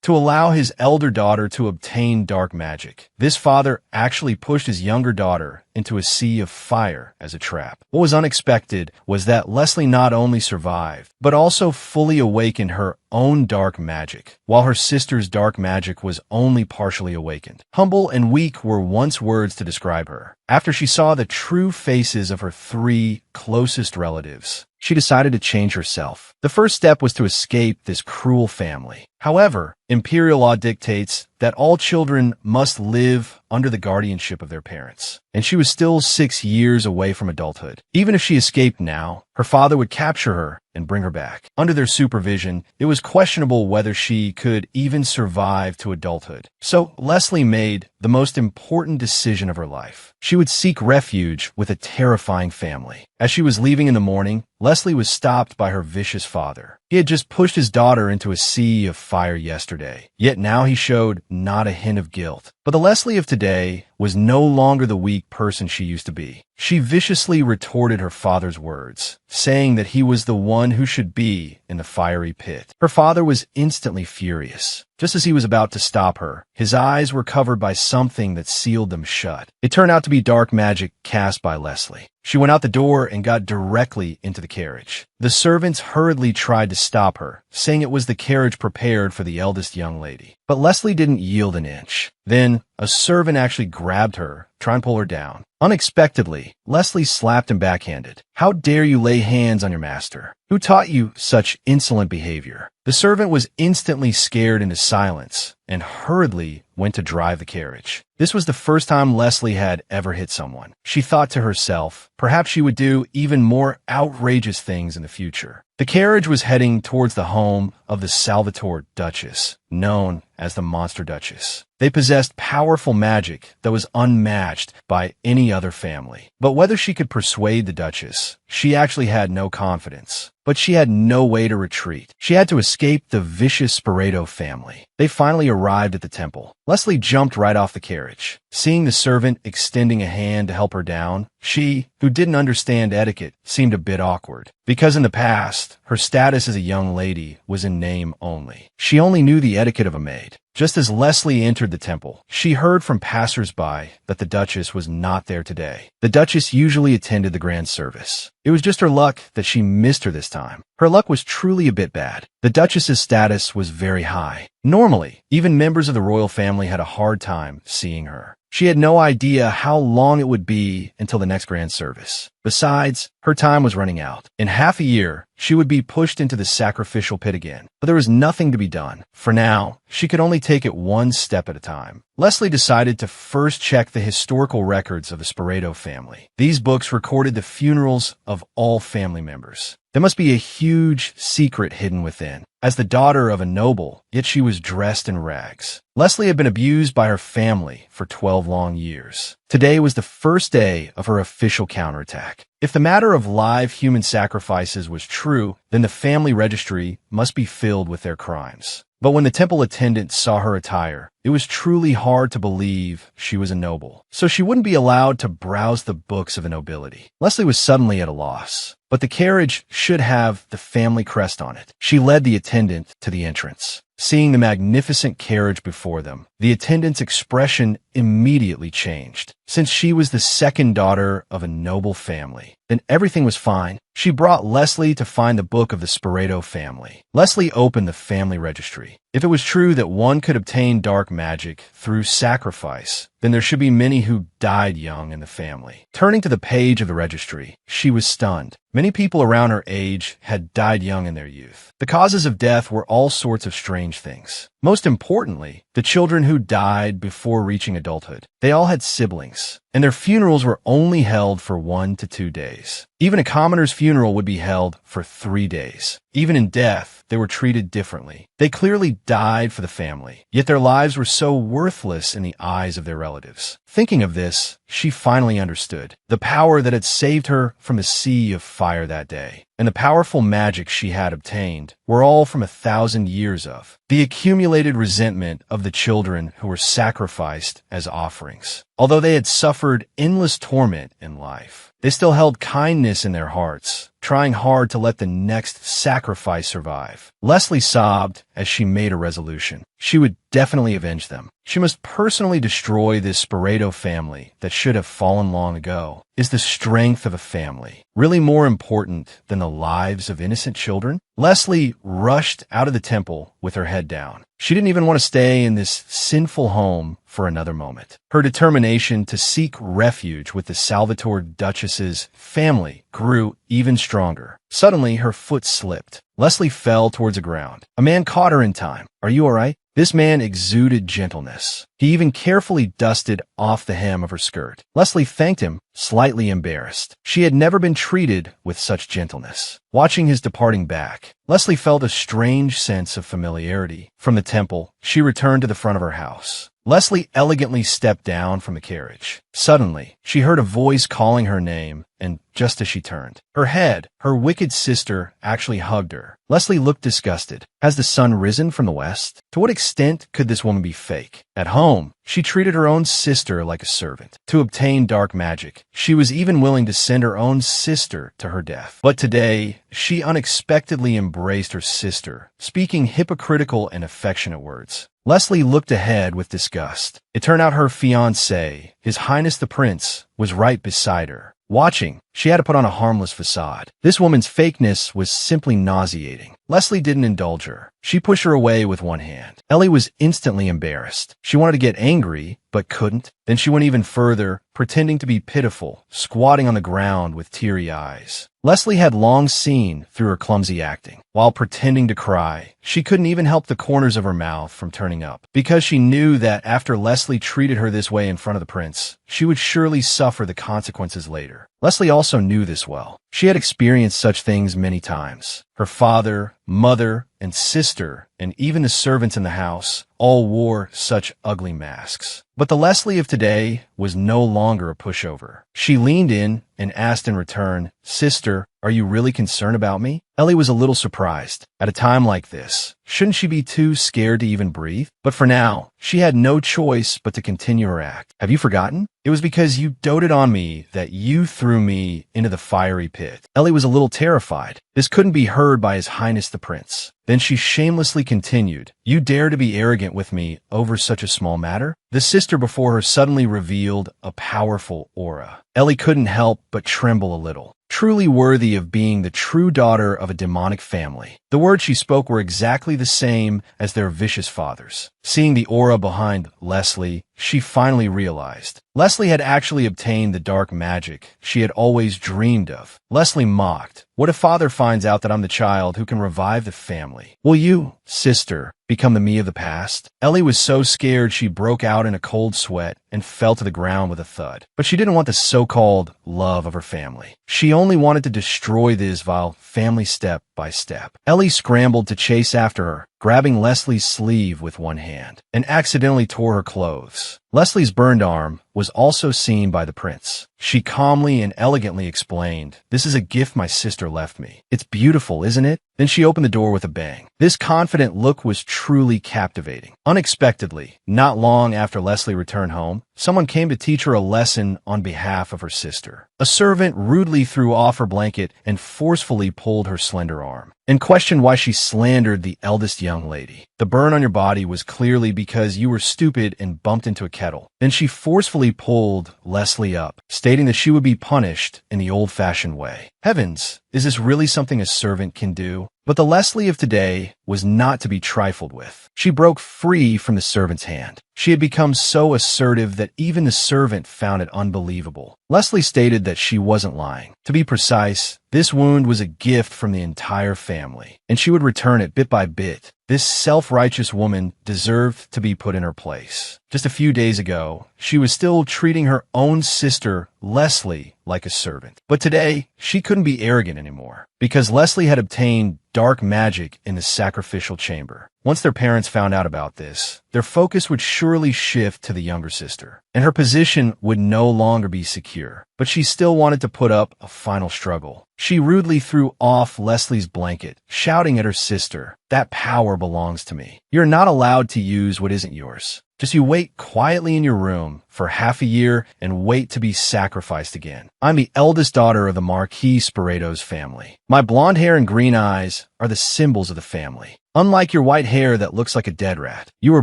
to allow his elder daughter to obtain dark magic. This father actually pushed his younger daughter into a sea of fire as a trap. What was unexpected was that Leslie not only survived, but also fully awakened her own dark magic, while her sister's dark magic was only partially awakened. Humble and weak were once words to describe her. After she saw the true faces of her three closest relatives, she decided to change herself. The first step was to escape this cruel family. However, imperial law dictates that all children must live under the guardianship of their parents, and she was still 6 years away from adulthood. Even if she escaped now, her father would capture her and bring her back. Under their supervision, it was questionable whether she could even survive to adulthood. So Leslie made the most important decision of her life. She would seek refuge with a terrifying family. As she was leaving in the morning, Leslie was stopped by her vicious father. He had just pushed his daughter into a sea of fire yesterday, yet now he showed not a hint of guilt. But the Leslie of today was no longer the weak person she used to be. She viciously retorted her father's words, saying that he was the one who should be in the fiery pit. Her father was instantly furious. Just as he was about to stop her, his eyes were covered by something that sealed them shut. It turned out to be dark magic cast by Leslie. She went out the door and got directly into the carriage. The servants hurriedly tried to stop her, saying it was the carriage prepared for the eldest young lady. But Leslie didn't yield an inch. Then, a servant actually grabbed her, trying to pull her down. Unexpectedly, Leslie slapped him backhanded. "How dare you lay hands on your master? Who taught you such insolent behavior?" The servant was instantly scared into silence and hurriedly went to drive the carriage. This was the first time Leslie had ever hit someone. She thought to herself, perhaps she would do even more outrageous things in the future. The carriage was heading towards the home of the Salvatore Duchess, known as the Monster Duchess. They possessed powerful magic that was unmatched by any other family. But whether she could persuade the Duchess, she actually had no confidence. But she had no way to retreat. She had to escape the vicious Sporeto family. They finally arrived at the temple. Leslie jumped right off the carriage. Seeing the servant extending a hand to help her down, she, who didn't understand etiquette, seemed a bit awkward. Because in the past, her status as a young lady was in name only. She only knew the etiquette of a maid. Just as Leslie entered the temple, she heard from passers-by that the Duchess was not there today. The Duchess usually attended the grand service. It was just her luck that she missed her this time. Her luck was truly a bit bad. The Duchess's status was very high. Normally, even members of the royal family had a hard time seeing her. She had no idea how long it would be until the next grand service. Besides, her time was running out. In half a year, she would be pushed into the sacrificial pit again. But there was nothing to be done. For now, she could only take it one step at a time. Leslie decided to first check the historical records of the Sporeto family. These books recorded the funerals of all family members. There must be a huge secret hidden within. As the daughter of a noble, yet she was dressed in rags. Leslie had been abused by her family for 12 long years. Today was the first day of her official counterattack. If the matter of live human sacrifices was true, then the family registry must be filled with their crimes. But when the temple attendant saw her attire, it was truly hard to believe she was a noble. So she wouldn't be allowed to browse the books of the nobility. Leslie was suddenly at a loss. But the carriage should have the family crest on it. She led the attendant to the entrance. Seeing the magnificent carriage before them, the attendant's expression immediately changed. Since she was the second daughter of a noble family, then everything was fine. She brought Leslie to find the book of the Sporeto family. Leslie opened the family registry. If it was true that one could obtain dark magic through sacrifice, then there should be many who died young in the family. Turning to the page of the registry, she was stunned. Many people around her age had died young in their youth. The causes of death were all sorts of strange things. Most importantly, the children who died before reaching adulthood. They all had siblings, and their funerals were only held for 1 to 2 days. Even a commoner's funeral would be held for 3 days. Even in death, they were treated differently. They clearly died for the family, yet their lives were so worthless in the eyes of their relatives. Thinking of this, she finally understood the power that had saved her from the sea of fire that day, and the powerful magic she had obtained were all from 1,000 years of the accumulated resentment of the children who were sacrificed as offerings. Although they had suffered endless torment in life, they still held kindness in their hearts trying hard to let the next sacrifice survive. Leslie sobbed as she made a resolution. She would definitely avenge them. She must personally destroy this Sporato family that should have fallen long ago. Is the strength of a family really more important than the lives of innocent children? Leslie rushed out of the temple with her head down. She didn't even want to stay in this sinful home for another moment. Her determination to seek refuge with the Salvatore Duchess's family grew even stronger. Suddenly, her foot slipped. Leslie fell towards the ground. A man caught her in time. "Are you all right?" This man exuded gentleness. He even carefully dusted off the hem of her skirt. Leslie thanked him, slightly embarrassed. She had never been treated with such gentleness. Watching his departing back, Leslie felt a strange sense of familiarity. From the temple, she returned to the front of her house. Leslie elegantly stepped down from the carriage. Suddenly, she heard a voice calling her name, and just as she turned, her wicked sister actually hugged her. Leslie looked disgusted. Has the sun risen from the west? To what extent could this woman be fake? At home, she treated her own sister like a servant. To obtain dark magic, she was even willing to send her own sister to her death. But today, she unexpectedly embraced her sister, speaking hypocritical and affectionate words. Leslie looked ahead with disgust. It turned out her fiancé, His Highness the Prince, was right beside her. Watching, she had to put on a harmless facade. This woman's fakeness was simply nauseating. Leslie didn't indulge her. She pushed her away with one hand. Ellie was instantly embarrassed. She wanted to get angry, but couldn't. Then she went even further, pretending to be pitiful, squatting on the ground with teary eyes. Leslie had long seen through her clumsy acting. While pretending to cry, she couldn't even help the corners of her mouth from turning up. Because she knew that after Leslie treated her this way in front of the prince, she would surely suffer the consequences later. Leslie also knew this well. She had experienced such things many times. Her father, mother, and sister, and even the servants in the house, all wore such ugly masks. But the Leslie of today was no longer a pushover. She leaned in and asked in return, "Sister, are you really concerned about me?" Ellie was a little surprised. At a time like this, shouldn't she be too scared to even breathe? But for now, she had no choice but to continue her act. "Have you forgotten? It was because you doted on me that you threw me into the fiery pit." Ellie was a little terrified. This couldn't be heard by His Highness the Prince. Then she shamelessly continued, "You dare to be arrogant with me over such a small matter?" The sister before her suddenly revealed a powerful aura. Ellie couldn't help but tremble a little. Truly worthy of being the true daughter of a demonic family. The words she spoke were exactly the same as their vicious fathers. Seeing the aura behind Leslie, she finally realized. Leslie had actually obtained the dark magic she had always dreamed of. Leslie mocked. "What if father finds out that I'm the child who can revive the family? Will you, sister, become the me of the past?" Ellie was so scared she broke out in a cold sweat and fell to the ground with a thud. But she didn't want the so-called love of her family. She only wanted to destroy this vile family step by step. Ellie scrambled to chase after her, grabbing Leslie's sleeve with one hand, and accidentally tore her clothes. Leslie's burned arm was also seen by the prince. She calmly and elegantly explained, "This is a gift my sister left me. It's beautiful, isn't it?" Then she opened the door with a bang. This confident look was truly captivating. Unexpectedly, not long after Leslie returned home, someone came to teach her a lesson on behalf of her sister. A servant rudely threw off her blanket and forcefully pulled her slender arm, and questioned why she slandered the eldest young lady. "The burn on your body was clearly because you were stupid and bumped into a kettle." Then she forcefully pulled Leslie up, stating that she would be punished in the old-fashioned way. Heavens, is this really something a servant can do? But the Leslie of today was not to be trifled with. She broke free from the servant's hand. She had become so assertive that even the servant found it unbelievable. Leslie stated that she wasn't lying. To be precise, this wound was a gift from the entire family, and she would return it bit by bit. This self-righteous woman deserved to be put in her place. Just a few days ago, she was still treating her own sister, Leslie, like a servant. But today, she couldn't be arrogant anymore, because Leslie had obtained dark magic in the sacrificial chamber. Once their parents found out about this, their focus would surely shift to the younger sister, and her position would no longer be secure. But she still wanted to put up a final struggle. She rudely threw off Leslie's blanket, shouting at her sister, "That power belongs to me. You're not allowed to use what isn't yours. Just you wait quietly in your room for half a year and wait to be sacrificed again. I'm the eldest daughter of the Marquis Spirado's family. My blonde hair and green eyes are the symbols of the family. Unlike your white hair that looks like a dead rat, you were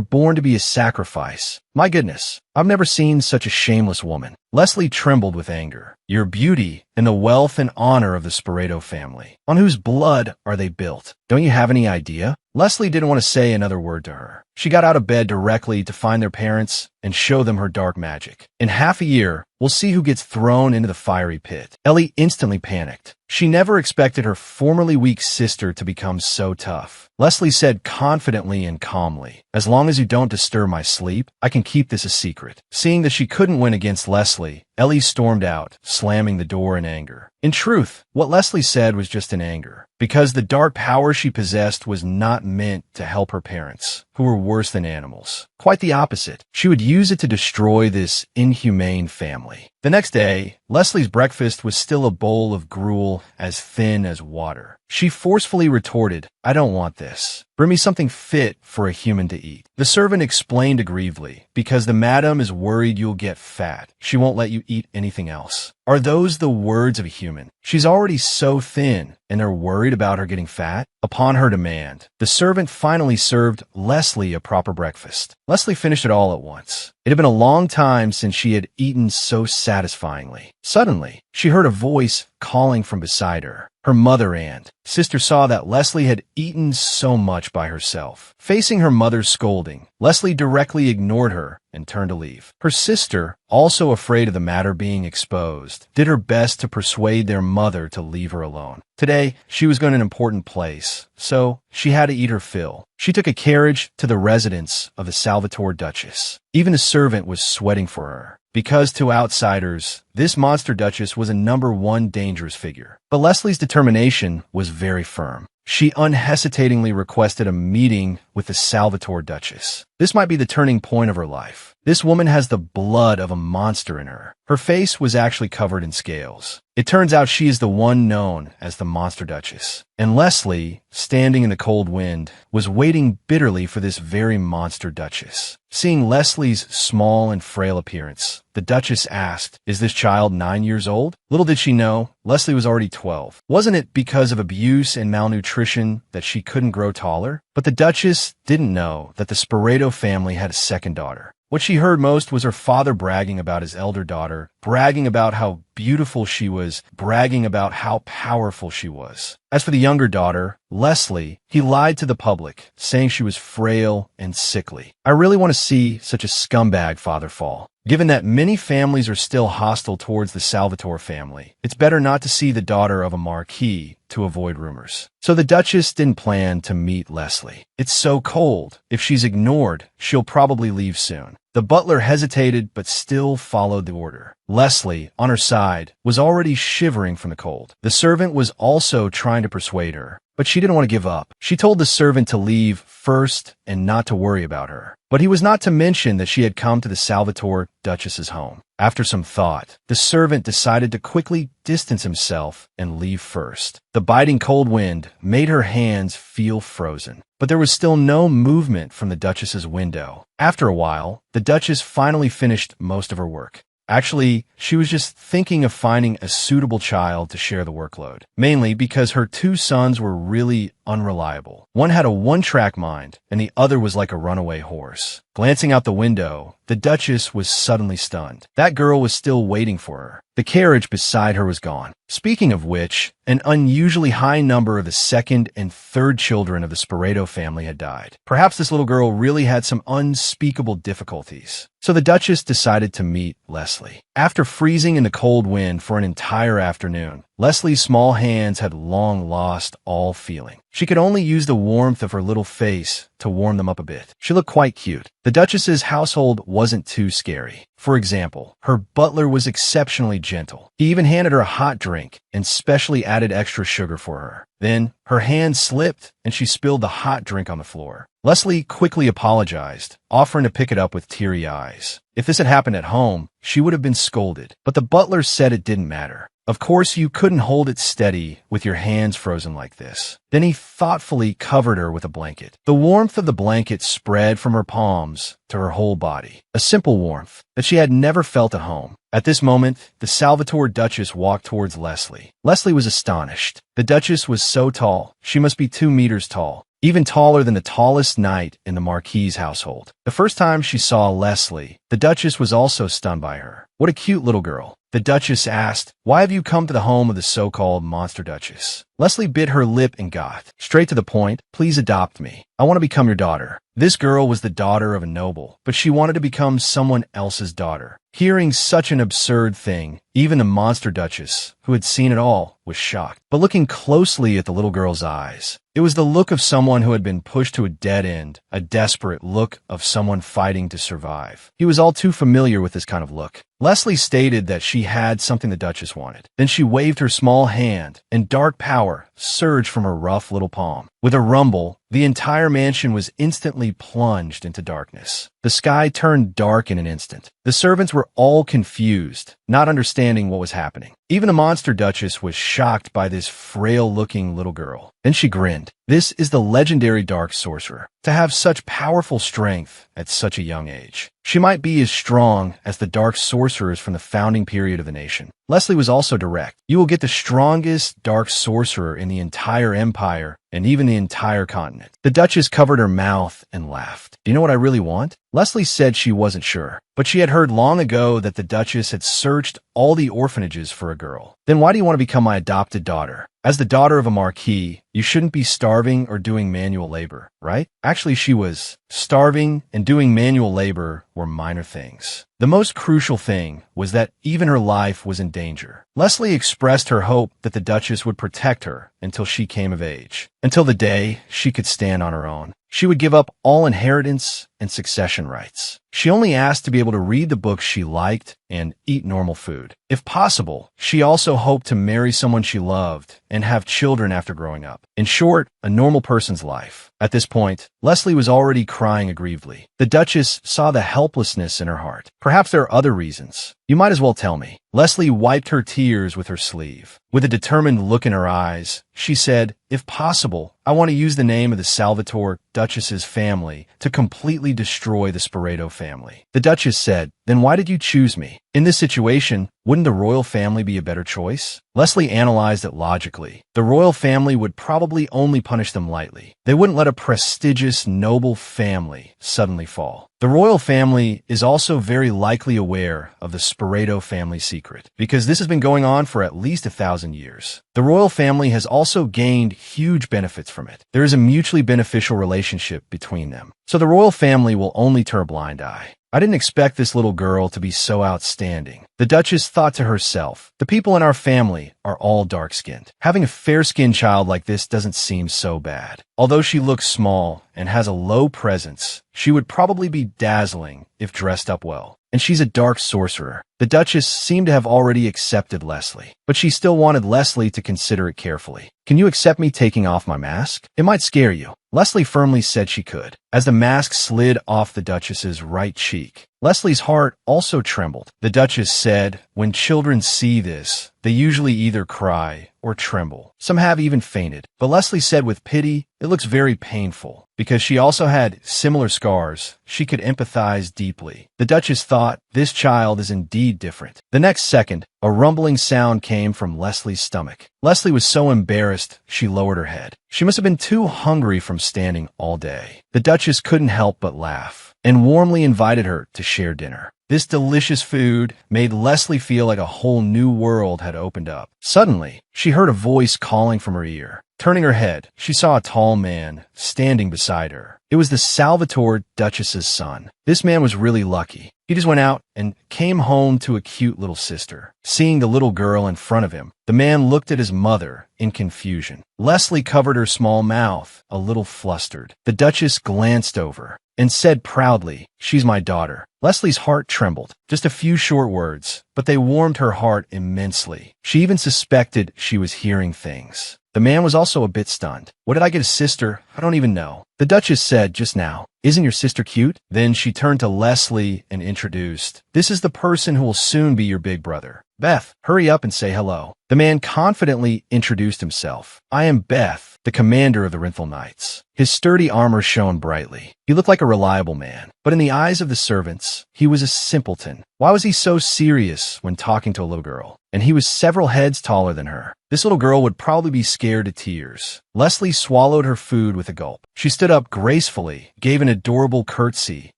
born to be a sacrifice. My goodness, I've never seen such a shameless woman." Leslie trembled with anger. Your beauty and the wealth and honor of the Spirado family. On whose blood are they built? Don't you have any idea? Leslie didn't want to say another word to her. She got out of bed directly to find their parents and show them her dark magic. In half a year, we'll see who gets thrown into the fiery pit. Ellie instantly panicked. She never expected her formerly weak sister to become so tough. Leslie said confidently and calmly, "As long as you don't disturb my sleep, I can keep this a secret." Seeing that she couldn't win against Leslie, Ellie stormed out, slamming the door in anger. In truth, what Leslie said was just in anger, because the dark power she possessed was not meant to help her parents, who were worse than animals. Quite the opposite. She would use it to destroy this inhumane family. The next day, Leslie's breakfast was still a bowl of gruel as thin as water. She forcefully retorted, "I don't want this. Bring me something fit for a human to eat." The servant explained aggrievedly, "Because the madam is worried you'll get fat. She won't let you eat anything else." Are those the words of a human? She's already so thin, and they're worried about her getting fat? Upon her demand, the servant finally served Leslie a proper breakfast. Leslie finished it all at once. It had been a long time since she had eaten so satisfyingly. Suddenly, she heard a voice calling from beside her. Her mother and sister saw that Leslie had eaten so much by herself. Facing her mother's scolding, Leslie directly ignored her and turned to leave. Her sister, also afraid of the matter being exposed, did her best to persuade their mother to leave her alone. Today, she was going to an important place, so she had to eat her fill. She took a carriage to the residence of the Salvatore Duchess. Even the servant was sweating for her, because to outsiders, this monster duchess was a #1 dangerous figure. But Leslie's determination was very firm. She unhesitatingly requested a meeting with the Salvatore Duchess. This might be the turning point of her life. This woman has the blood of a monster in her. Her face was actually covered in scales. It turns out she is the one known as the Monster Duchess. And Leslie, standing in the cold wind, was waiting bitterly for this very Monster Duchess. Seeing Leslie's small and frail appearance, the Duchess asked, "Is this child 9 years old?" Little did she know, Leslie was already 12. Wasn't it because of abuse and malnutrition that she couldn't grow taller? But the Duchess didn't know that the Spirado family had a second daughter. What she heard most was her father bragging about his elder daughter, bragging about how beautiful she was, bragging about how powerful she was. As for the younger daughter, Leslie, he lied to the public, saying she was frail and sickly. I really want to see such a scumbag father fall. Given that many families are still hostile towards the Salvatore family, it's better not to see the daughter of a marquis to avoid rumors. So the Duchess didn't plan to meet Leslie. It's so cold. If she's ignored, she'll probably leave soon. The butler hesitated but still followed the order. Leslie, on her side, was already shivering from the cold. The servant was also trying to persuade her, but she didn't want to give up. She told the servant to leave first and not to worry about her. But he was not to mention that she had come to the Salvatore Duchess's home. After some thought, the servant decided to quickly distance himself and leave first. The biting cold wind made her hands feel frozen, but there was still no movement from the Duchess's window. After a while, the Duchess finally finished most of her work. Actually, she was just thinking of finding a suitable child to share the workload, mainly because her 2 sons were really unreliable. One had a one-track mind, and the other was like a runaway horse. Glancing out the window, the Duchess was suddenly stunned. That girl was still waiting for her. The carriage beside her was gone. Speaking of which, an unusually high number of the second and third children of the Spirado family had died. Perhaps this little girl really had some unspeakable difficulties. So the Duchess decided to meet Leslie. After freezing in the cold wind for an entire afternoon, Leslie's small hands had long lost all feeling. She could only use the warmth of her little face to warm them up a bit. She looked quite cute. The Duchess's household wasn't too scary. For example, her butler was exceptionally gentle. He even handed her a hot drink and specially added extra sugar for her. Then, her hand slipped and she spilled the hot drink on the floor. Leslie quickly apologized, offering to pick it up with teary eyes. If this had happened at home, she would have been scolded, but the butler said it didn't matter. Of course, you couldn't hold it steady with your hands frozen like this. Then he thoughtfully covered her with a blanket. The warmth of the blanket spread from her palms to her whole body, a simple warmth that she had never felt at home. At this moment, the Salvatore Duchess walked towards Leslie. Leslie was astonished. The Duchess was so tall, she must be 2 meters tall, even taller than the tallest knight in the Marquis's household. The first time she saw Leslie, the Duchess was also stunned by her. "What a cute little girl." The Duchess asked, "Why have you come to the home of the so-called monster Duchess?" Leslie bit her lip and got straight to the point. "Please adopt me. I want to become your daughter." This girl was the daughter of a noble, but she wanted to become someone else's daughter. Hearing such an absurd thing, even the monster Duchess, who had seen it all, was shocked. But looking closely at the little girl's eyes, it was the look of someone who had been pushed to a dead end, a desperate look of someone fighting to survive. He was all too familiar with this kind of look. Leslie stated that she had something the Duchess wanted. Then she waved her small hand, and dark power surged from her rough little palm. With a rumble, the entire mansion was instantly plunged into darkness. The sky turned dark in an instant. The servants were all confused, not understanding what was happening. Even the monster Duchess was shocked by this frail-looking little girl. Then she grinned. This is the legendary dark sorcerer. To have such powerful strength at such a young age. She might be as strong as the dark sorcerers from the founding period of the nation. Leslie was also direct. "You will get the strongest dark sorcerer in the entire empire and even the entire continent." The Duchess covered her mouth and laughed. "Do you know what I really want?" Leslie said she wasn't sure, but she had heard long ago that the Duchess had searched all the orphanages for a girl. "Then why do you want to become my adopted daughter? As the daughter of a marquis, you shouldn't be starving or doing manual labor, right?" Actually, she was. Starving and doing manual labor were minor things. The most crucial thing was that even her life was in danger. Leslie expressed her hope that the Duchess would protect her until she came of age, until the day she could stand on her own. She would give up all inheritance and succession rights. She only asked to be able to read the books she liked and eat normal food. If possible, she also hoped to marry someone she loved and have children after growing up. In short, a normal person's life. At this point, Leslie was already crying aggrievedly. The Duchess saw the helplessness in her heart. "Perhaps there are other reasons. You might as well tell me." Leslie wiped her tears with her sleeve. With a determined look in her eyes, she said, "If possible, I want to use the name of the Salvatore Duchess's family to completely destroy the Sporeto family." The Duchess said, "Then why did you choose me? In this situation, wouldn't the royal family be a better choice?" Leslie analyzed it logically. The royal family would probably only punish them lightly. They wouldn't let a prestigious, noble family suddenly fall. The royal family is also very likely aware of the Sporeto family secret, because this has been going on for at least 1,000 years. The royal family has also gained huge benefits from it. There is a mutually beneficial relationship between them. So the royal family will only turn a blind eye. "I didn't expect this little girl to be so outstanding." The Duchess thought to herself, "The people in our family are all dark-skinned. Having a fair-skinned child like this doesn't seem so bad. Although she looks small and has a low presence, she would probably be dazzling if dressed up well. And she's a dark sorcerer." The Duchess seemed to have already accepted Leslie, but she still wanted Leslie to consider it carefully. "Can you accept me taking off my mask? It might scare you." Leslie firmly said she could. As the mask slid off the Duchess's right cheek, Leslie's heart also trembled. The Duchess said, "When children see this, they usually either cry or tremble. Some have even fainted." But Leslie said with pity, "It looks very painful." Because she also had similar scars, she could empathize deeply. The Duchess thought, "This child is indeed different." The next second, a rumbling sound came from Leslie's stomach. Leslie was so embarrassed, she lowered her head. She must have been too hungry from standing all day. The Duchess couldn't help but laugh, and warmly invited her to share dinner. This delicious food made Leslie feel like a whole new world had opened up. Suddenly, she heard a voice calling from her ear. Turning her head, she saw a tall man standing beside her. It was the Salvatore Duchess's son. This man was really lucky. He just went out and came home to a cute little sister. Seeing the little girl in front of him, the man looked at his mother in confusion. Leslie covered her small mouth, a little flustered. The Duchess glanced over and said proudly, "She's my daughter." Leslie's heart trembled. Just a few short words, but they warmed her heart immensely. She even suspected she was hearing things. The man was also a bit stunned. "What did I get a sister? I don't even know." The Duchess said just now, "Isn't your sister cute?" Then she turned to Leslie and introduced, "This is the person who will soon be your big brother. Beth, hurry up and say hello." The man confidently introduced himself. "I am Beth, the commander of the Rinthal Knights." His sturdy armor shone brightly. He looked like a reliable man, but in the eyes of the servants, he was a simpleton. Why was he so serious when talking to a little girl? And he was several heads taller than her. This little girl would probably be scared to tears. Leslie swallowed her food with a gulp. She stood up gracefully, gave an adorable curtsy,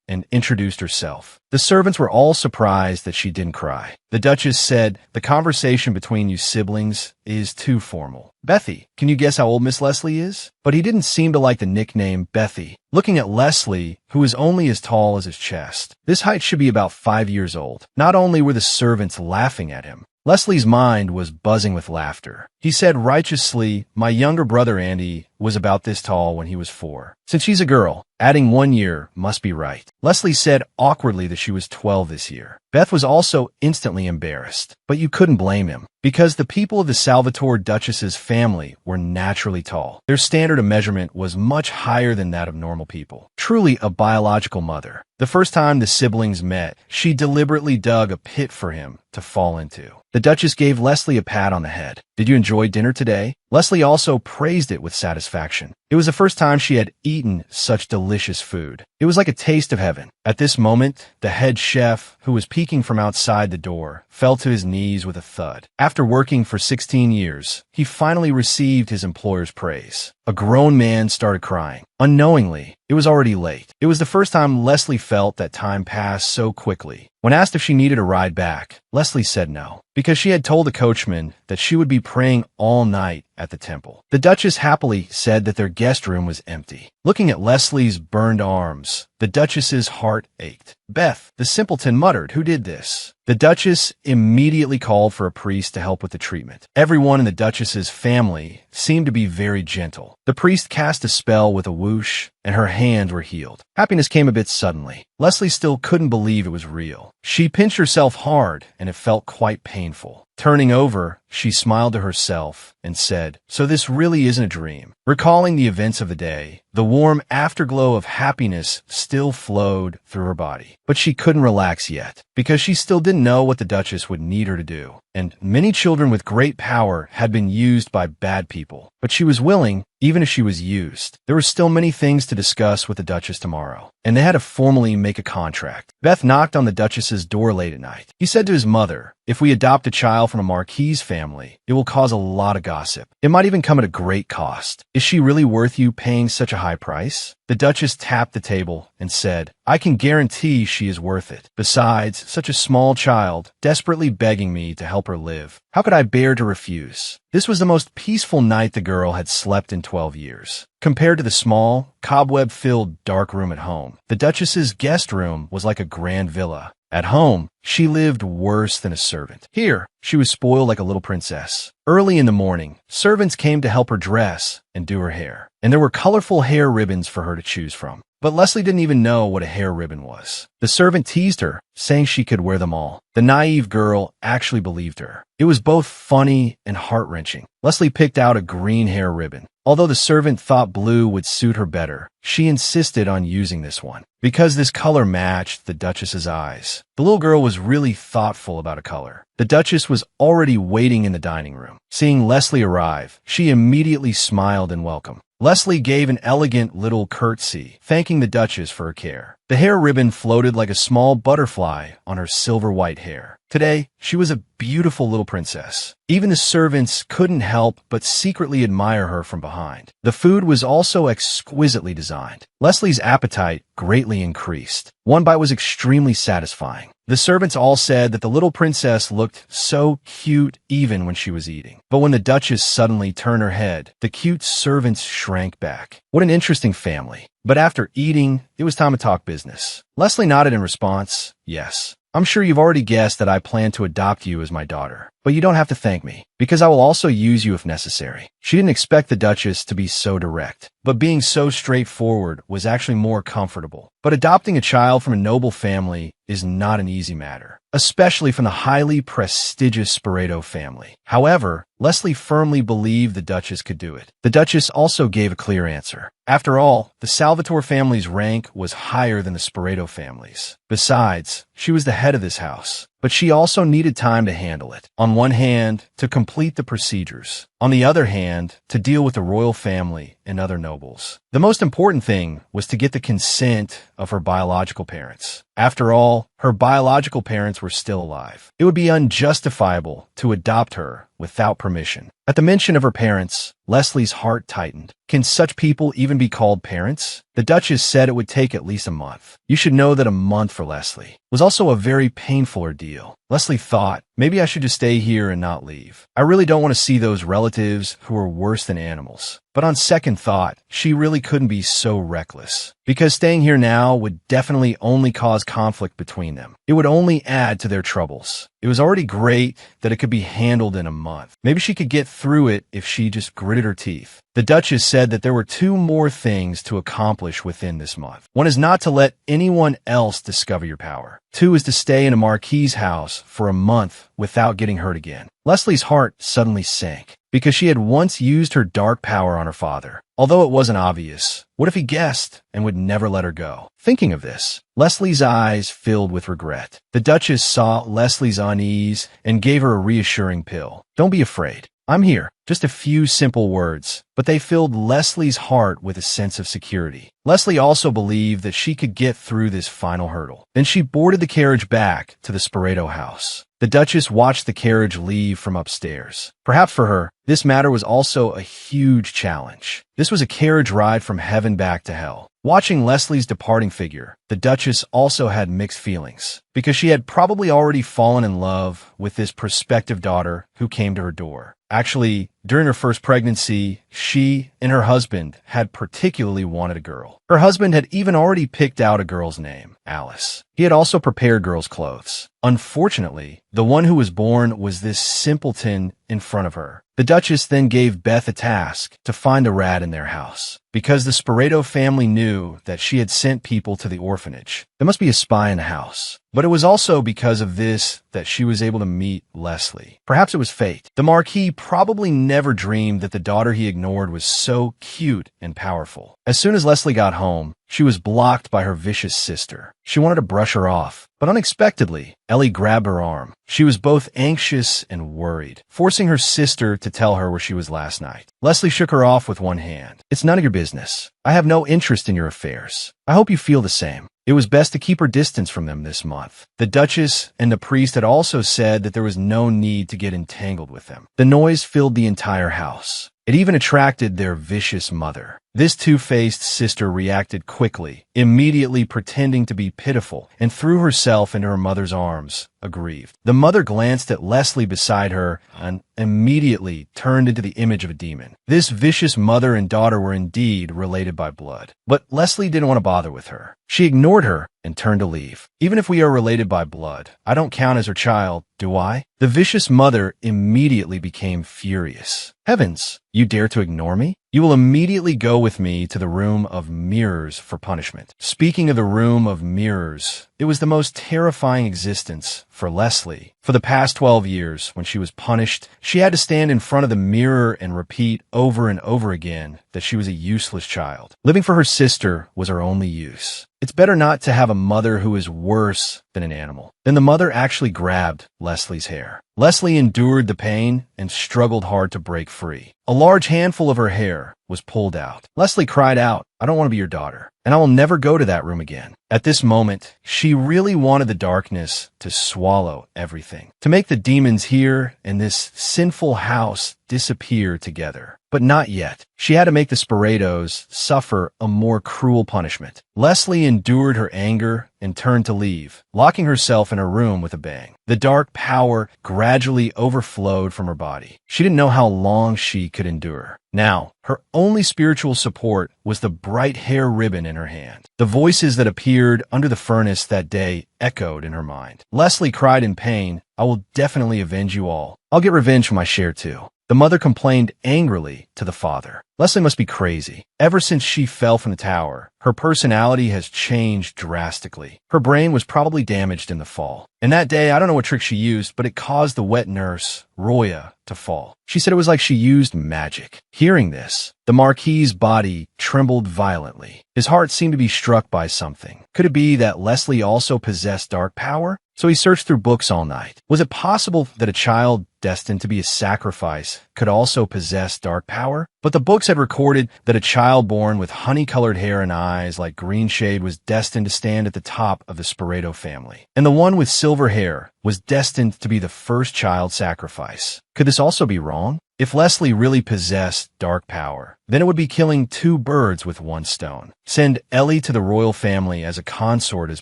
and introduced herself. The servants were all surprised that she didn't cry. The Duchess said, "The conversation between you siblings is too formal. Bethy, can you guess how old Miss Leslie is?" But he didn't seem to like the nickname Bethy. Looking at Leslie, who was only as tall as his chest, this height should be about 5 years old. Not only were the servants laughing at him, Leslie's mind was buzzing with laughter. He said righteously, "My younger brother Andy was about this tall when he was 4. Since she's a girl, adding 1 year must be right." Leslie said awkwardly that she was 12 this year. Beth was also instantly embarrassed, but you couldn't blame him, because the people of the Salvatore Duchess's family were naturally tall. Their standard of measurement was much higher than that of normal people. Truly a biological mother. The first time the siblings met, she deliberately dug a pit for him to fall into. The Duchess gave Leslie a pat on the head. "Did you enjoy dinner today?" Leslie also praised it with satisfaction. It was the first time she had eaten such delicious food. It was like a taste of heaven. At this moment, the head chef, who was peeking from outside the door, fell to his knees with a thud. After working for 16 years, he finally received his employer's praise. A grown man started crying. Unknowingly, it was already late. It was the first time Leslie felt that time passed so quickly. When asked if she needed a ride back, Leslie said no, because she had told the coachman that she would be praying all night at the temple. The Duchess happily said that their guest room was empty. Looking at Leslie's burned arms, the Duchess's heart ached. "Beth," the simpleton muttered, "who did this?" The Duchess immediately called for a priest to help with the treatment. Everyone in the Duchess's family seemed to be very gentle. The priest cast a spell with a whoosh, and her hands were healed. Happiness came a bit suddenly. Leslie still couldn't believe it was real. She pinched herself hard, and it felt quite painful. Turning over, she smiled to herself and said, "So this really isn't a dream." Recalling the events of the day, the warm afterglow of happiness still flowed through her body. But she couldn't relax yet, because she still didn't know what the Duchess would need her to do. And many children with great power had been used by bad people. But she was willing, even if she was used. There were still many things to discuss with the Duchess tomorrow, and they had to formally make a contract. Beth knocked on the Duchess's door late at night. He said to his mother, "If we adopt a child from a Marquis family, it will cause a lot of gossip. It might even come at a great cost. Is she really worth you paying such a high price?" The Duchess tapped the table and said, "I can guarantee she is worth it. Besides, such a small child, desperately begging me to help her live. How could I bear to refuse?" This was the most peaceful night the girl had slept in 12 years. Compared to the small, cobweb-filled dark room at home, the Duchess's guest room was like a grand villa. At home, she lived worse than a servant. Here, she was spoiled like a little princess. Early in the morning, servants came to help her dress and do her hair, and there were colorful hair ribbons for her to choose from. But Leslie didn't even know what a hair ribbon was. The servant teased her, saying she could wear them all. The naive girl actually believed her. It was both funny and heart-wrenching. Leslie picked out a green hair ribbon. Although the servant thought blue would suit her better, she insisted on using this one, because this color matched the Duchess's eyes. The little girl was really thoughtful about a color. The Duchess was already waiting in the dining room. Seeing Leslie arrive, she immediately smiled in welcome. Leslie gave an elegant little curtsy, thanking the Duchess for her care. The hair ribbon floated like a small butterfly on her silver-white hair. Today, she was a beautiful little princess. Even the servants couldn't help but secretly admire her from behind. The food was also exquisitely designed. Leslie's appetite greatly increased. One bite was extremely satisfying. The servants all said that the little princess looked so cute even when she was eating. But when the Duchess suddenly turned her head, the cute servants shrank back. What an interesting family. But after eating, it was time to talk business. Leslie nodded in response, "Yes. I'm sure you've already guessed that I plan to adopt you as my daughter. but you don't have to thank me, because I will also use you if necessary. She didn't expect the Duchess to be so direct, but being so straightforward was actually more comfortable. But adopting a child from a noble family is not an easy matter, especially from the highly prestigious Sporeto family. However, Leslie firmly believed the Duchess could do it. The Duchess also gave a clear answer. After all, the Salvatore family's rank was higher than the Sporeto family's. Besides, she was the head of this house, but she also needed time to handle it. On one hand, to complete the procedures. On the other hand, to deal with the royal family and other nobles. The most important thing was to get the consent of her biological parents. After all, her biological parents were still alive. It would be unjustifiable to adopt her without permission. At the mention of her parents, Leslie's heart tightened. Can such people even be called parents? The Duchess said it would take at least a month. You should know that a month for Leslie was also a very painful ordeal. Leslie thought, maybe I should just stay here and not leave. I really don't want to see those relatives who are worse than animals. But on second thought, she really couldn't be so reckless, because staying here now would definitely only cause conflict between them. It would only add to their troubles. It was already great that it could be handled in a month. Maybe she could get through it if she just gritted her teeth. The Duchess said that there were 2 more things to accomplish within this month. One is not to let anyone else discover your power. 2 is to stay in a marquis's house for a month without getting hurt again. Leslie's heart suddenly sank, because she had once used her dark power on her father. Although it wasn't obvious, what if he guessed and would never let her go? Thinking of this, Leslie's eyes filled with regret. The Duchess saw Leslie's unease and gave her a reassuring pill. Don't be afraid. I'm here. Just a few simple words, but they filled Leslie's heart with a sense of security. Leslie also believed that she could get through this final hurdle. Then she boarded the carriage back to the Sporeto house. The Duchess watched the carriage leave from upstairs. Perhaps for her, this matter was also a huge challenge. This was a carriage ride from heaven back to hell. Watching Leslie's departing figure, the Duchess also had mixed feelings, because she had probably already fallen in love with this prospective daughter who came to her door. Actually, during her first pregnancy, she and her husband had particularly wanted a girl. Her husband had even already picked out a girl's name, Alice. He had also prepared girls' clothes. Unfortunately, the one who was born was this simpleton in front of her. The Duchess then gave Beth a task to find a rat in their house, because the Sporeto family knew that she had sent people to the orphanage. There must be a spy in the house. But it was also because of this that she was able to meet Leslie. Perhaps it was fate. The Marquis probably never dreamed that the daughter he ignored was so cute and powerful. As soon as Leslie got home, she was blocked by her vicious sister. She wanted to brush her off, but unexpectedly, Ellie grabbed her arm. She was both anxious and worried, forcing her sister to tell her where she was last night. Leslie shook her off with one hand. It's none of your business. I have no interest in your affairs. I hope you feel the same. It was best to keep her distance from them this month. The Duchess and the priest had also said that there was no need to get entangled with them. The noise filled the entire house. It even attracted their vicious mother. This two-faced sister reacted quickly, immediately pretending to be pitiful, and threw herself into her mother's arms, aggrieved. The mother glanced at Leslie beside her and immediately turned into the image of a demon. This vicious mother and daughter were indeed related by blood. But Leslie didn't want to bother with her. She ignored her and turned to leave. Even if we are related by blood, I don't count as her child, do I? The vicious mother immediately became furious. Heavens, you dare to ignore me? You will immediately go with me to the room of mirrors for punishment. Speaking of the room of mirrors, it was the most terrifying existence for Leslie. For the past 12 years, when she was punished, she had to stand in front of the mirror and repeat over and over again that she was a useless child. Living for her sister was her only use. It's better not to have a mother who is worse than an animal. Then the mother actually grabbed Leslie's hair. Leslie endured the pain and struggled hard to break free. A large handful of her hair was pulled out. Leslie cried out, "I don't want to be your daughter, and I will never go to that room again." At this moment, she really wanted the darkness to swallow everything, to make the demons here in this sinful house disappear together. But not yet. She had to make the Sporetos suffer a more cruel punishment. Leslie endured her anger and turned to leave, locking herself in her room with a bang. The dark power gradually overflowed from her body. She didn't know how long she could endure. Now, her only spiritual support was the bright hair ribbon in her hand. The voices that appeared under the furnace that day echoed in her mind. Leslie cried in pain, I will definitely avenge you all. I'll get revenge for my share too. The mother complained angrily to the father. Leslie must be crazy. Ever since she fell from the tower, her personality has changed drastically. Her brain was probably damaged in the fall. And that day, I don't know what trick she used, but it caused the wet nurse, Roya, to fall. She said it was like she used magic. Hearing this, the Marquis's body trembled violently. His heart seemed to be struck by something. Could it be that Leslie also possessed dark power? So he searched through books all night. Was it possible that a child destined to be a sacrifice could also possess dark power? But the books had recorded that a child born with honey-colored hair and eyes like green shade was destined to stand at the top of the Sporeto family. And the one with silver hair was destined to be the first child sacrifice. Could this also be wrong? If Leslie really possessed dark power, then it would be killing two birds with one stone. Send Ellie to the royal family as a consort as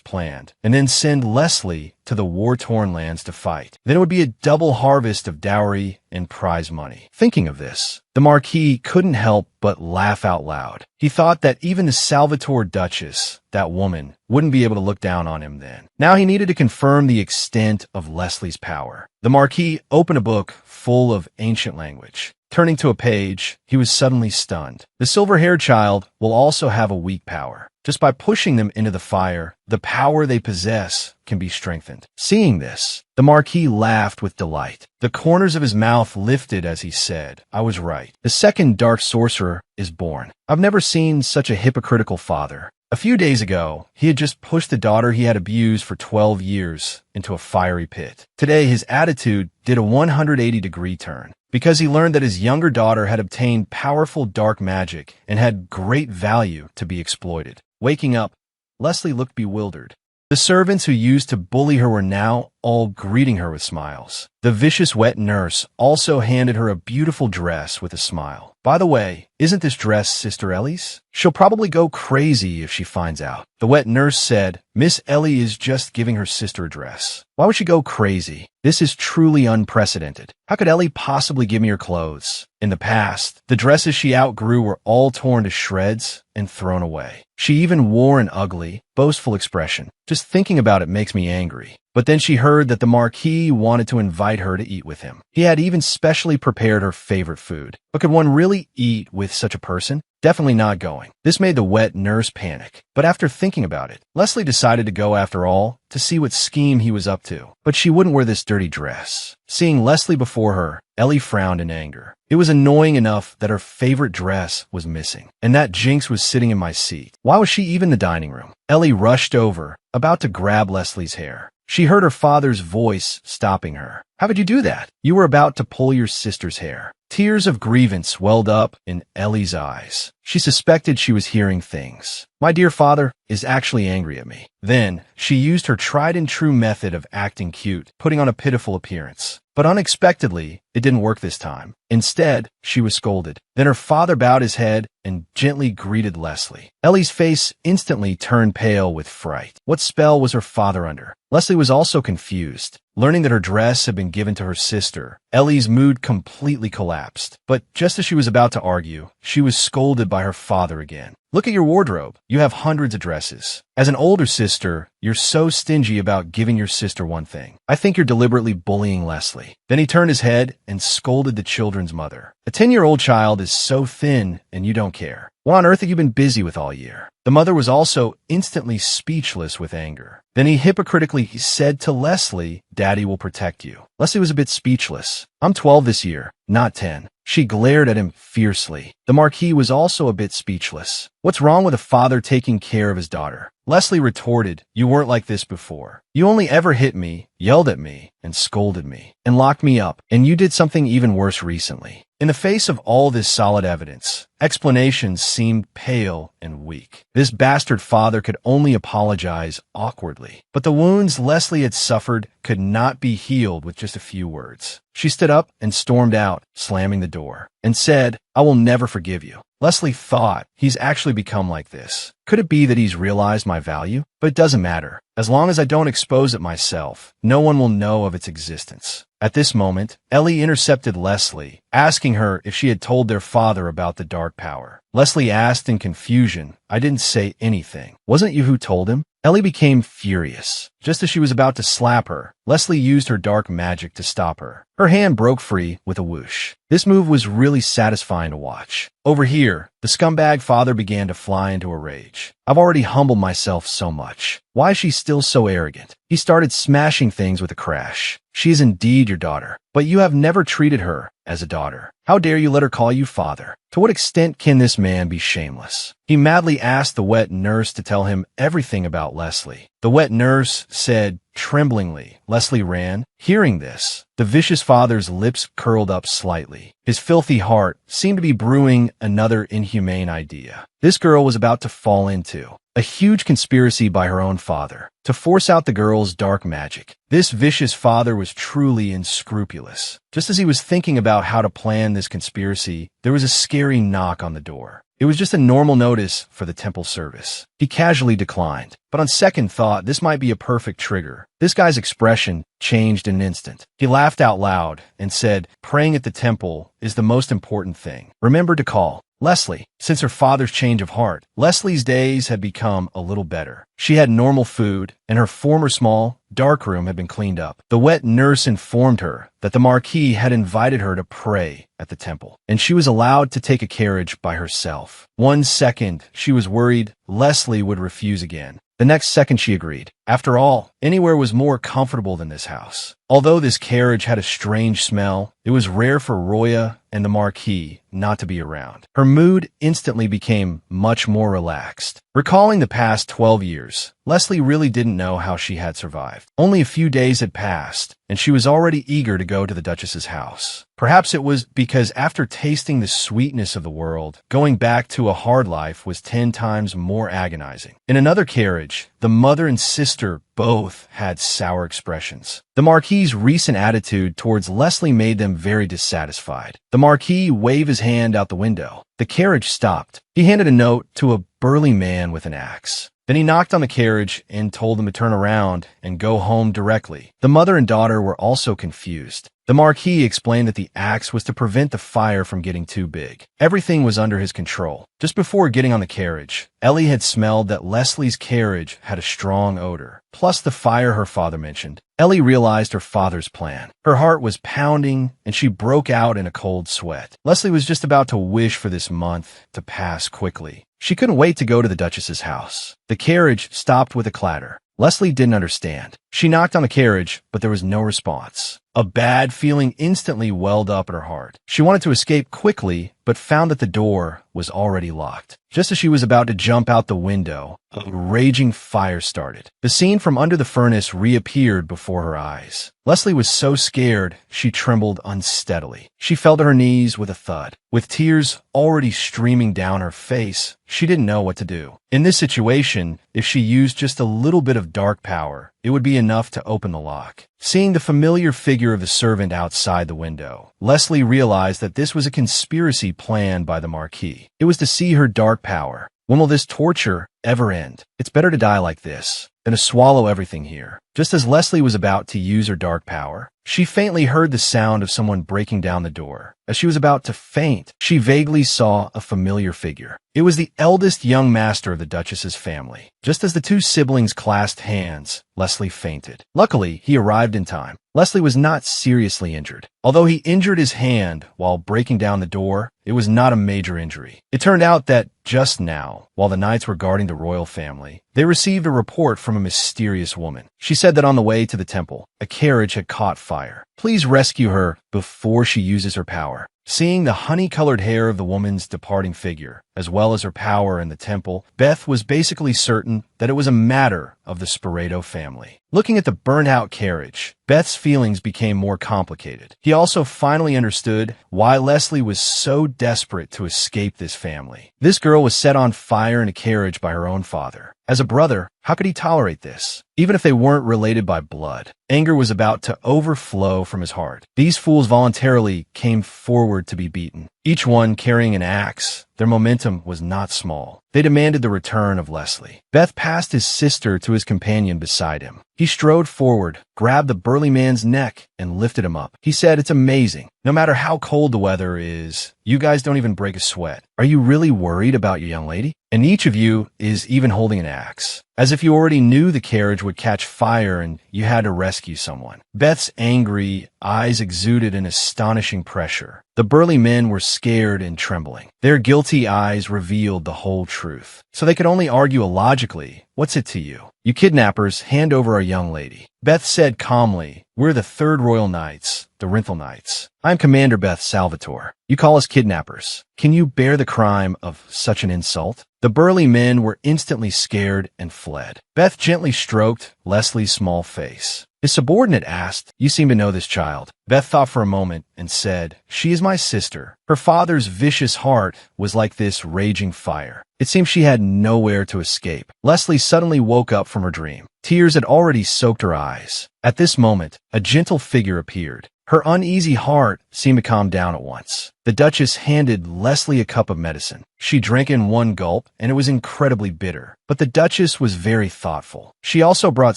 planned, and then send Leslie to the war-torn lands to fight. Then it would be a double harvest of dowry and prize money. Thinking of this, the Marquis couldn't help but laugh out loud. He thought that even the Salvatore duchess, that woman, wouldn't be able to look down on him then. Now he needed to confirm the extent of Leslie's power. The Marquis opened a book full of ancient language. Turning to a page, he was suddenly stunned. The silver-haired child will also have a weak power. Just by pushing them into the fire, the power they possess can be strengthened. Seeing this, the Marquis laughed with delight. The corners of his mouth lifted as he said, "I was right. The second dark sorcerer is born." I've never seen such a hypocritical father. A few days ago, he had just pushed the daughter he had abused for 12 years into a fiery pit. Today, his attitude did a 180-degree turn, because he learned that his younger daughter had obtained powerful dark magic and had great value to be exploited. Waking up, Leslie looked bewildered. The servants who used to bully her were now all greeting her with smiles. The vicious wet nurse also handed her a beautiful dress with a smile. "By the way, isn't this dress Sister Ellie's? She'll probably go crazy if she finds out." The wet nurse said, "Miss Ellie is just giving her sister a dress. Why would she go crazy? This is truly unprecedented. How could Ellie possibly give me her clothes? In the past, the dresses she outgrew were all torn to shreds and thrown away. She even wore an ugly, boastful expression. Just thinking about it makes me angry." But then she heard that the Marquis wanted to invite her to eat with him. He had even specially prepared her favorite food. But could one really eat with such a person? Definitely not going. This made the wet nurse panic. But after thinking about it, Leslie decided to go after all to see what scheme he was up to. But she wouldn't wear this dirty dress. Seeing Leslie before her, Ellie frowned in anger. It was annoying enough that her favorite dress was missing, and that Jinx was sitting in my seat. Why was she even in the dining room? Ellie rushed over, about to grab Leslie's hair. She heard her father's voice stopping her. "How could you do that? You were about to pull your sister's hair." Tears of grievance welled up in Ellie's eyes. She suspected she was hearing things. "My dear father is actually angry at me." Then, she used her tried-and-true method of acting cute, putting on a pitiful appearance. But unexpectedly, it didn't work this time. Instead, she was scolded. Then her father bowed his head and gently greeted Leslie. Ellie's face instantly turned pale with fright. What spell was her father under? Leslie was also confused. Learning that her dress had been given to her sister, Ellie's mood completely collapsed. But just as she was about to argue, she was scolded by her father again. "Look at your wardrobe. You have hundreds of dresses. As an older sister, you're so stingy about giving your sister one thing. I think you're deliberately bullying Leslie." Then he turned his head and scolded the children's mother. "A 10-year-old child is so thin and you don't care. What on earth have you been busy with all year?" The mother was also instantly speechless with anger. Then he hypocritically said to Leslie, "Daddy will protect you." Leslie was a bit speechless. "I'm 12 this year, not 10. She glared at him fiercely. The Marquis was also a bit speechless. What's wrong with a father taking care of his daughter? Leslie retorted, "You weren't like this before. You only ever hit me, yelled at me, and scolded me, and locked me up, and you did something even worse recently." In the face of all this solid evidence, explanations seemed pale and weak. This bastard father could only apologize awkwardly. But the wounds Leslie had suffered could not be healed with just a few words. She stood up and stormed out, slamming the door, and said, "I will never forgive you." Leslie thought, he's actually become like this. Could it be that he's realized my value? But it doesn't matter. As long as I don't expose it myself, no one will know of its existence. At this moment, Ellie intercepted Leslie, asking her if she had told their father about the dark power. Leslie asked in confusion, "I didn't say anything. Wasn't it you who told him?" Ellie became furious. Just as she was about to slap her, Leslie used her dark magic to stop her. Her hand broke free with a whoosh. This move was really satisfying to watch. Over here, the scumbag father began to fly into a rage. I've already humbled myself so much. Why is she still so arrogant? He started smashing things with a crash. She is indeed your daughter, but you have never treated her as a daughter. How dare you let her call you father? To what extent can this man be shameless? He madly asked the wet nurse to tell him everything about Leslie. The wet nurse said tremblingly. Leslie ran. Hearing this, the vicious father's lips curled up slightly. His filthy heart seemed to be brewing another inhumane idea. This girl was about to fall into a huge conspiracy by her own father to force out the girl's dark magic. This vicious father was truly unscrupulous. Just as he was thinking about how to plan this conspiracy, there was a scary knock on the door. It was just a normal notice for the temple service. He casually declined, but on second thought, this might be a perfect trigger. This guy's expression changed in an instant. He laughed out loud and said, "Praying at the temple is the most important thing. Remember to call Leslie." Since her father's change of heart, Leslie's days had become a little better. She had normal food, and her former small, dark room had been cleaned up. The wet nurse informed her that the Marquis had invited her to pray at the temple, and she was allowed to take a carriage by herself. 1 second, she was worried Leslie would refuse again. The next second she agreed. After all, anywhere was more comfortable than this house. Although this carriage had a strange smell, it was rare for Roya and the Marquis not to be around. Her mood instantly became much more relaxed. Recalling the past 12 years, Leslie really didn't know how she had survived. Only a few days had passed, and she was already eager to go to the Duchess's house. Perhaps it was because after tasting the sweetness of the world, going back to a hard life was 10 times more agonizing. In another carriage, the mother and sister both had sour expressions. The Marquis's recent attitude towards Leslie made them very dissatisfied. The Marquis waved his hand out the window. The carriage stopped. He handed a note to a burly man with an axe. Then he knocked on the carriage and told them to turn around and go home directly. The mother and daughter were also confused. The Marquis explained that the axe was to prevent the fire from getting too big. Everything was under his control. Just before getting on the carriage, Ellie had smelled that Leslie's carriage had a strong odor, plus the fire her father mentioned. Ellie realized her father's plan. Her heart was pounding, and she broke out in a cold sweat. Leslie was just about to wish for this month to pass quickly. She couldn't wait to go to the Duchess's house. The carriage stopped with a clatter. Leslie didn't understand. She knocked on the carriage, but there was no response. A bad feeling instantly welled up in her heart. She wanted to escape quickly, but found that the door was already locked. Just as she was about to jump out the window, a raging fire started. The scene from under the furnace reappeared before her eyes. Leslie was so scared, she trembled unsteadily. She fell to her knees with a thud. With tears already streaming down her face, she didn't know what to do. In this situation, if she used just a little bit of dark power, it would be enough to open the lock. Seeing the familiar figure of the servant outside the window, Leslie realized that this was a conspiracy planned by the Marquis. It was to see her dark power. When will this torture ever end? It's better to die like this than to swallow everything here. Just as Leslie was about to use her dark power, she faintly heard the sound of someone breaking down the door. As she was about to faint, she vaguely saw a familiar figure. It was the eldest young master of the Duchess's family. Just as the two siblings clasped hands, Leslie fainted. Luckily, he arrived in time. Leslie was not seriously injured. Although he injured his hand while breaking down the door, it was not a major injury. It turned out that just now, while the knights were guarding the royal family, they received a report from a mysterious woman. She said that on the way to the temple, a carriage had caught fire. Please rescue her before she uses her power. Seeing the honey-colored hair of the woman's departing figure, as well as her power in the temple, Beth was basically certain that it was a matter of the Sporeto family. Looking at the burnt-out carriage, Beth's feelings became more complicated. He also finally understood why Leslie was so desperate to escape this family. This girl was set on fire in a carriage by her own father. As a brother, how could he tolerate this? Even if they weren't related by blood, anger was about to overflow from his heart. These fools voluntarily came forward to be beaten, each one carrying an axe. Their momentum was not small. They demanded the return of Leslie. Beth passed his sister to his companion beside him. He strode forward, grabbed the burly man's neck, and lifted him up. He said, "It's amazing. No matter how cold the weather is, you guys don't even break a sweat. Are you really worried about your young lady? And each of you is even holding an axe. as if you already knew the carriage would catch fire and you had to rescue someone. Beth's angry eyes exuded an astonishing pressure. The burly men were scared and trembling. Their guilty eyes revealed the whole truth. So they could only argue illogically, "What's it to you? You kidnappers, hand over our young lady." Beth said calmly, "We're the Third Royal Knights, the Rinthal Knights. I'm Commander Beth Salvatore. You call us kidnappers. Can you bear the crime of such an insult?" The burly men were instantly scared and fled. Beth gently stroked Leslie's small face. His subordinate asked, "You seem to know this child." Beth thought for a moment and said, "She is my sister." Her father's vicious heart was like this raging fire. It seemed she had nowhere to escape. Leslie suddenly woke up from her dream. Tears had already soaked her eyes. At this moment, a gentle figure appeared. Her uneasy heart seemed to calm down at once. The Duchess handed Leslie a cup of medicine. She drank in one gulp, and it was incredibly bitter. But the Duchess was very thoughtful. She also brought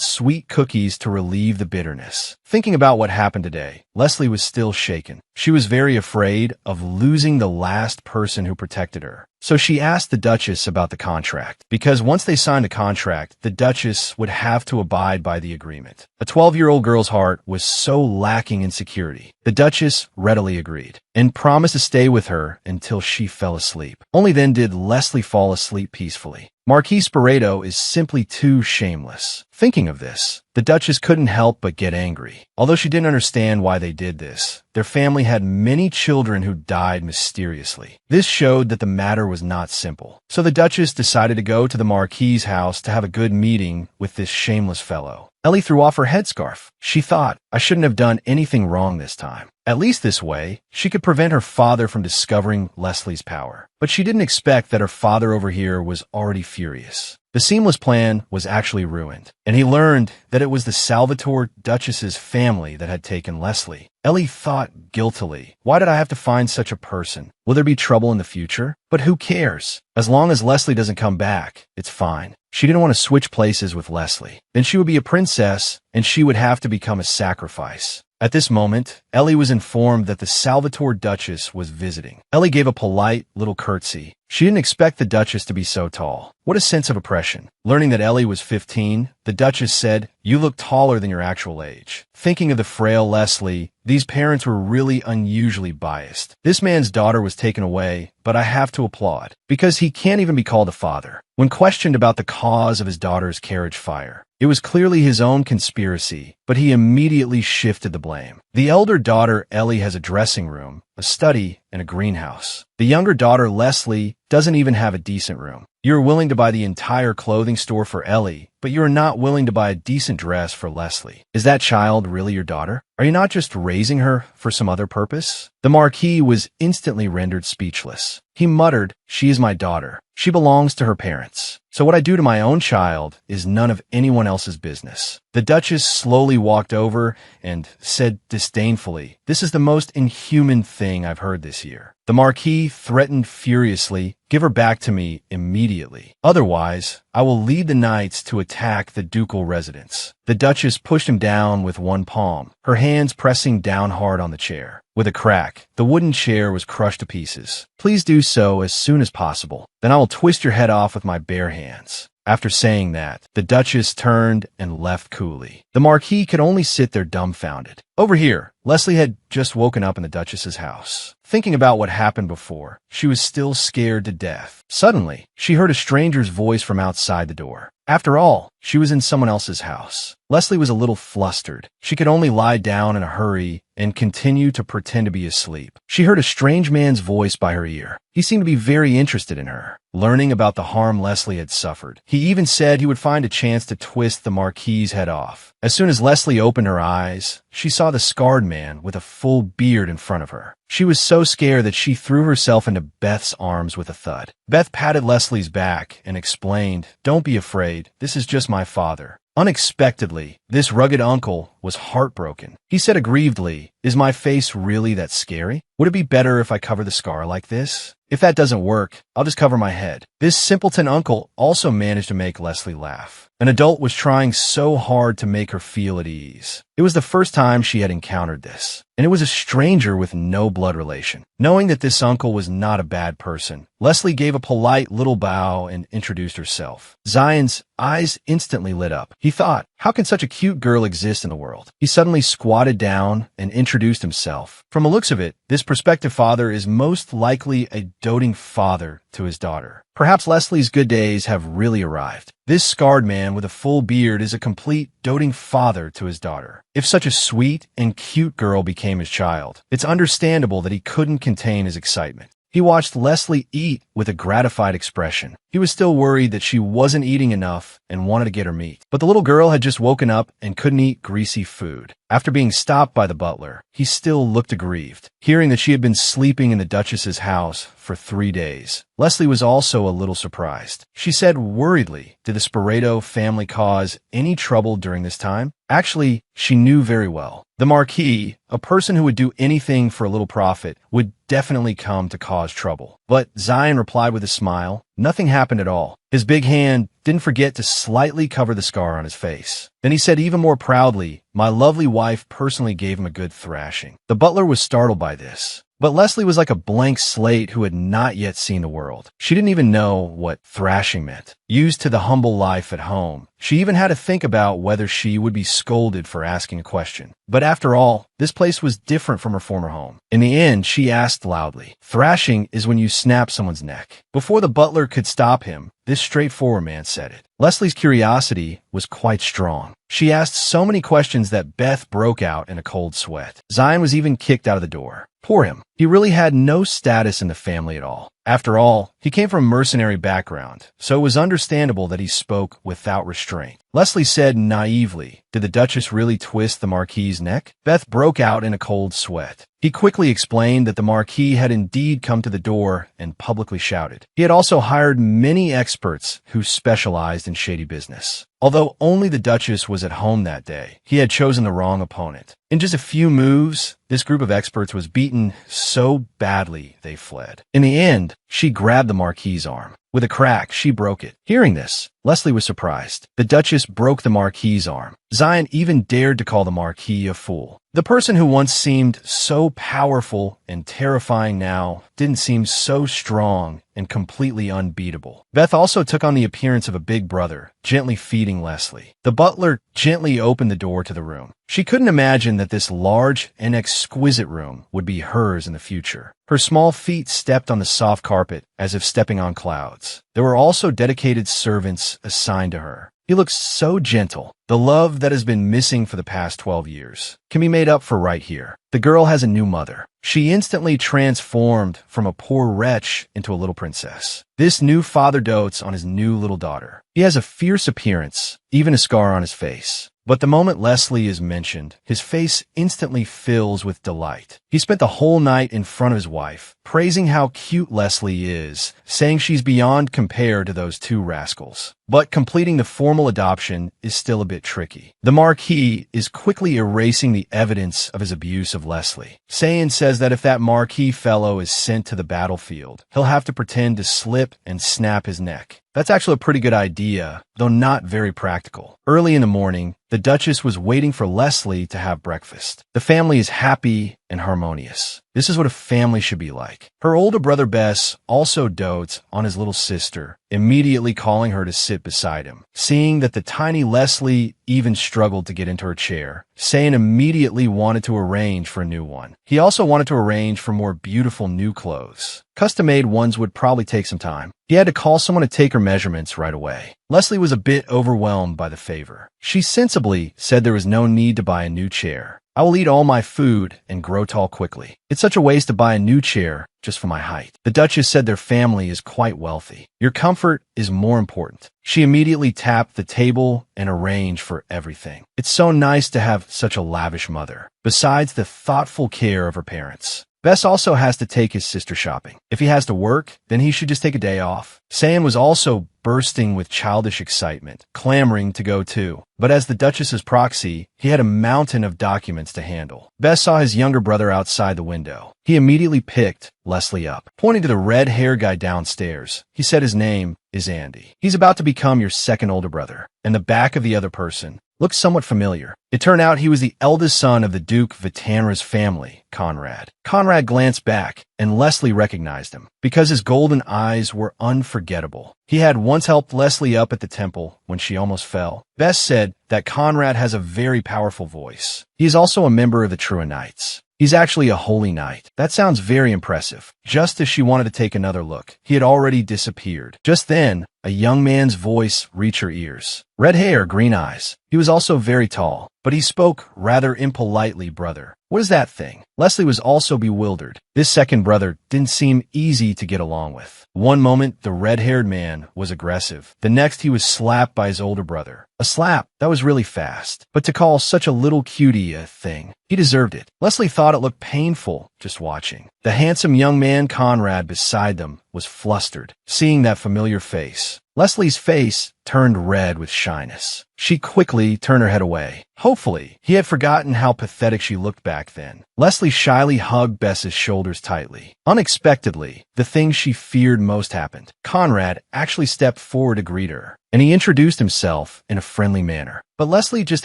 sweet cookies to relieve the bitterness. Thinking about what happened today, Leslie was still shaken. She was very afraid of losing the last person who protected her. So she asked the Duchess about the contract, because once they signed a contract, the Duchess would have to abide by the agreement. A 12-year-old girl's heart was so lacking in security. The Duchess readily agreed, and promised to stay with her until she fell asleep. Only then did Leslie fall asleep peacefully. Marquis Spireto is simply too shameless. Thinking of this, the Duchess couldn't help but get angry. Although she didn't understand why they did this, their family had many children who died mysteriously. This showed that the matter was not simple. So the Duchess decided to go to the Marquis's house to have a good meeting with this shameless fellow. Ellie threw off her headscarf. She thought, "I shouldn't have done anything wrong this time." At least this way, she could prevent her father from discovering Leslie's power. But she didn't expect that her father over here was already furious. The seamless plan was actually ruined, and he learned that it was the Salvatore Duchess's family that had taken Leslie. Ellie thought guiltily, "Why did I have to find such a person? Will there be trouble in the future? But who cares? As long as Leslie doesn't come back, it's fine." She didn't want to switch places with Leslie. Then she would be a princess, and she would have to become a sacrifice. At this moment, Ellie was informed that the Salvatore Duchess was visiting. Ellie gave a polite little curtsy. She didn't expect the Duchess to be so tall. What a sense of oppression. Learning that Ellie was 15, the Duchess said, "You look taller than your actual age." Thinking of the frail Leslie, these parents were really unusually biased. This man's daughter was taken away, but I have to applaud, because he can't even be called a father. When questioned about the cause of his daughter's carriage fire, it was clearly his own conspiracy, but he immediately shifted the blame. The elder daughter, Ellie, has a dressing room, a study, and a greenhouse. The younger daughter, Leslie, doesn't even have a decent room. You're willing to buy the entire clothing store for Ellie, but you're not willing to buy a decent dress for Leslie. Is that child really your daughter? Are you not just raising her for some other purpose? The Marquis was instantly rendered speechless. He muttered, "She is my daughter. She belongs to her parents. So what I do to my own child is none of anyone else's business." The Duchess slowly walked over and said disdainfully, "This is the most inhuman thing I've heard this year." The Marquis threatened furiously, "Give her back to me immediately. Otherwise, I will lead the knights to attack the ducal residence." The Duchess pushed him down with one palm, her hands pressing down hard on the chair. With a crack, the wooden chair was crushed to pieces. "Please do so as soon as possible. Then I will twist your head off with my bare hands." After saying that, the Duchess turned and left coolly. The Marquis could only sit there dumbfounded. Over here, Leslie had just woken up in the Duchess's house. Thinking about what happened before, she was still scared to death. Suddenly, she heard a stranger's voice from outside the door. After all, she was in someone else's house. Leslie was a little flustered. She could only lie down in a hurry and continue to pretend to be asleep. She heard a strange man's voice by her ear. He seemed to be very interested in her, learning about the harm Leslie had suffered. He even said he would find a chance to twist the Marquis's head off. As soon as Leslie opened her eyes, she saw the scarred man with a full beard in front of her. She was so scared that she threw herself into Beth's arms with a thud. Beth patted Leslie's back and explained, "Don't be afraid. This is just my father." Unexpectedly, This rugged uncle was heartbroken. He said aggrievedly, "Is my face really that scary? Would it be better if I cover the scar like this? If that doesn't work, I'll just cover my head." This simpleton uncle also managed to make Leslie laugh. An adult was trying so hard to make her feel at ease. It was the first time she had encountered this, and it was a stranger with no blood relation. Knowing that this uncle was not a bad person, Leslie gave a polite little bow and introduced herself. Zion's eyes instantly lit up. He thought, how can such a cute girl exist in the world? He suddenly squatted down and introduced himself. From the looks of it, this prospective father is most likely a doting father to his daughter. Perhaps Leslie's good days have really arrived. This scarred man with a full beard is a complete doting father to his daughter. If such a sweet and cute girl became his child, it's understandable that he couldn't contain his excitement. He watched Leslie eat with a gratified expression. He was still worried that she wasn't eating enough and wanted to get her meat. But the little girl had just woken up and couldn't eat greasy food. After being stopped by the butler, he still looked aggrieved. Hearing that she had been sleeping in the Duchess's house for 3 days, Leslie was also a little surprised. She said worriedly, did the Sporeto family cause any trouble during this time? Actually, she knew very well. The Marquis, a person who would do anything for a little profit, would definitely come to cause trouble. But Zion replied with a smile, nothing happened at all. His big hand didn't forget to slightly cover the scar on his face. Then he said even more proudly, my lovely wife personally gave him a good thrashing. The butler was startled by this. But Leslie was like a blank slate who had not yet seen the world. She didn't even know what thrashing meant. Used to the humble life at home, she even had to think about whether she would be scolded for asking a question. But after all, this place was different from her former home. In the end, she asked loudly, thrashing is when you snap someone's neck. Before the butler could stop him, this straightforward man said it. Leslie's curiosity was quite strong. She asked so many questions that Beth broke out in a cold sweat. Zion was even kicked out of the door. Poor him. He really had no status in the family at all. After all, he came from a mercenary background, so it was understandable that he spoke without restraint. Leslie said naively, did the Duchess really twist the Marquis's neck? Beth broke out in a cold sweat. He quickly explained that the Marquis had indeed come to the door and publicly shouted. He had also hired many experts who specialized in shady business. Although only the Duchess was at home that day, he had chosen the wrong opponent. In just a few moves, this group of experts was beaten so badly they fled. In the end, she grabbed the Marquis's arm. With a crack, she broke it. Hearing this, Leslie was surprised. The Duchess broke the Marquis's arm. Zion even dared to call the Marquis a fool. The person who once seemed so powerful and terrifying now didn't seem so strong and completely unbeatable. Beth also took on the appearance of a big brother, gently feeding Leslie. The butler gently opened the door to the room. She couldn't imagine that this large and exquisite room would be hers in the future. Her small feet stepped on the soft carpet as if stepping on clouds. There were also dedicated servants assigned to her. He looks so gentle. The love that has been missing for the past 12 years can be made up for right here. The girl has a new mother. She instantly transformed from a poor wretch into a little princess. This new father dotes on his new little daughter. He has a fierce appearance, even a scar on his face. But the moment Leslie is mentioned, his face instantly fills with delight. He spent the whole night in front of his wife, praising how cute Leslie is, saying she's beyond compare to those two rascals. But completing the formal adoption is still a bit tricky. The Marquis is quickly erasing the evidence of his abuse of Leslie. Sayin says that if that Marquis fellow is sent to the battlefield, he'll have to pretend to slip and snap his neck. That's actually a pretty good idea, though not very practical. Early in the morning, the Duchess was waiting for Leslie to have breakfast. The family is happy and harmonious. This is what a family should be like. Her older brother Bess also dotes on his little sister, immediately calling her to sit beside him. Seeing that the tiny Leslie even struggled to get into her chair, Sayin immediately wanted to arrange for a new one. He also wanted to arrange for more beautiful new clothes. Custom-made ones would probably take some time. He had to call someone to take her measurements right away. Leslie was a bit overwhelmed by the favor. She sensibly said there was no need to buy a new chair. I will eat all my food and grow tall quickly. It's such a waste to buy a new chair just for my height. The Duchess said their family is quite wealthy. Your comfort is more important. She immediately tapped the table and arranged for everything. It's so nice to have such a lavish mother. Besides the thoughtful care of her parents, Bess also has to take his sister shopping. If he has to work, then he should just take a day off. Sam was also bursting with childish excitement, clamoring to go too. But as the Duchess's proxy, he had a mountain of documents to handle. Bess saw his younger brother outside the window. He immediately picked Leslie up. Pointing to the red-haired guy downstairs, he said his name is Andy. He's about to become your second older brother. And the back of the other person looked somewhat familiar. It turned out he was the eldest son of the Duke Vitanra's family, Conrad. Conrad glanced back, and Leslie recognized him, because his golden eyes were unforgettable. He had once helped Leslie up at the temple when she almost fell. Bess said that Conrad has a very powerful voice. He is also a member of the True Knights. He's actually a holy knight. That sounds very impressive. Just as she wanted to take another look, he had already disappeared. Just then, a young man's voice reached her ears. Red hair, green eyes. He was also very tall, but he spoke rather impolitely, brother. What is that thing? Leslie was also bewildered. This second brother didn't seem easy to get along with. One moment, the red-haired man was aggressive. The next, he was slapped by his older brother. A slap that was really fast. But to call such a little cutie a thing, he deserved it. Leslie thought it looked painful just watching. The handsome young man Conrad beside them was flustered, seeing that familiar face. Leslie's face turned red with shyness. She quickly turned her head away. Hopefully, he had forgotten how pathetic she looked back then. Leslie shyly hugged Bess's shoulders tightly. Unexpectedly, the thing she feared most happened. Conrad actually stepped forward to greet her, and he introduced himself in a friendly manner. But Leslie just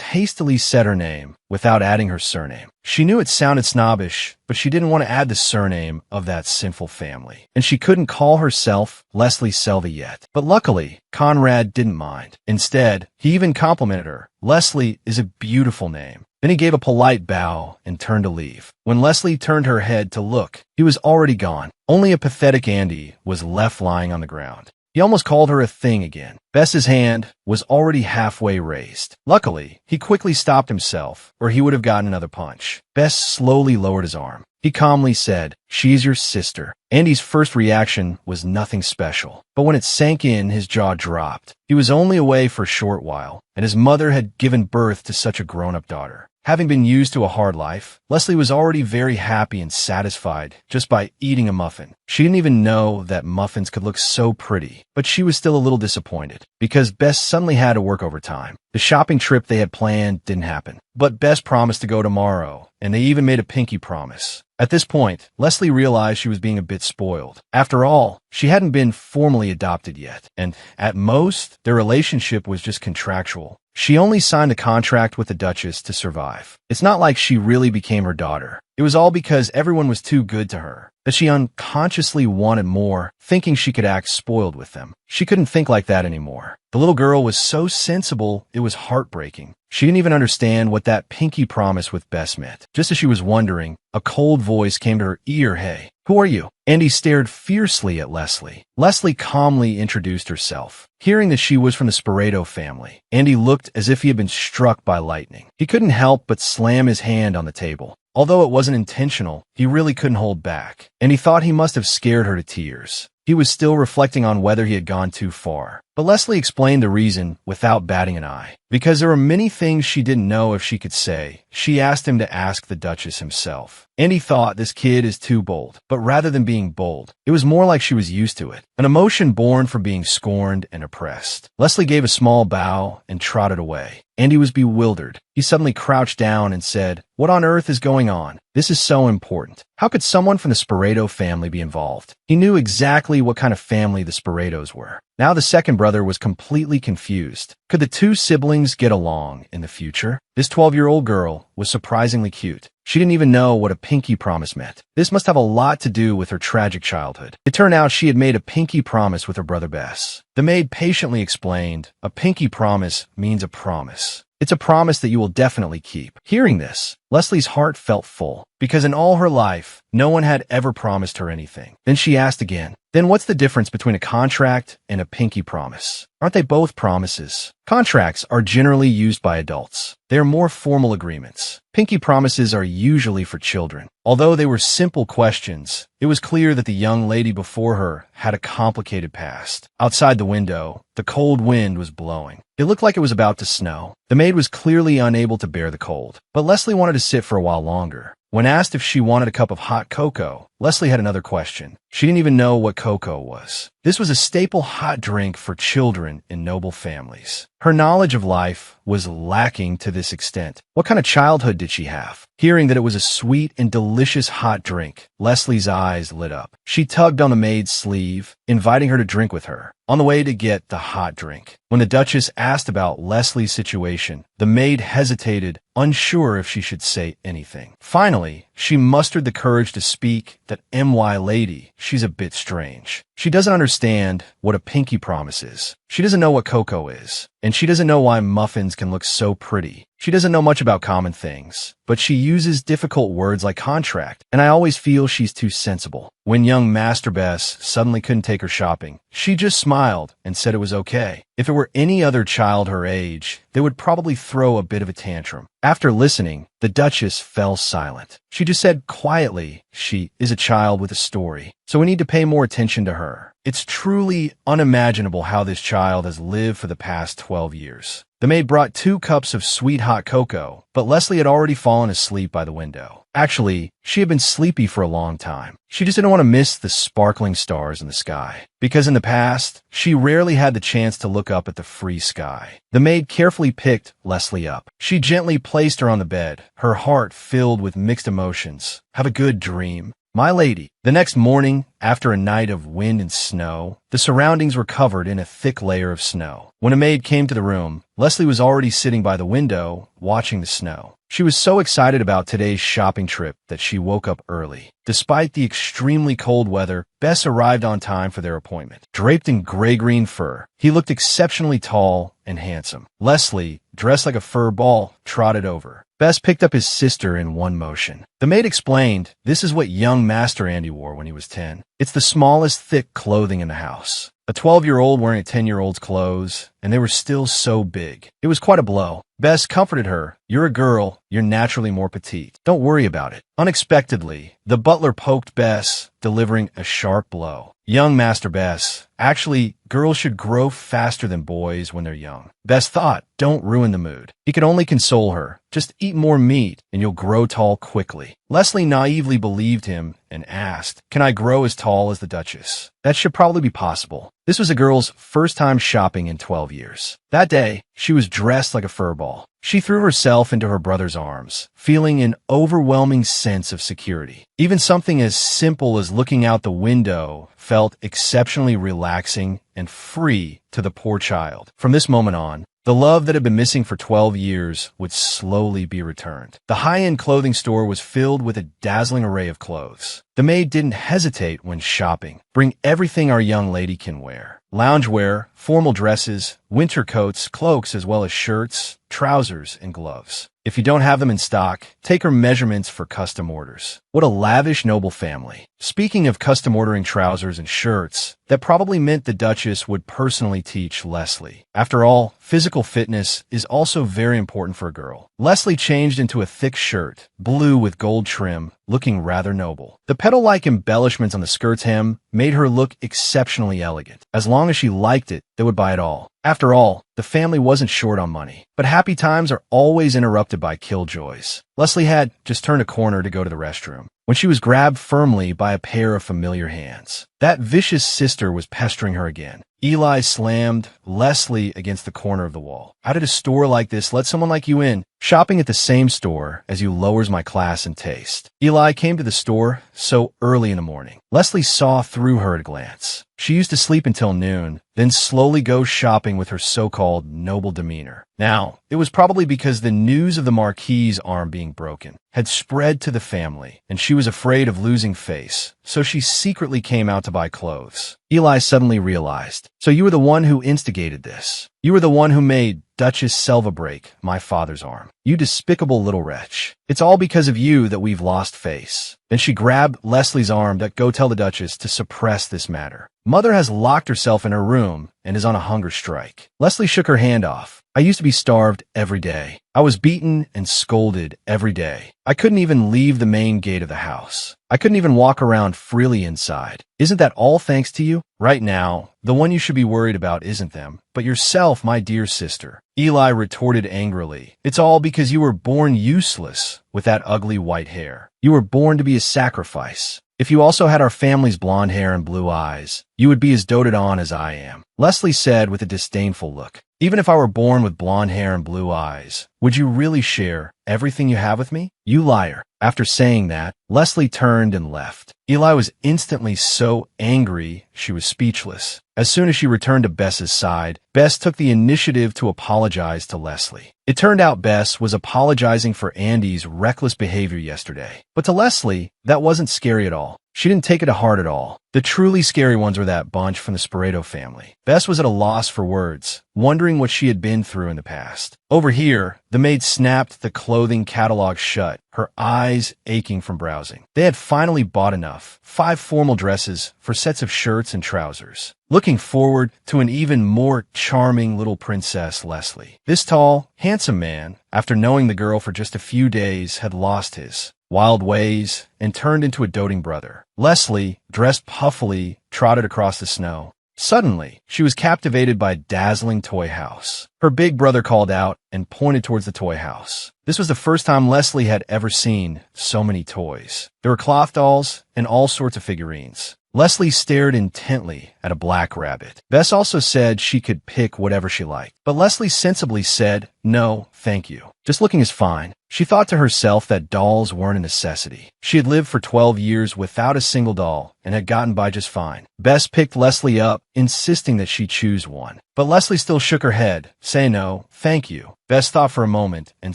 hastily said her name without adding her surname. She knew it sounded snobbish, but she didn't want to add the surname of that sinful family. And she couldn't call herself Leslie Selvey yet. But luckily, Conrad didn't mind. Instead, he even complimented her. Leslie is a beautiful name. Then he gave a polite bow and turned to leave. When Leslie turned her head to look, he was already gone. Only a pathetic Andy was left lying on the ground. He almost called her a thing again. Bess's hand was already halfway raised. Luckily, he quickly stopped himself, or he would have gotten another punch. Bess slowly lowered his arm. He calmly said, "She's your sister." Andy's first reaction was nothing special, but when it sank in, his jaw dropped. He was only away for a short while, and his mother had given birth to such a grown-up daughter. Having been used to a hard life, Leslie was already very happy and satisfied just by eating a muffin. She didn't even know that muffins could look so pretty, but she was still a little disappointed because Bess suddenly had to work overtime. The shopping trip they had planned didn't happen, but Bess promised to go tomorrow, and they even made a pinky promise. At this point, Leslie realized she was being a bit spoiled. After all, she hadn't been formally adopted yet, and at most, their relationship was just contractual. She only signed a contract with the Duchess to survive. It's not like she really became her daughter. It was all because everyone was too good to her, that she unconsciously wanted more, thinking she could act spoiled with them. She couldn't think like that anymore. The little girl was so sensible, it was heartbreaking. She didn't even understand what that pinky promise with Bess meant. Just as she was wondering, a cold voice came to her ear. "Hey, who are you?" Andy stared fiercely at Leslie. Leslie calmly introduced herself. Hearing that she was from the Sporeto family, Andy looked as if he had been struck by lightning. He couldn't help but slam his hand on the table. Although it wasn't intentional, he really couldn't hold back, and he thought he must have scared her to tears. He was still reflecting on whether he had gone too far. But Leslie explained the reason without batting an eye. Because there were many things she didn't know if she could say, she asked him to ask the Duchess himself. Andy thought this kid is too bold, but rather than being bold, it was more like she was used to it. An emotion born from being scorned and oppressed. Leslie gave a small bow and trotted away. Andy was bewildered. He suddenly crouched down and said, "What on earth is going on? This is so important. How could someone from the Sporeto family be involved?" He knew exactly what kind of family the Sporetos were. Now the second brother was completely confused. Could the two siblings get along in the future? This 12-year-old girl was surprisingly cute. She didn't even know what a pinky promise meant. This must have a lot to do with her tragic childhood. It turned out she had made a pinky promise with her brother Bess. The maid patiently explained, "A pinky promise means a promise. It's a promise that you will definitely keep." Hearing this, Leslie's heart felt full, because in all her life, no one had ever promised her anything. Then she asked again, "Then what's the difference between a contract and a pinky promise? Aren't they both promises?" Contracts are generally used by adults. They are more formal agreements. Pinky promises are usually for children. Although they were simple questions, it was clear that the young lady before her had a complicated past. Outside the window, the cold wind was blowing. It looked like it was about to snow. The maid was clearly unable to bear the cold, but Leslie wanted to sit for a while longer. When asked if she wanted a cup of hot cocoa, Leslie had another question. She didn't even know what cocoa was. This was a staple hot drink for children in noble families. Her knowledge of life was lacking to this extent. What kind of childhood did she have? Hearing that it was a sweet and delicious hot drink, Leslie's eyes lit up. She tugged on the maid's sleeve, inviting her to drink with her. On the way to get the hot drink, when the Duchess asked about Leslie's situation, the maid hesitated, unsure if she should say anything. Finally, she mustered the courage to speak that "My lady, she's a bit strange. She doesn't understand what a pinky promise is. She doesn't know what cocoa is. And she doesn't know why muffins can look so pretty. She doesn't know much about common things, but she uses difficult words like contract, and I always feel she's too sensible." When young Master Bess suddenly couldn't take her shopping, she just smiled and said it was okay. If it were any other child her age, they would probably throw a bit of a tantrum. After listening, the Duchess fell silent. She just said quietly, "She is a child with a story, so we need to pay more attention to her. It's truly unimaginable how this child has lived for the past 12 years. The maid brought 2 cups of sweet hot cocoa, but Leslie had already fallen asleep by the window. Actually, she had been sleepy for a long time. She just didn't want to miss the sparkling stars in the sky, because in the past, she rarely had the chance to look up at the free sky. The maid carefully picked Leslie up. She gently placed her on the bed, her heart filled with mixed emotions. "Have a good dream, my lady." The next morning, after a night of wind and snow, the surroundings were covered in a thick layer of snow. When a maid came to the room, Leslie was already sitting by the window, watching the snow. She was so excited about today's shopping trip that she woke up early. Despite the extremely cold weather, Bess arrived on time for their appointment. Draped in gray-green fur, he looked exceptionally tall and handsome. Leslie, dressed like a fur ball, trotted over. Bess picked up his sister in one motion. The maid explained, "This is what young Master Andy wore when he was 10. It's the smallest thick clothing in the house." A 12-year-old wearing a 10-year-old's clothes, and they were still so big. It was quite a blow. Bess comforted her. "You're a girl. You're naturally more petite. Don't worry about it." Unexpectedly, the butler poked Bess, delivering a sharp blow. Young Master Bess. Actually, girls should grow faster than boys when they're young. Bess thought, "Don't ruin the mood." He could only console her. "Just eat more meat, and you'll grow tall quickly." Leslie naively believed him and asked, "Can I grow as tall as the Duchess?" That should probably be possible. This was a girl's first time shopping in 12 years. That day, she was dressed like a furball. She threw herself into her brother's arms, feeling an overwhelming sense of security. Even something as simple as looking out the window felt exceptionally relaxing and free to the poor child. From this moment on, the love that had been missing for 12 years would slowly be returned. The high-end clothing store was filled with a dazzling array of clothes. The maid didn't hesitate when shopping. "Bring everything our young lady can wear. Loungewear, formal dresses, winter coats, cloaks, as well as shirts, trousers, and gloves. If you don't have them in stock, take her measurements for custom orders." What a lavish, noble family. Speaking of custom ordering trousers and shirts, that probably meant the Duchess would personally teach Leslie. After all, physical fitness is also very important for a girl. Leslie changed into a thick shirt, blue with gold trim, looking rather noble. The petal-like embellishments on the skirt's hem made her look exceptionally elegant. As long as she liked it, they would buy it all. After all, the family wasn't short on money. But happy times are always interrupted by killjoys. Leslie had just turned a corner to go to the restroom when she was grabbed firmly by a pair of familiar hands. That vicious sister was pestering her again. Eli slammed Leslie against the corner of the wall. "How did a store like this let someone like you in? Shopping at the same store as you lowers my class and taste." Eli came to the store so early in the morning. Leslie saw through her at a glance. She used to sleep until noon, then slowly go shopping with her so-called noble demeanor. Now, it was probably because the news of the Marquis's arm being broken had spread to the family, and she was afraid of losing face, so she secretly came out to buy clothes. Eli suddenly realized, "So you were the one who instigated this. You were the one who made Duchess Selva break my father's arm. You despicable little wretch. It's all because of you that we've lost face." Then she grabbed Leslie's arm to go tell the Duchess to suppress this matter. "Mother has locked herself in her room and is on a hunger strike." Leslie shook her hand off. I used to be starved every day. I was beaten and scolded every day. I couldn't even leave the main gate of the house. I couldn't even walk around freely inside. Isn't that all thanks to you? Right now, the one you should be worried about isn't them, but yourself, my dear sister. Eli retorted angrily. It's all because you were born useless with that ugly white hair. You were born to be a sacrifice. If you also had our family's blonde hair and blue eyes, you would be as doted on as I am, Leslie said with a disdainful look. Even if I were born with blonde hair and blue eyes, would you really share everything you have with me? You liar. After saying that, Leslie turned and left. Eli was instantly so angry she was speechless. As soon as she returned to Bess's side, Bess took the initiative to apologize to Leslie. It turned out Bess was apologizing for Andy's reckless behavior yesterday. But to Leslie, that wasn't scary at all. She didn't take it to heart at all. The truly scary ones were that bunch from the Sporeto family. Bess was at a loss for words, wondering what she had been through in the past. Over here, the maid snapped the clothing catalog shut, her eyes aching from browsing. They had finally bought enough, 5 formal dresses for sets of shirts and trousers. Looking forward to an even more charming little princess, Leslie. This tall, handsome man, after knowing the girl for just a few days, had lost his wild ways and turned into a doting brother. Leslie, dressed puffily, trotted across the snow. Suddenly, she was captivated by a dazzling toy house. Her big brother called out and pointed towards the toy house. This was the first time Leslie had ever seen so many toys. There were cloth dolls and all sorts of figurines. Leslie stared intently at a black rabbit. Bess also said she could pick whatever she liked, but Leslie sensibly said, "No, thank you. Just looking is fine." She thought to herself that dolls weren't a necessity. She had lived for 12 years without a single doll and had gotten by just fine. Bess picked Leslie up, insisting that she choose one. But Leslie still shook her head, saying no, thank you. Bess thought for a moment and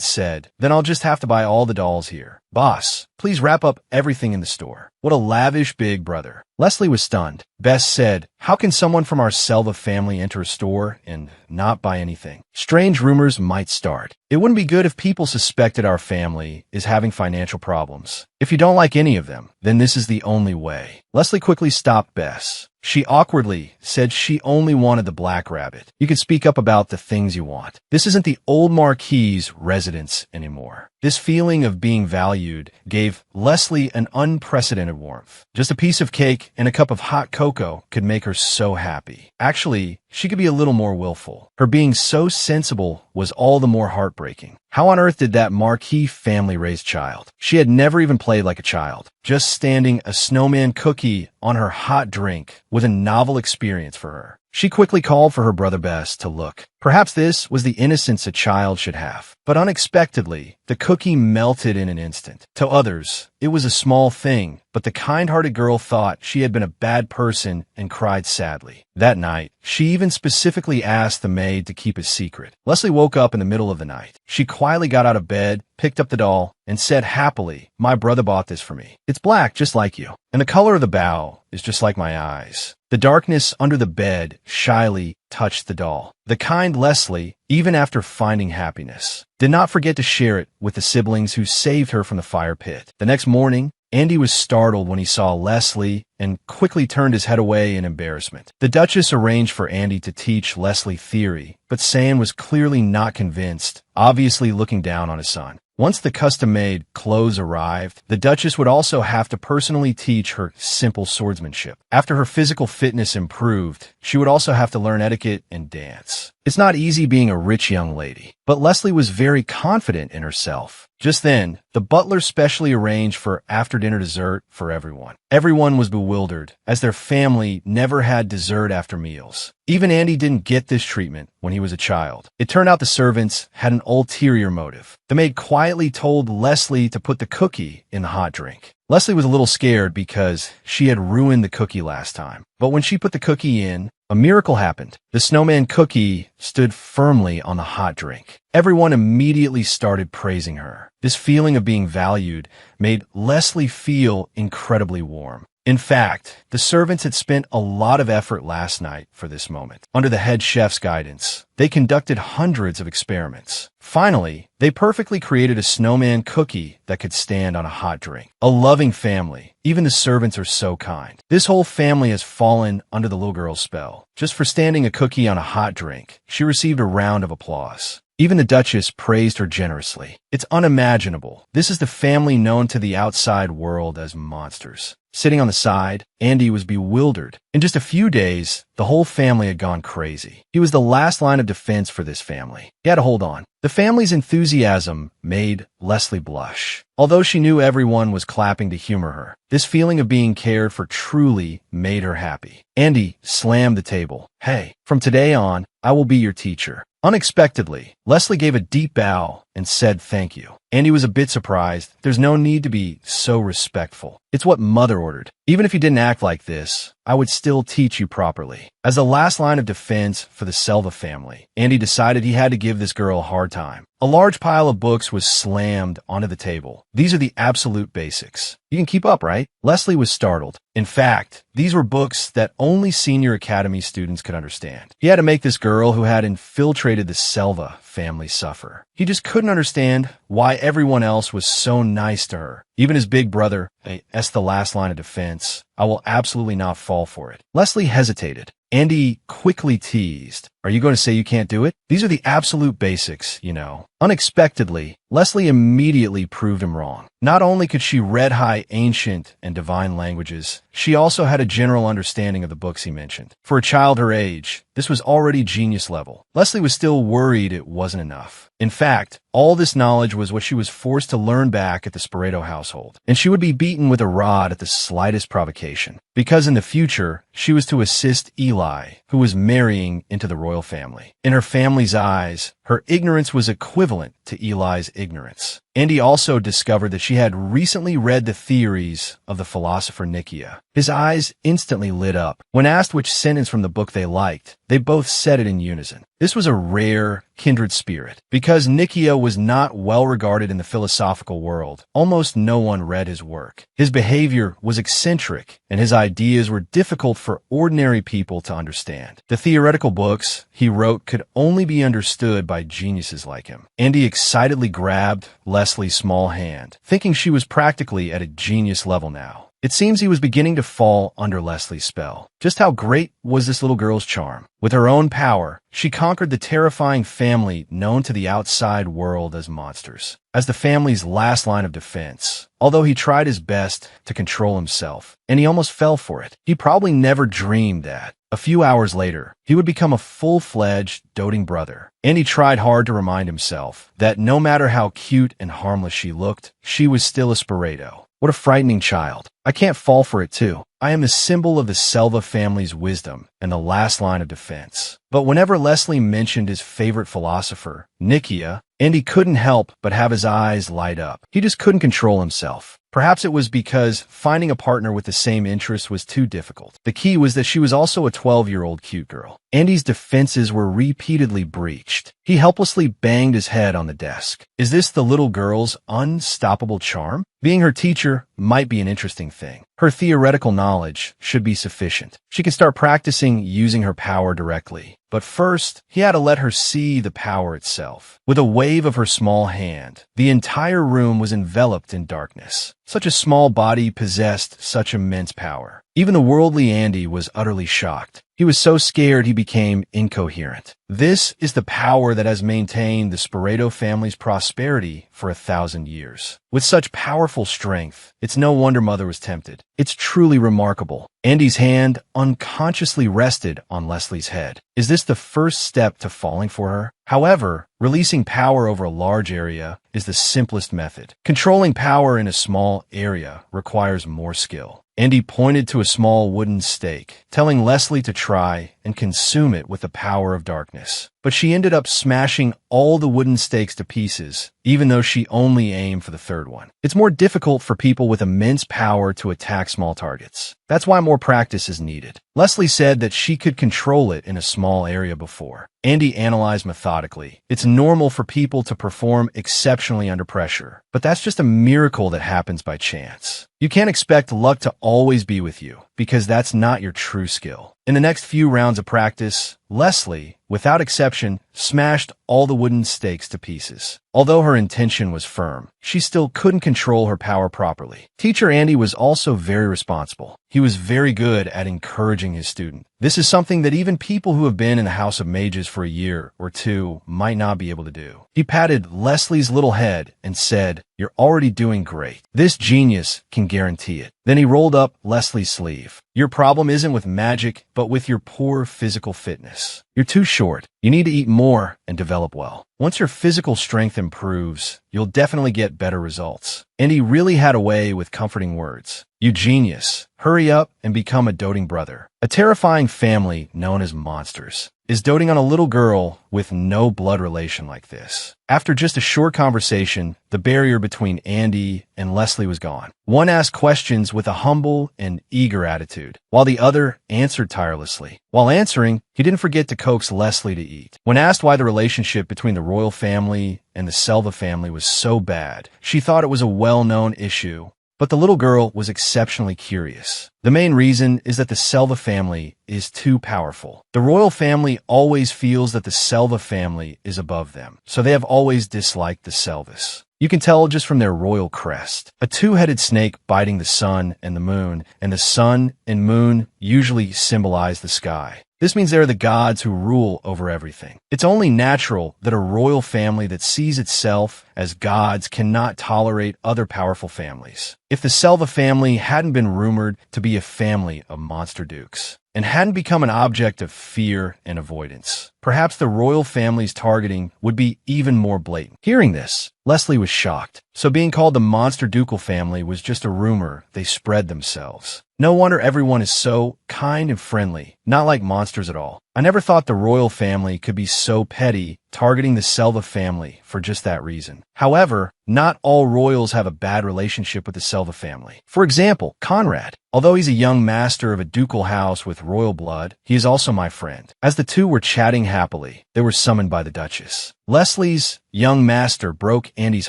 said, "Then I'll just have to buy all the dolls here. Boss, please wrap up everything in the store." What a lavish big brother. Leslie was stunned. Bess said, "How can someone from our Selva family enter a store and not buy anything? Strange rumors might start. It wouldn't be good if people suspected our family is having financial problems. If you don't like any of them, then this is the only way." Leslie quickly stopped Bess. She awkwardly said she only wanted the black rabbit. "You can speak up about the things you want. This isn't the old Marquis's residence anymore." This feeling of being valued gave Leslie an unprecedented warmth. Just a piece of cake and a cup of hot cocoa could make her so happy. Actually, she could be a little more willful. Her being so sensible was all the more heartbreaking. How on earth did that Marquis family raise child? She had never even played like a child. Just standing a snowman cookie on her hot drink was a novel experience for her. She quickly called for her brother Bess to look. Perhaps this was the innocence a child should have. But unexpectedly, the cookie melted in an instant. To others, it was a small thing, but the kind-hearted girl thought she had been a bad person and cried sadly. That night, she even specifically asked the maid to keep it secret. Leslie woke up in the middle of the night. She quietly got out of bed, picked up the doll, and said happily, "My brother bought this for me. It's black, just like you. And the color of the bow is just like my eyes." The darkness under the bed shyly touched the doll. The kind Leslie, even after finding happiness, did not forget to share it with the siblings who saved her from the fire pit. The next morning, Andy was startled when he saw Leslie and quickly turned his head away in embarrassment. The Duchess arranged for Andy to teach Leslie theory, but Sam was clearly not convinced, obviously looking down on his son. Once the custom-made clothes arrived, the Duchess would also have to personally teach her simple swordsmanship. After her physical fitness improved, she would also have to learn etiquette and dance. It's not easy being a rich young lady, but Leslie was very confident in herself. Just then, the butler specially arranged for after-dinner dessert for everyone. Everyone was bewildered, as their family never had dessert after meals. Even Andy didn't get this treatment when he was a child. It turned out the servants had an ulterior motive. The maid quietly told Leslie to put the cookie in the hot drink. Leslie was a little scared because she had ruined the cookie last time. But when she put the cookie in, a miracle happened. The snowman cookie stood firmly on the hot drink. Everyone immediately started praising her. This feeling of being valued made Leslie feel incredibly warm. In fact, the servants had spent a lot of effort last night for this moment. Under the head chef's guidance, they conducted hundreds of experiments. Finally, they perfectly created a snowman cookie that could stand on a hot drink. A loving family. Even the servants are so kind. This whole family has fallen under the little girl's spell. Just for standing a cookie on a hot drink, she received a round of applause. Even the duchess praised her generously. It's unimaginable. This is the family known to the outside world as monsters. Sitting on the side, Andy was bewildered. In just a few days, the whole family had gone crazy. He was the last line of defense for this family. He had to hold on. The family's enthusiasm made Leslie blush. Although she knew everyone was clapping to humor her, this feeling of being cared for truly made her happy. Andy slammed the table. "Hey, from today on, I will be your teacher." Unexpectedly, Leslie gave a deep bow and said thank you. Andy was a bit surprised. There's no need to be so respectful. It's what Mother ordered. Even if you didn't act like this, I would still teach you properly. As the last line of defense for the Selva family, Andy decided he had to give this girl a hard time. A large pile of books was slammed onto the table. These are the absolute basics. You can keep up, right? Leslie was startled. In fact, these were books that only senior academy students could understand. He had to make this girl who had infiltrated the Selva family suffer. He just couldn't understand why everyone else was so nice to her. Even his big brother, that's the last line of defense. I will absolutely not fall for it. Leslie hesitated. Andy quickly teased, "Are you going to say you can't do it? These are the absolute basics, you know." Unexpectedly, Leslie immediately proved him wrong. Not only could she read high ancient and divine languages, she also had a general understanding of the books he mentioned. For a child her age, this was already genius level. Leslie was still worried it wasn't enough. In fact, all this knowledge was what she was forced to learn back at the Sporeto household, and she would be beaten with a rod at the slightest provocation, because in the future, she was to assist Eli, who was marrying into the royal family. In her family's eyes, her ignorance was equivalent to Eli's ignorance. Andy also discovered that she had recently read the theories of the philosopher Nikia. His eyes instantly lit up. When asked which sentence from the book they liked, they both said it in unison. This was a rare, kindred spirit. Because Nikia was not well regarded in the philosophical world, almost no one read his work. His behavior was eccentric, and his ideas were difficult for ordinary people to understand. The theoretical books he wrote could only be understood by geniuses like him. Andy excitedly grabbed Leslie's small hand, thinking she was practically at a genius level now. It seems he was beginning to fall under Leslie's spell. Just how great was this little girl's charm? With her own power, she conquered the terrifying family known to the outside world as monsters. As the family's last line of defense, although he tried his best to control himself, and he almost fell for it, he probably never dreamed that a few hours later, he would become a full-fledged, doting brother. And he tried hard to remind himself that no matter how cute and harmless she looked, she was still a Sporeto. What a frightening child. I can't fall for it too. I am the symbol of the Selva family's wisdom and the last line of defense. But whenever Leslie mentioned his favorite philosopher, Nikia, Andy couldn't help but have his eyes light up. He just couldn't control himself. Perhaps it was because finding a partner with the same interests was too difficult. The key was that she was also a 12-year-old cute girl. Andy's defenses were repeatedly breached. He helplessly banged his head on the desk. Is this the little girl's unstoppable charm? Being her teacher might be an interesting thing. Her theoretical knowledge should be sufficient. She could start practicing using her power directly. But first, he had to let her see the power itself. With a wave of her small hand, the entire room was enveloped in darkness. Such a small body possessed such immense power. Even the worldly Andy was utterly shocked. He was so scared he became incoherent. This is the power that has maintained the Sporeto family's prosperity for 1,000 years. With such powerful strength, it's no wonder Mother was tempted. It's truly remarkable. Andy's hand unconsciously rested on Leslie's head. Is this the first step to falling for her? However, releasing power over a large area is the simplest method. Controlling power in a small area requires more skill. Andy pointed to a small wooden stake, telling Leslie to try and consume it with the power of darkness. but she ended up smashing all the wooden stakes to pieces, even though she only aimed for the third one. It's more difficult for people with immense power to attack small targets. That's why more practice is needed. Leslie said that she could control it in a small area before. Andy analyzed methodically. It's normal for people to perform exceptionally under pressure, but that's just a miracle that happens by chance. You can't expect luck to always be with you, because that's not your true skill. In the next few rounds of practice, Leslie, without exception, smashed all the wooden stakes to pieces. Although her intention was firm, she still couldn't control her power properly. Teacher Andy was also very responsible. He was very good at encouraging his student. This is something that even people who have been in the House of Mages for a year or two might not be able to do. He patted Leslie's little head and said, "You're already doing great. This genius can guarantee it." Then he rolled up Leslie's sleeve. "Your problem isn't with magic, but with your poor physical fitness. You're too short. You need to eat more and develop well. Once your physical strength improves, you'll definitely get better results." And he really had a way with comforting words. "You genius. Hurry up and become a doting brother." A terrifying family known as monsters is doting on a little girl with no blood relation like this. After just a short conversation, the barrier between Andy and Leslie was gone. One asked questions with a humble and eager attitude, while the other answered tirelessly. While answering, he didn't forget to coax Leslie to eat. When asked why the relationship between the royal family and the Selva family was so bad, she thought it was a well-known issue. But the little girl was exceptionally curious. The main reason is that the Selva family is too powerful. The royal family always feels that the Selva family is above them, so they have always disliked the Selvas. You can tell just from their royal crest. A two-headed snake biting the sun and the sun and moon usually symbolize the sky. This means they're the gods who rule over everything. It's only natural that a royal family that sees itself as gods cannot tolerate other powerful families. If the Selva family hadn't been rumored to be a family of monster dukes, and hadn't become an object of fear and avoidance, perhaps the royal family's targeting would be even more blatant. Hearing this, Leslie was shocked. So being called the monster ducal family was just a rumor they spread themselves. No wonder everyone is so kind and friendly, not like monsters at all. I never thought the royal family could be so petty, targeting the Selva family for just that reason. However, not all royals have a bad relationship with the Selva family. For example, Conrad. Although he's a young master of a ducal house with royal blood, he is also my friend. As the two were chatting happily, they were summoned by the Duchess. Leslie's young master broke Andy's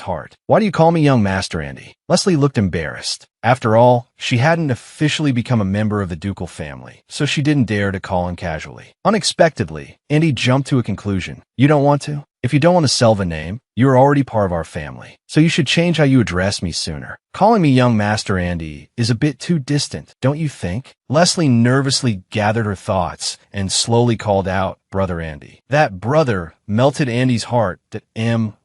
heart. "Why do you call me young master, Andy?" Leslie looked embarrassed. After all, she hadn't officially become a member of the ducal family, so she didn't dare to call him casually. Unexpectedly, Andy jumped to a conclusion. "You don't want to? If you don't want a Selva name, you're already part of our family, so you should change how you address me sooner. Calling me young Master Andy is a bit too distant, don't you think?" Leslie nervously gathered her thoughts and slowly called out, "Brother Andy." That brother melted Andy's heart.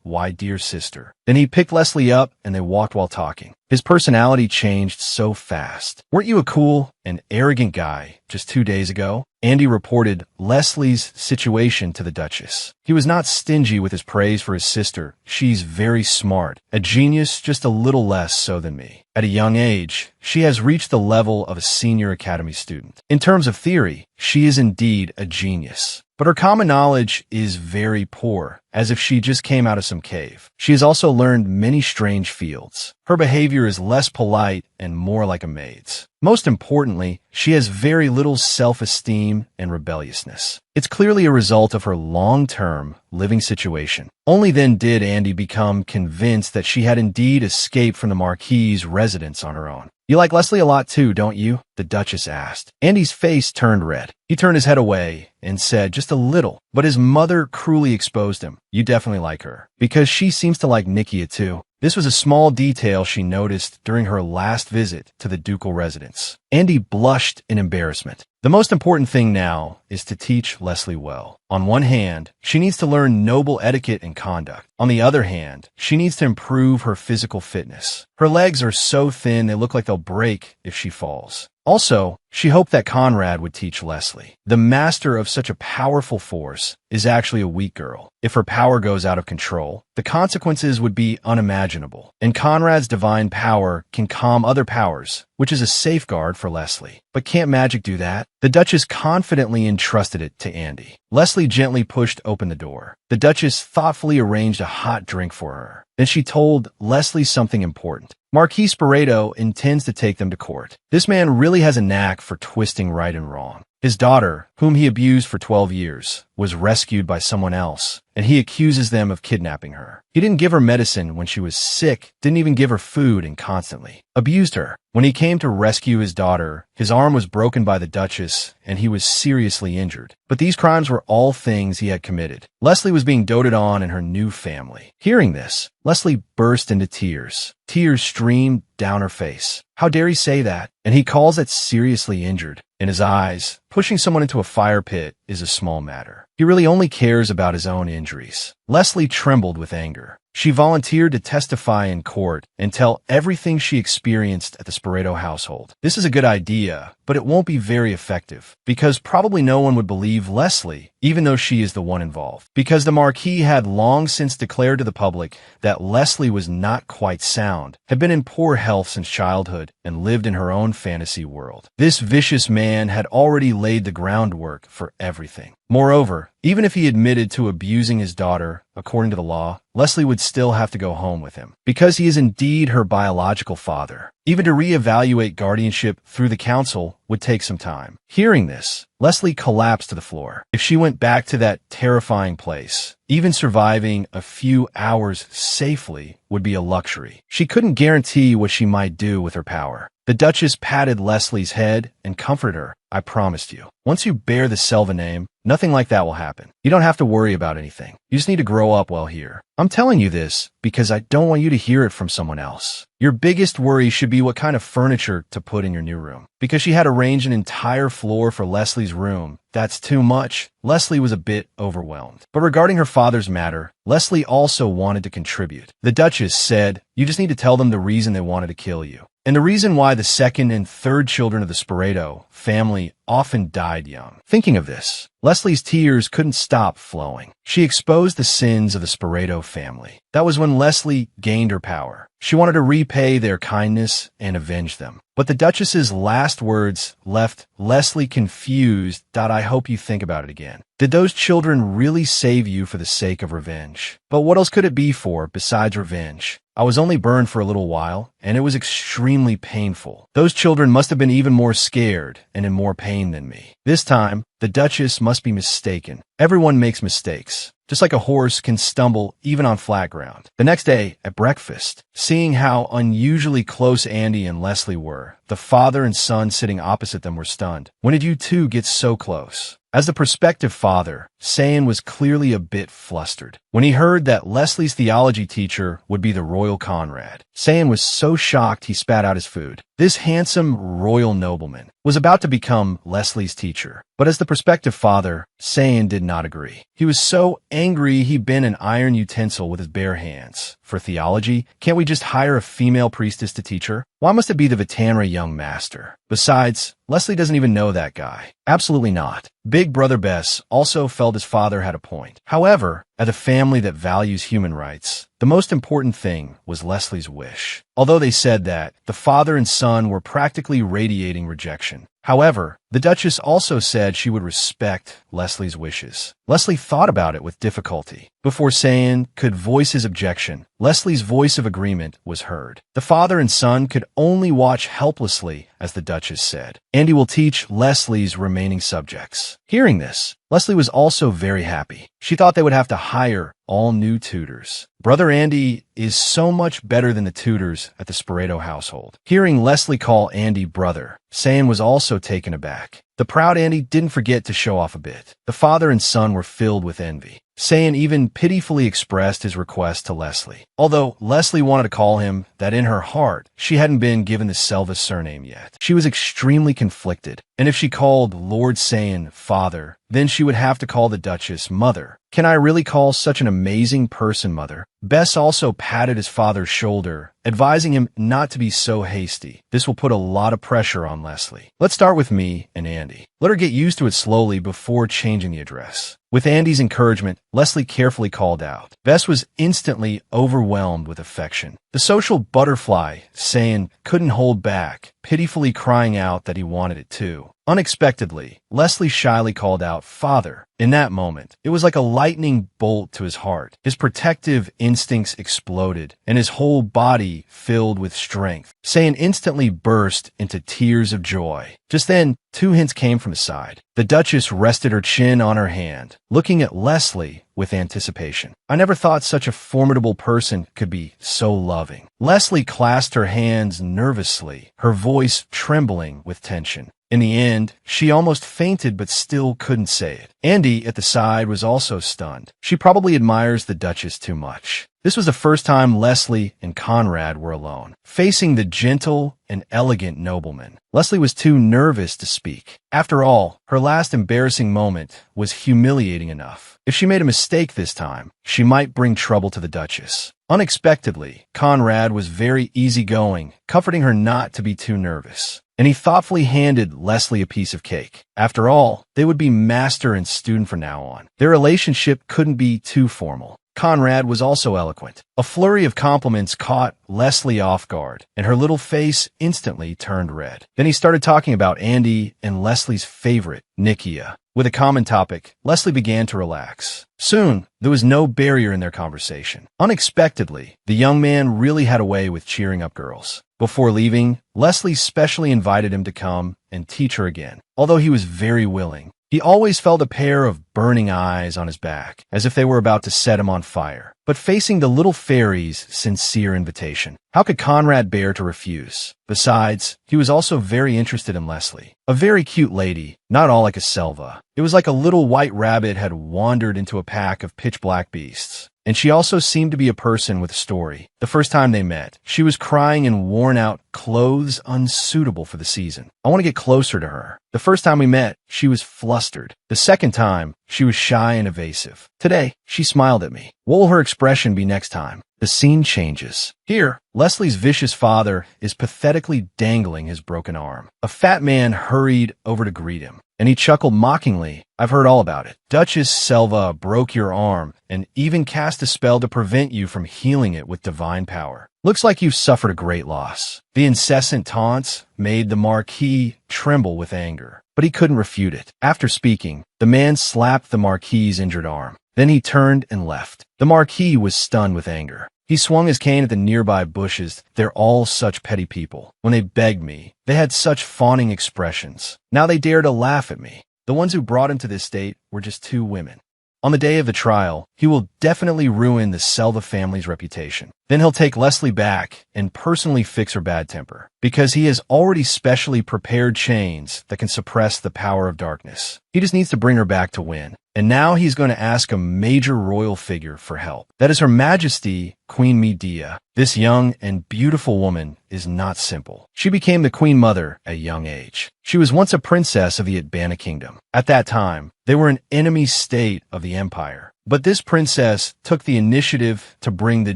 My dear sister. Then he picked Leslie up and they walked while talking. His personality changed so fast. "Weren't you a cool and arrogant guy just 2 days ago?" Andy reported Leslie's situation to the Duchess. He was not stingy with his praise for his sister. "She's very smart, a genius, just a little less so than me. At a young age, she has reached the level of a senior academy student. In terms of theory, she is indeed a genius. But her common knowledge is very poor, as if she just came out of some cave. She has also learned many strange fields. Her behavior is less polite and more like a maid's. Most importantly, she has very little self-esteem and rebelliousness. It's clearly a result of her long-term living situation." Only then did Andy become convinced that she had indeed escaped from the Marquis's residence on her own. "You like Leslie a lot too, don't you?" the Duchess asked. Andy's face turned red. He turned his head away and said, "Just a little," but his mother cruelly exposed him. "You definitely like her, because she seems to like Nikia too." This was a small detail she noticed during her last visit to the ducal residence. Andy blushed in embarrassment. The most important thing now is to teach Leslie well. On one hand, she needs to learn noble etiquette and conduct. On the other hand, she needs to improve her physical fitness. Her legs are so thin they look like they'll break if she falls. Also, she hoped that Conrad would teach Leslie. The master of such a powerful force is actually a weak girl. If her power goes out of control, the consequences would be unimaginable. And Conrad's divine power can calm other powers, which is a safeguard for Leslie. But can't magic do that? The Duchess confidently entrusted it to Andy. Leslie gently pushed open the door. The Duchess thoughtfully arranged a hot drink for her. Then she told Leslie something important. Marquis Spireto intends to take them to court. This man really has a knack for twisting right and wrong. His daughter, whom he abused for 12 years, was rescued by someone else, and he accuses them of kidnapping her. He didn't give her medicine when she was sick, didn't even give her food, and constantly abused her. When he came to rescue his daughter, his arm was broken by the Duchess, and he was seriously injured. But these crimes were all things he had committed. Leslie was being doted on in her new family. Hearing this, Leslie burst into tears. Tears streamed down her face. How dare he say that? And he calls that seriously injured. In his eyes, pushing someone into a fire pit is a small matter. He really only cares about his own injuries. Leslie trembled with anger. She volunteered to testify in court and tell everything she experienced at the Spireto household. This is a good idea, but it won't be very effective, because probably no one would believe Leslie, even though she is the one involved. Because the Marquis had long since declared to the public that Leslie was not quite sound, had been in poor health since childhood, and lived in her own fantasy world. This vicious man had already laid the groundwork for everything. Moreover, even if he admitted to abusing his daughter, according to the law, Leslie would still have to go home with him, because he is indeed her biological father. Even to reevaluate guardianship through the council would take some time. Hearing this, Leslie collapsed to the floor. If she went back to that terrifying place, even surviving a few hours safely would be a luxury. She couldn't guarantee what she might do with her power. The Duchess patted Leslie's head and comforted her. I promised you. Once you bear the Selva name, nothing like that will happen. You don't have to worry about anything. You just need to grow up well here. I'm telling you this because I don't want you to hear it from someone else. Your biggest worry should be what kind of furniture to put in your new room. Because she had arranged an entire floor for Leslie's room, that's too much. Leslie was a bit overwhelmed. But regarding her father's matter, Leslie also wanted to contribute. The Duchess said, you just need to tell them the reason they wanted to kill you. And the reason why the second and third children of the Spireto family often died young. Thinking of this, Leslie's tears couldn't stop flowing. She exposed the sins of the Spireto family. That was when Leslie gained her power. She wanted to repay their kindness and avenge them. But the Duchess's last words left Leslie confused. I hope you think about it again. Did those children really save you for the sake of revenge? But what else could it be for besides revenge? I was only burned for a little while, and it was extremely painful. Those children must have been even more scared and in more pain than me. This time, the Duchess must be mistaken. Everyone makes mistakes, just like a horse can stumble even on flat ground. The next day, at breakfast, seeing how unusually close Andy and Leslie were, the father and son sitting opposite them were stunned. When did you two get so close? As the prospective father, Sayan was clearly a bit flustered. When he heard that Leslie's theology teacher would be the royal Conrad, Sayan was so shocked he spat out his food. This handsome royal nobleman was about to become Leslie's teacher. But as the prospective father, Sayan did not agree. He was so angry he bent an iron utensil with his bare hands. For theology, can't we just hire a female priestess to teach her? Why must it be the Vitanra young master? Besides, Leslie doesn't even know that guy. Absolutely not. Big Brother Bess also felt his father had a point. However, at a family that values human rights, the most important thing was Leslie's wish. Although they said that, the father and son were practically radiating rejection. However, the Duchess also said she would respect Leslie's wishes. Leslie thought about it with difficulty. Before Sayan could voice his objection, Leslie's voice of agreement was heard. The father and son could only watch helplessly, as the Duchess said. Andy will teach Leslie's remaining subjects. Hearing this, Leslie was also very happy. She thought they would have to hire all new tutors. Brother Andy is so much better than the tutors at the Spireto household. Hearing Leslie call Andy brother, Sayan was also taken aback. The proud Andy didn't forget to show off a bit. The father and son were filled with envy. Sayan even pitifully expressed his request to Leslie. Although Leslie wanted to call him that in her heart, she hadn't been given the Selva surname yet. She was extremely conflicted. And if she called Lord Sayan father, then she would have to call the Duchess mother. Can I really call such an amazing person mother? Bess also patted his father's shoulder, advising him not to be so hasty. This will put a lot of pressure on Leslie. Let's start with me and Andy. Let her get used to it slowly before changing the address. With Andy's encouragement, Leslie carefully called out. Bess was instantly overwhelmed with affection. The social butterfly, saying, couldn't hold back, pitifully crying out that he wanted it too. Unexpectedly, Leslie shyly called out, "Father." In that moment, it was like a lightning bolt to his heart. His protective instincts exploded, and his whole body filled with strength. Sayin instantly burst into tears of joy. Just then, two hints came from his side. The Duchess rested her chin on her hand, looking at Leslie with anticipation. "I never thought such a formidable person could be so loving." Leslie clasped her hands nervously, her voice trembling with tension. In the end, she almost fainted but still couldn't say it. Andy, at the side, was also stunned. She probably admires the Duchess too much. This was the first time Leslie and Conrad were alone, facing the gentle and elegant nobleman. Leslie was too nervous to speak. After all, her last embarrassing moment was humiliating enough. If she made a mistake this time, she might bring trouble to the Duchess. Unexpectedly, Conrad was very easygoing, comforting her not to be too nervous. And he thoughtfully handed Leslie a piece of cake. After all, they would be master and student from now on. Their relationship couldn't be too formal. Conrad was also eloquent. A flurry of compliments caught Leslie off guard, and her little face instantly turned red. Then he started talking about Andy and Leslie's favorite, Nikia. With a common topic, Leslie began to relax. Soon, there was no barrier in their conversation. Unexpectedly, the young man really had a way with cheering up girls. Before leaving, Leslie specially invited him to come and teach her again. Although he was very willing, he always felt a pair of burning eyes on his back, as if they were about to set him on fire. But facing the little fairy's sincere invitation, how could Conrad bear to refuse? Besides, he was also very interested in Leslie. A very cute lady, not all like a Selva. It was like a little white rabbit had wandered into a pack of pitch-black beasts. And she also seemed to be a person with a story. The first time they met, she was crying in worn-out clothes unsuitable for the season. I want to get closer to her. The first time we met, she was flustered. The second time, she was shy and evasive. Today, she smiled at me. What will her expression be next time? The scene changes. Here, Leslie's vicious father is pathetically dangling his broken arm. A fat man hurried over to greet him, and he chuckled mockingly. "I've heard all about it. Duchess Selva broke your arm and even cast a spell to prevent you from healing it with divine power. Looks like you've suffered a great loss." The incessant taunts made the Marquis tremble with anger, but he couldn't refute it. After speaking, the man slapped the Marquis's injured arm. Then he turned and left. The Marquis was stunned with anger. He swung his cane at the nearby bushes. "They're all such petty people. When they begged me, they had such fawning expressions. Now they dare to laugh at me. The ones who brought him to this state were just two women." On the day of the trial, he will definitely ruin the Selva family's reputation. Then he'll take Leslie back and personally fix her bad temper, because he has already specially prepared chains that can suppress the power of darkness. He just needs to bring her back to win. And now he's going to ask a major royal figure for help. That is Her Majesty, Queen Medea. This young and beautiful woman is not simple. She became the Queen Mother at a young age. She was once a princess of the Albana Kingdom. At that time, they were an enemy state of the empire. But this princess took the initiative to bring the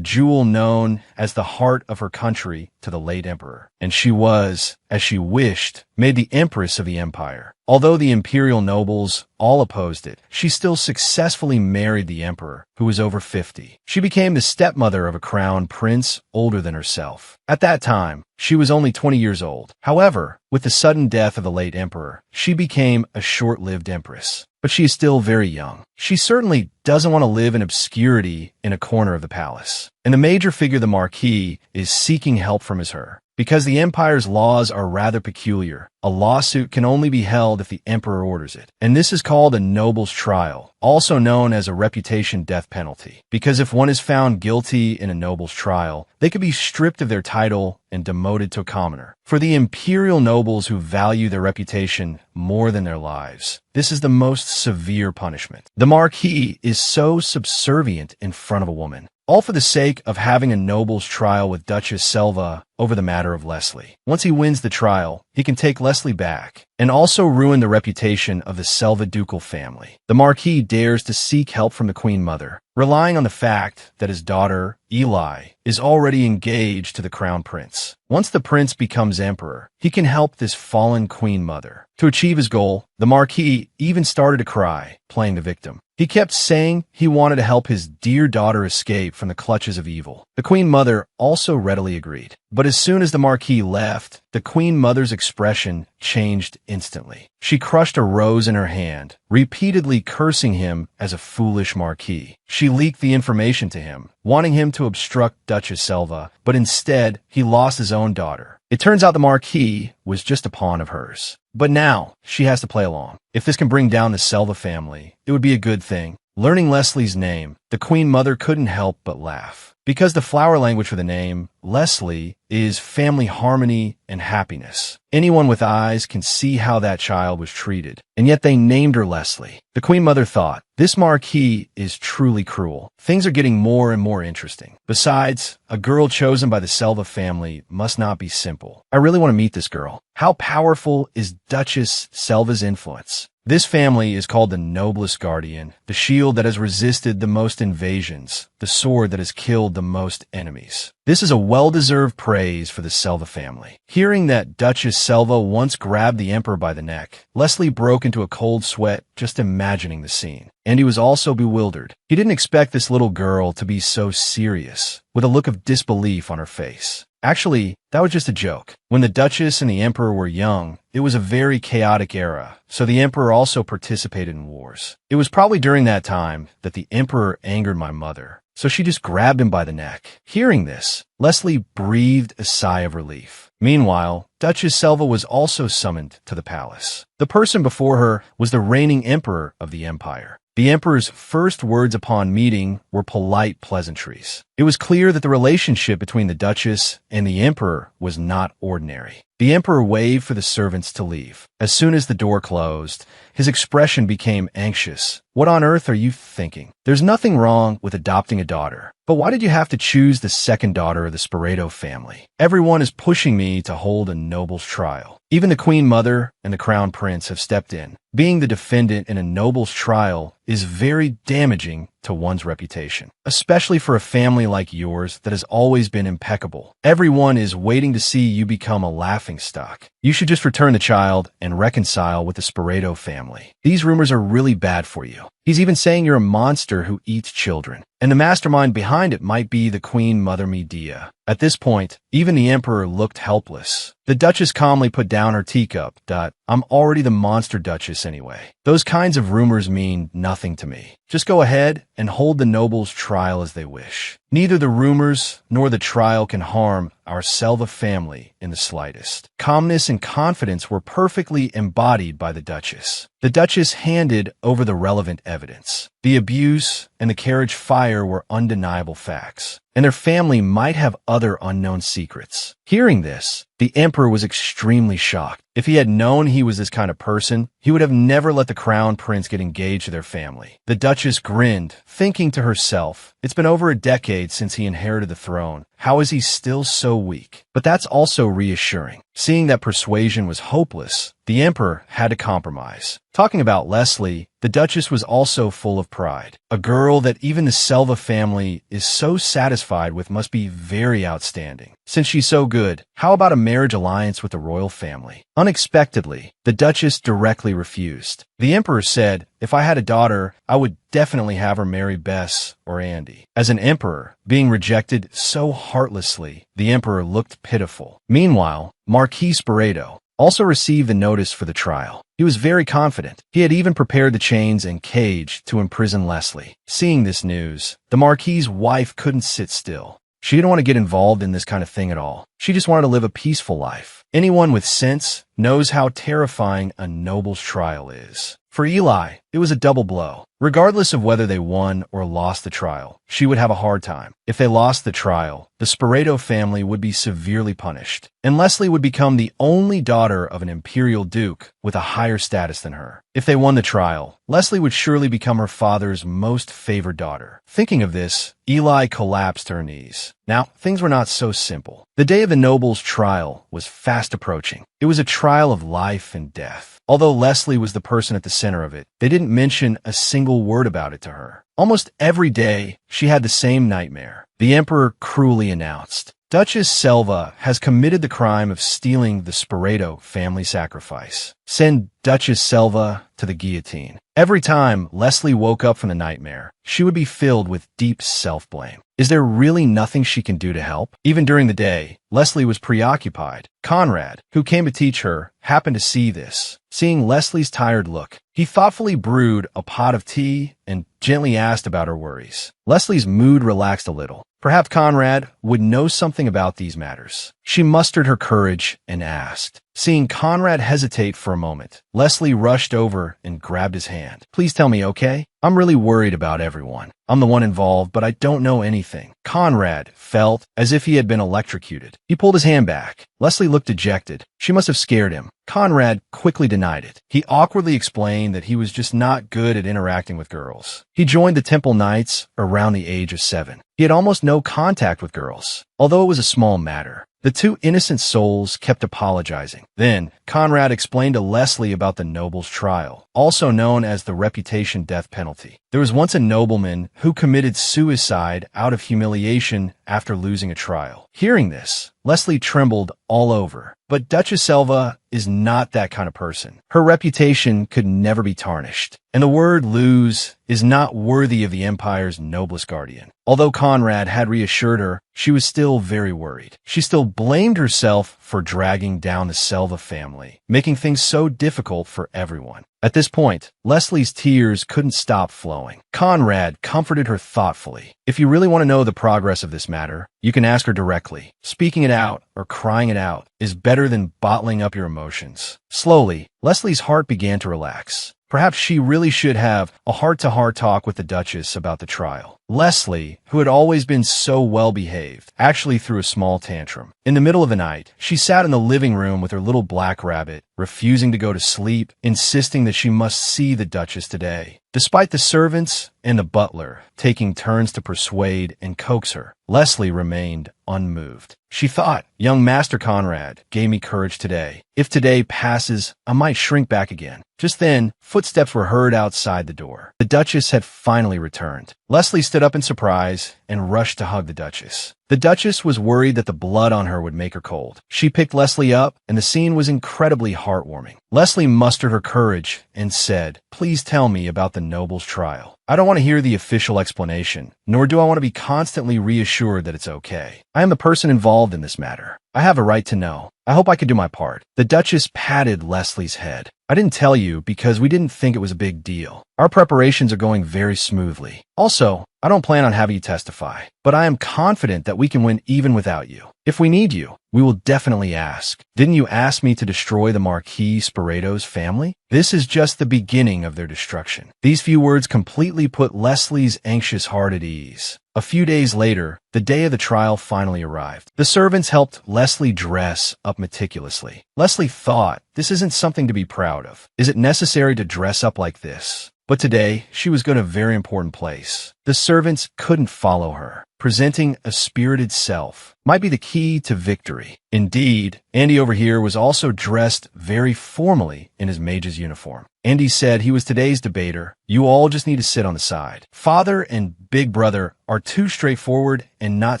jewel known as the heart of her country to the late emperor. And she was, as she wished, made the empress of the empire. Although the imperial nobles all opposed it, she still successfully married the emperor, who was over 50. She became the stepmother of a crowned prince older than herself. At that time, she was only 20 years old. However, with the sudden death of the late emperor, she became a short-lived empress. But she is still very young. She certainly doesn't want to live in obscurity in a corner of the palace. And the major figure, the Marquis, is seeking help from her. Because the empire's laws are rather peculiar, a lawsuit can only be held if the emperor orders it. And this is called a noble's trial, also known as a reputation death penalty. Because if one is found guilty in a noble's trial, they could be stripped of their title and demoted to a commoner. For the imperial nobles who value their reputation more than their lives, this is the most severe punishment. The Marquis is so subservient in front of a woman, all for the sake of having a noble's trial with Duchess Selva over the matter of Leslie. Once he wins the trial, he can take Leslie back and also ruin the reputation of the salvaducal family. The Marquis dares to seek help from the Queen Mother, relying on the fact that his daughter, Eli, is already engaged to the Crown Prince. Once the prince becomes emperor, he can help this fallen Queen Mother. To achieve his goal, the Marquis even started to cry, playing the victim. He kept saying he wanted to help his dear daughter escape from the clutches of evil. The Queen Mother also readily agreed. But as soon as the Marquis left, the Queen Mother's expression changed instantly. She crushed a rose in her hand, repeatedly cursing him as a foolish Marquis. She leaked the information to him, wanting him to obstruct Duchess Selva, but instead, he lost his own daughter. It turns out the Marquis was just a pawn of hers. But now, she has to play along. If this can bring down the Selva family, it would be a good thing. Learning Leslie's name, the Queen Mother couldn't help but laugh. Because the flower language for the name, Leslie, is family harmony and happiness. Anyone with eyes can see how that child was treated, and yet they named her Leslie. The Queen Mother thought, this Marquis is truly cruel. Things are getting more and more interesting. Besides, a girl chosen by the Selva family must not be simple. I really want to meet this girl. How powerful is Duchess Selva's influence? This family is called the noblest guardian, the shield that has resisted the most invasions, the sword that has killed the most enemies. This is a well-deserved praise for the Selva family. Hearing that Duchess Selva once grabbed the emperor by the neck, Leslie broke into a cold sweat just imagining the scene. And he was also bewildered. He didn't expect this little girl to be so serious, with a look of disbelief on her face. Actually, that was just a joke. When the Duchess and the Emperor were young, it was a very chaotic era, so the Emperor also participated in wars. It was probably during that time that the Emperor angered my mother, so she just grabbed him by the neck. Hearing this, Leslie breathed a sigh of relief. Meanwhile, Duchess Selva was also summoned to the palace. The person before her was the reigning emperor of the empire. The emperor's first words upon meeting were polite pleasantries. It was clear that the relationship between the Duchess and the emperor was not ordinary. The emperor waved for the servants to leave. As soon as the door closed, his expression became anxious. What on earth are you thinking? There's nothing wrong with adopting a daughter. But why did you have to choose the second daughter of the Sporeto family? Everyone is pushing me to hold a noble's trial. Even the Queen Mother and the Crown Prince have stepped in. Being the defendant in a noble's trial is very damaging to one's reputation, especially for a family like yours that has always been impeccable. Everyone is waiting to see you become a laughingstock. You should just return the child and reconcile with the Sporeto family. These rumors are really bad for you. He's even saying you're a monster who eats children. And the mastermind behind it might be the Queen Mother Medea. At this point, even the Emperor looked helpless. The Duchess calmly put down her teacup. I'm already the monster Duchess anyway. Those kinds of rumors mean nothing to me. Just go ahead and hold the nobles' trial as they wish. Neither the rumors nor the trial can harm our Selva family in the slightest. Calmness and confidence were perfectly embodied by the Duchess. The Duchess handed over the relevant evidence. The abuse and the carriage fire were undeniable facts, and their family might have other unknown secrets. Hearing this, the Emperor was extremely shocked. If he had known he was this kind of person, he would have never let the Crown Prince get engaged to their family. The Duchess grinned, thinking to herself, it's been over a decade since he inherited the throne. How is he still so weak? But that's also reassuring. Seeing that persuasion was hopeless, the Emperor had to compromise. Talking about Leslie, the Duchess was also full of pride. A girl that even the Selva family is so satisfied with must be very outstanding. Since she's so good, how about a marriage alliance with the royal family? Unexpectedly, the Duchess directly refused. The Emperor said, if I had a daughter, I would definitely have her marry Bess or Andy. As an emperor, being rejected so heartlessly, the Emperor looked pitiful. Meanwhile, Marquis Sporeto also received the notice for the trial. He was very confident. He had even prepared the chains and cage to imprison Leslie. Seeing this news, the Marquis's wife couldn't sit still. She didn't want to get involved in this kind of thing at all. She just wanted to live a peaceful life. Anyone with sense knows how terrifying a noble's trial is. For Eli, it was a double blow. Regardless of whether they won or lost the trial, she would have a hard time. If they lost the trial, the Sporeto family would be severely punished, and Leslie would become the only daughter of an imperial duke with a higher status than her. If they won the trial, Leslie would surely become her father's most favored daughter. Thinking of this, Eli collapsed to her knees. Now, things were not so simple. The day of the noble's trial was fast approaching. It was a trial of life and death. Although Leslie was the person at the center of it, they didn't mention a single word about it to her. Almost every day, she had the same nightmare. The emperor cruelly announced, Duchess Selva has committed the crime of stealing the Sporeto family sacrifice. Send Duchess Selva to the guillotine. Every time Leslie woke up from the nightmare, she would be filled with deep self-blame. Is there really nothing she can do to help? Even during the day, Leslie was preoccupied. Conrad, who came to teach her, happened to see this. Seeing Leslie's tired look, he thoughtfully brewed a pot of tea and gently asked about her worries. Leslie's mood relaxed a little. Perhaps Conrad would know something about these matters. She mustered her courage and asked. Seeing Conrad hesitate for a moment, Leslie rushed over and grabbed his hand. Please tell me, okay? I'm really worried about everyone. I'm the one involved, but I don't know anything. Conrad felt as if he had been electrocuted. He pulled his hand back. Leslie looked dejected. She must have scared him. Conrad quickly denied it. He awkwardly explained that he was just not good at interacting with girls. He joined the Temple Knights around the age of 7. He had almost no contact with girls, although it was a small matter. The two innocent souls kept apologizing. Then, Conrad explained to Leslie about the noble's trial, also known as the reputation death penalty. There was once a nobleman who committed suicide out of humiliation after losing a trial. Hearing this, Leslie trembled all over. But Duchess Selva is not that kind of person. Her reputation could never be tarnished, and the word lose is not worthy of the Empire's noblest guardian. Although Conrad had reassured her, she was still very worried. She still blamed herself for dragging down the Selva family, making things so difficult for everyone. At this point, Leslie's tears couldn't stop flowing. Conrad comforted her thoughtfully. If you really want to know the progress of this matter, you can ask her directly. Speaking it out or crying it out is better than bottling up your emotions. Slowly, Leslie's heart began to relax. Perhaps she really should have a heart-to-heart talk with the Duchess about the trial. Leslie, who had always been so well-behaved, actually threw a small tantrum. In the middle of the night, she sat in the living room with her little black rabbit, refusing to go to sleep, insisting that she must see the Duchess today. Despite the servants and the butler taking turns to persuade and coax her, Leslie remained unmoved. She thought, young Master Conrad gave me courage today. If today passes, I might shrink back again. Just then, footsteps were heard outside the door. The Duchess had finally returned. Leslie stood up in surprise and rushed to hug the Duchess. The Duchess was worried that the blood on her would make her cold. She picked Leslie up, and the scene was incredibly heartwarming. Leslie mustered her courage and said, "Please tell me about the noble's trial. I don't want to hear the official explanation, nor do I want to be constantly reassured that it's okay. I am the person involved in this matter. I have a right to know. I hope I can do my part." The Duchess patted Leslie's head. "I didn't tell you because we didn't think it was a big deal. Our preparations are going very smoothly. Also, I don't plan on having you testify, but I am confident that we can win even without you. If we need you, we will definitely ask. Didn't you ask me to destroy the Marquis Sporeto's family? This is just the beginning of their destruction." These few words completely put Leslie's anxious heart at ease. A few days later, the day of the trial finally arrived. The servants helped Leslie dress up meticulously. Leslie thought, this isn't something to be proud of. Is it necessary to dress up like this? But today, she was going to a very important place. The servants couldn't follow her. Presenting a spirited self might be the key to victory. Indeed, Andy over here was also dressed very formally in his mage's uniform. Andy said he was today's debater. You all just need to sit on the side. Father and big brother are too straightforward and not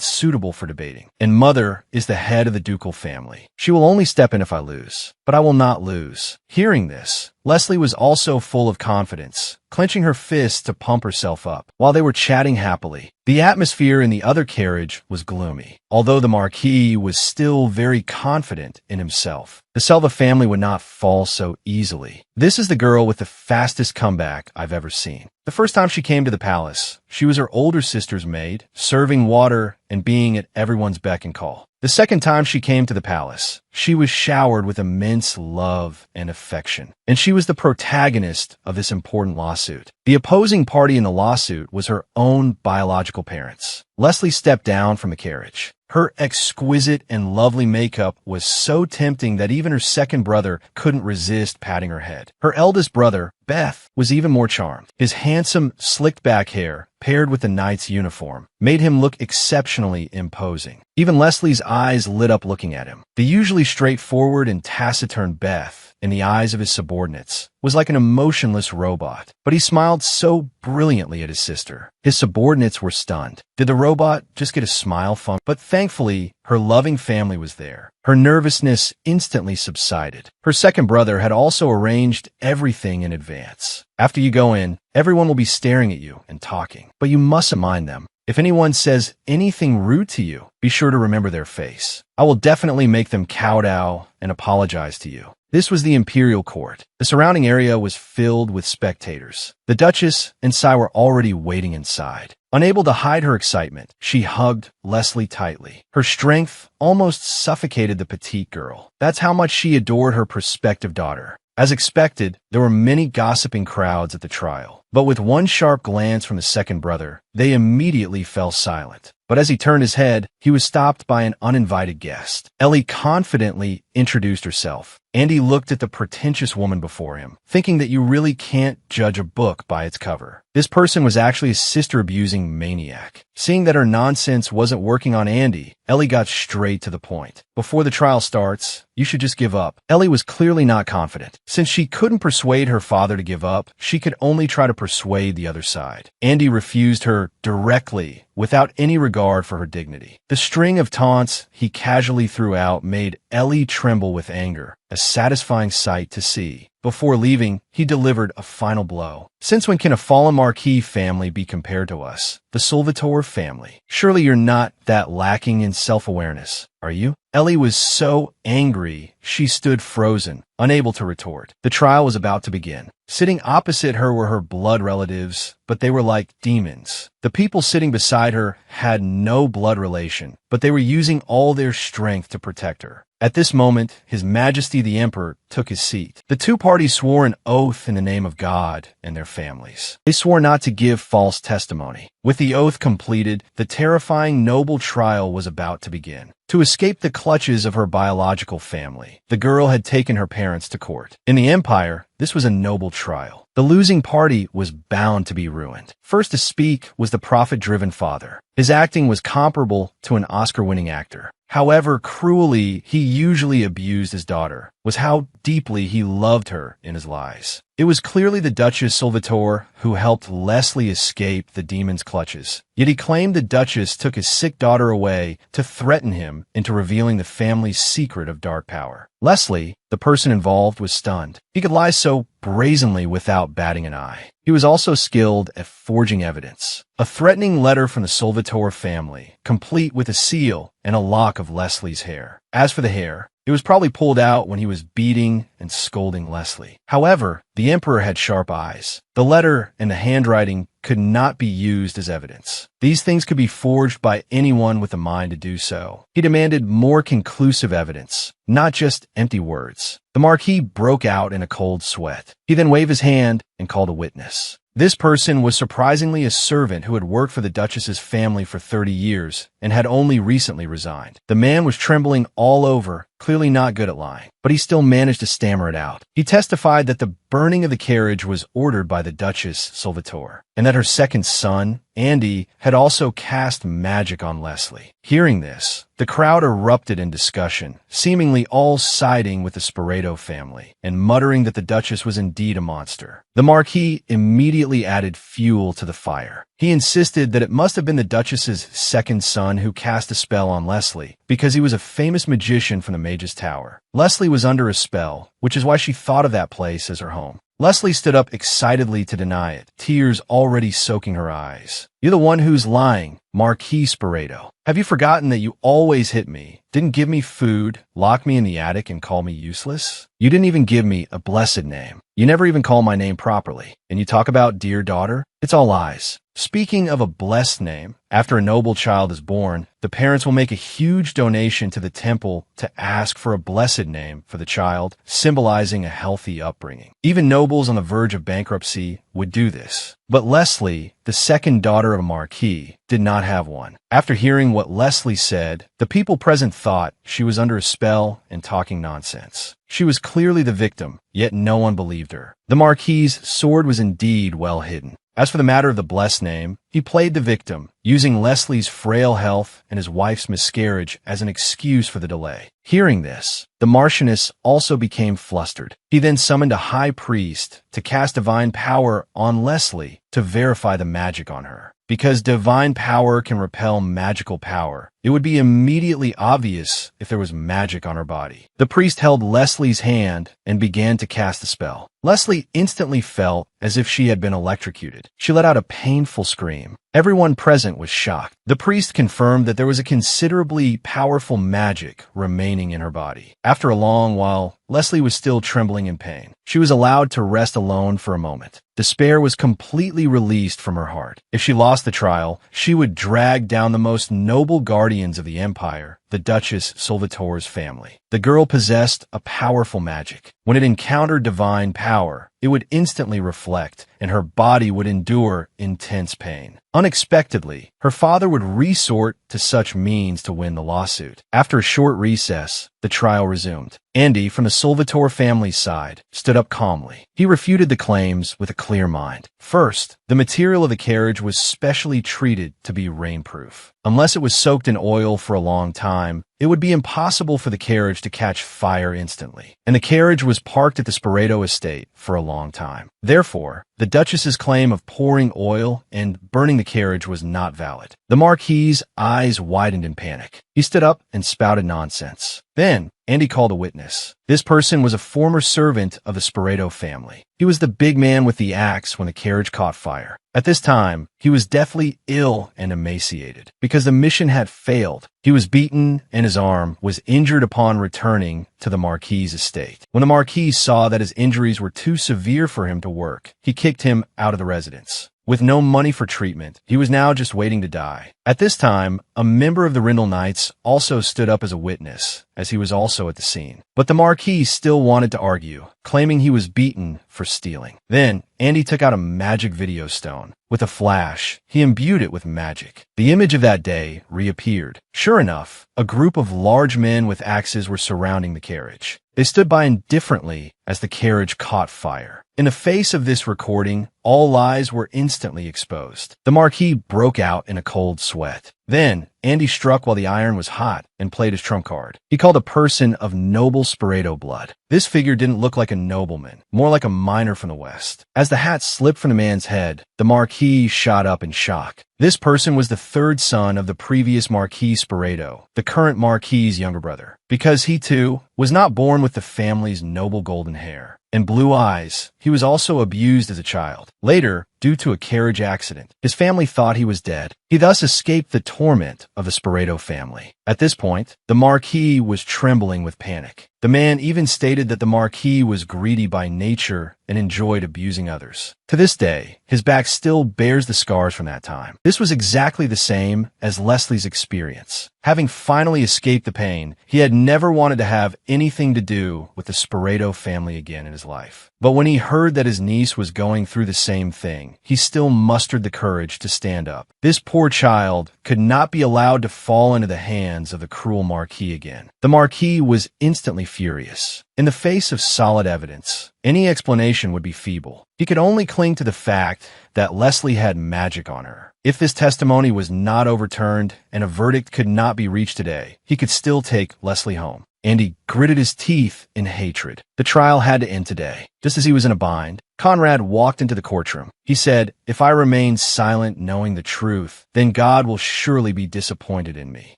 suitable for debating. And mother is the head of the ducal family. She will only step in if I lose, but I will not lose. Hearing this, Leslie was also full of confidence, clenching her fists to pump herself up. While they were chatting happily, the atmosphere in the other carriage was gloomy. Although the Marquis was still very confident in himself, the Selva family would not fall so easily. This is the girl with the fastest comeback I've ever seen. The first time she came to the palace, she was her older sister's maid, serving water and being at everyone's beck and call. The second time she came to the palace, she was showered with immense love and affection, and she was the protagonist of this important lawsuit. The opposing party in the lawsuit was her own biological parents. Leslie stepped down from the carriage. Her exquisite and lovely makeup was so tempting that even her second brother couldn't resist patting her head. Her eldest brother, Beth, was even more charmed. His handsome, slicked-back hair, paired with the knight's uniform, made him look exceptionally imposing. Even Leslie's eyes lit up looking at him. The usually straightforward and taciturn Beth, in the eyes of his subordinates, was like an emotionless robot, but he smiled so brilliantly at his sister. His subordinates were stunned. Did the robot just get a smile from? But thankfully, her loving family was there. Her nervousness instantly subsided. Her second brother had also arranged everything in advance. After you go in, everyone will be staring at you and talking, but you mustn't mind them. If anyone says anything rude to you, be sure to remember their face. I will definitely make them kowtow and apologize to you. This was the imperial court. The surrounding area was filled with spectators. The Duchess and Cy were already waiting inside. Unable to hide her excitement, she hugged Leslie tightly. Her strength almost suffocated the petite girl. That's how much she adored her prospective daughter. As expected, there were many gossiping crowds at the trial. But with one sharp glance from the second brother, they immediately fell silent. But as he turned his head, he was stopped by an uninvited guest. Ellie confidently introduced herself. Andy looked at the pretentious woman before him, thinking that you really can't judge a book by its cover. This person was actually a sister-abusing maniac. Seeing that her nonsense wasn't working on Andy, Ellie got straight to the point. Before the trial starts, you should just give up. Ellie was clearly not confident. Since she couldn't persuade her father to give up, she could only try to persuade the other side. Andy refused her directly, without any regard for her dignity. The string of taunts he casually threw out made Ellie tremble with anger, a satisfying sight to see. Before leaving, he delivered a final blow. Since when can a fallen marquis family be compared to us, the Salvatore family? Surely you're not that lacking in self-awareness, are you? Ellie was so angry, she stood frozen, unable to retort. The trial was about to begin. Sitting opposite her were her blood relatives, but they were like demons. The people sitting beside her had no blood relation, but they were using all their strength to protect her. At this moment, His Majesty the Emperor took his seat. The two parties swore an oath in the name of God and their families. They swore not to give false testimony. With the oath completed, the terrifying noble trial was about to begin. To escape the clutches of her biological family, the girl had taken her parents to court. In the Empire, this was a noble trial. The losing party was bound to be ruined. First to speak was the profit-driven father. His acting was comparable to an Oscar-winning actor. However cruelly he usually abused his daughter was how deeply he loved her in his lies. It was clearly the Duchess Salvatore who helped Leslie escape the demon's clutches. Yet he claimed the Duchess took his sick daughter away to threaten him into revealing the family's secret of dark power. Leslie, the person involved, was stunned. He could lie so brazenly without batting an eye. He was also skilled at forging evidence. A threatening letter from the Salvatore family, complete with a seal and a lock of Leslie's hair. As for the hair, it was probably pulled out when he was beating and scolding Leslie. However, the Emperor had sharp eyes. The letter and the handwriting could not be used as evidence. These things could be forged by anyone with a mind to do so. He demanded more conclusive evidence, not just empty words. The Marquis broke out in a cold sweat. He then waved his hand and called a witness. This person was surprisingly a servant who had worked for the Duchess's family for 30 years and had only recently resigned. The man was trembling all over, clearly not good at lying, but he still managed to stammer it out. He testified that the burning of the carriage was ordered by the Duchess Salvatore, and that her second son, Andy, had also cast magic on Leslie. Hearing this, the crowd erupted in discussion, seemingly all siding with the Sporeto family, and muttering that the Duchess was indeed a monster. The Marquis immediately added fuel to the fire. He insisted that it must have been the Duchess's second son who cast a spell on Leslie, because he was a famous magician from the Mage's Tower. Leslie was under a spell, which is why she thought of that place as her home. Leslie stood up excitedly to deny it, tears already soaking her eyes. "You're the one who's lying, Marquis Sporeto. Have you forgotten that you always hit me, didn't give me food, lock me in the attic, and call me useless? You didn't even give me a blessed name. You never even call my name properly. And you talk about dear daughter? It's all lies." Speaking of a blessed name, after a noble child is born, the parents will make a huge donation to the temple to ask for a blessed name for the child, symbolizing a healthy upbringing. Even nobles on the verge of bankruptcy would do this. But Leslie, the second daughter of a marquis, did not have one. After hearing what Leslie said, the people present thought she was under a spell and talking nonsense. She was clearly the victim, yet no one believed her. The marquis's sword was indeed well hidden. As for the matter of the blessed name, he played the victim, using Leslie's frail health and his wife's miscarriage as an excuse for the delay. Hearing this, the Marchioness also became flustered. He then summoned a high priest to cast divine power on Leslie to verify the magic on her. Because divine power can repel magical power, it would be immediately obvious if there was magic on her body. The priest held Leslie's hand and began to cast the spell. Leslie instantly felt as if she had been electrocuted. She let out a painful scream. Everyone present was shocked. The priest confirmed that there was a considerably powerful magic remaining in her body. After a long while, Leslie was still trembling in pain. She was allowed to rest alone for a moment. Despair was completely released from her heart. If she lost the trial, she would drag down the most noble guardians of the empire, the Duchess Salvatores family. The girl possessed a powerful magic. When it encountered divine power, it would instantly reflect, and her body would endure intense pain. Unexpectedly, her father would resort to such means to win the lawsuit. After a short recess, the trial resumed. Andy, from the Salvatore family's side, stood up calmly. He refuted the claims with a clear mind. First, the material of the carriage was specially treated to be rainproof. Unless it was soaked in oil for a long time, it would be impossible for the carriage to catch fire instantly. And the carriage was parked at the Sporeto estate for a long time. Therefore, the Duchess's claim of pouring oil and burning the carriage was not valid. The Marquis's eyes widened in panic. He stood up and spouted nonsense. Then, Andy called a witness. This person was a former servant of the Sporeto family. He was the big man with the axe when the carriage caught fire. At this time, he was deathly ill and emaciated. Because the mission had failed, he was beaten and his arm was injured upon returning to the Marquis's estate. When the Marquis saw that his injuries were too severe for him to work, he kicked him out of the residence. With no money for treatment, he was now just waiting to die. At this time, a member of the Rindle Knights also stood up as a witness, as he was also at the scene. But the Marquis still wanted to argue, claiming he was beaten for stealing. Then, Andy took out a magic video stone. With a flash, he imbued it with magic. The image of that day reappeared. Sure enough, a group of large men with axes were surrounding the carriage. They stood by indifferently as the carriage caught fire. In the face of this recording, all lies were instantly exposed. The Marquis broke out in a cold sweat. Then, Andy struck while the iron was hot and played his trump card. He called a person of noble Sporeto blood. This figure didn't look like a nobleman, more like a miner from the West. As the hat slipped from the man's head, the Marquis shot up in shock. This person was the third son of the previous Marquis Sporeto, the current Marquis's younger brother. Because he, too, was not born with the family's noble golden hair and blue eyes, he was also abused as a child. Later, due to a carriage accident, his family thought he was dead. He thus escaped the torment of the Sporeto family. At this point, the Marquis was trembling with panic. The man even stated that the Marquis was greedy by nature and enjoyed abusing others. To this day, his back still bears the scars from that time. This was exactly the same as Leslie's experience. Having finally escaped the pain, he had never wanted to have anything to do with the Sporeto family again in his life. But when he heard that his niece was going through the same thing, he still mustered the courage to stand up. This poor child could not be allowed to fall into the hands of the cruel Marquis again. The Marquis was instantly furious. In the face of solid evidence, any explanation would be feeble. He could only cling to the fact that Leslie had magic on her. If this testimony was not overturned and a verdict could not be reached today, he could still take Leslie home. and he gritted his teeth in hatred. The trial had to end today. Just as he was in a bind, Conrad walked into the courtroom. He said, "If I remain silent knowing the truth, then God will surely be disappointed in me."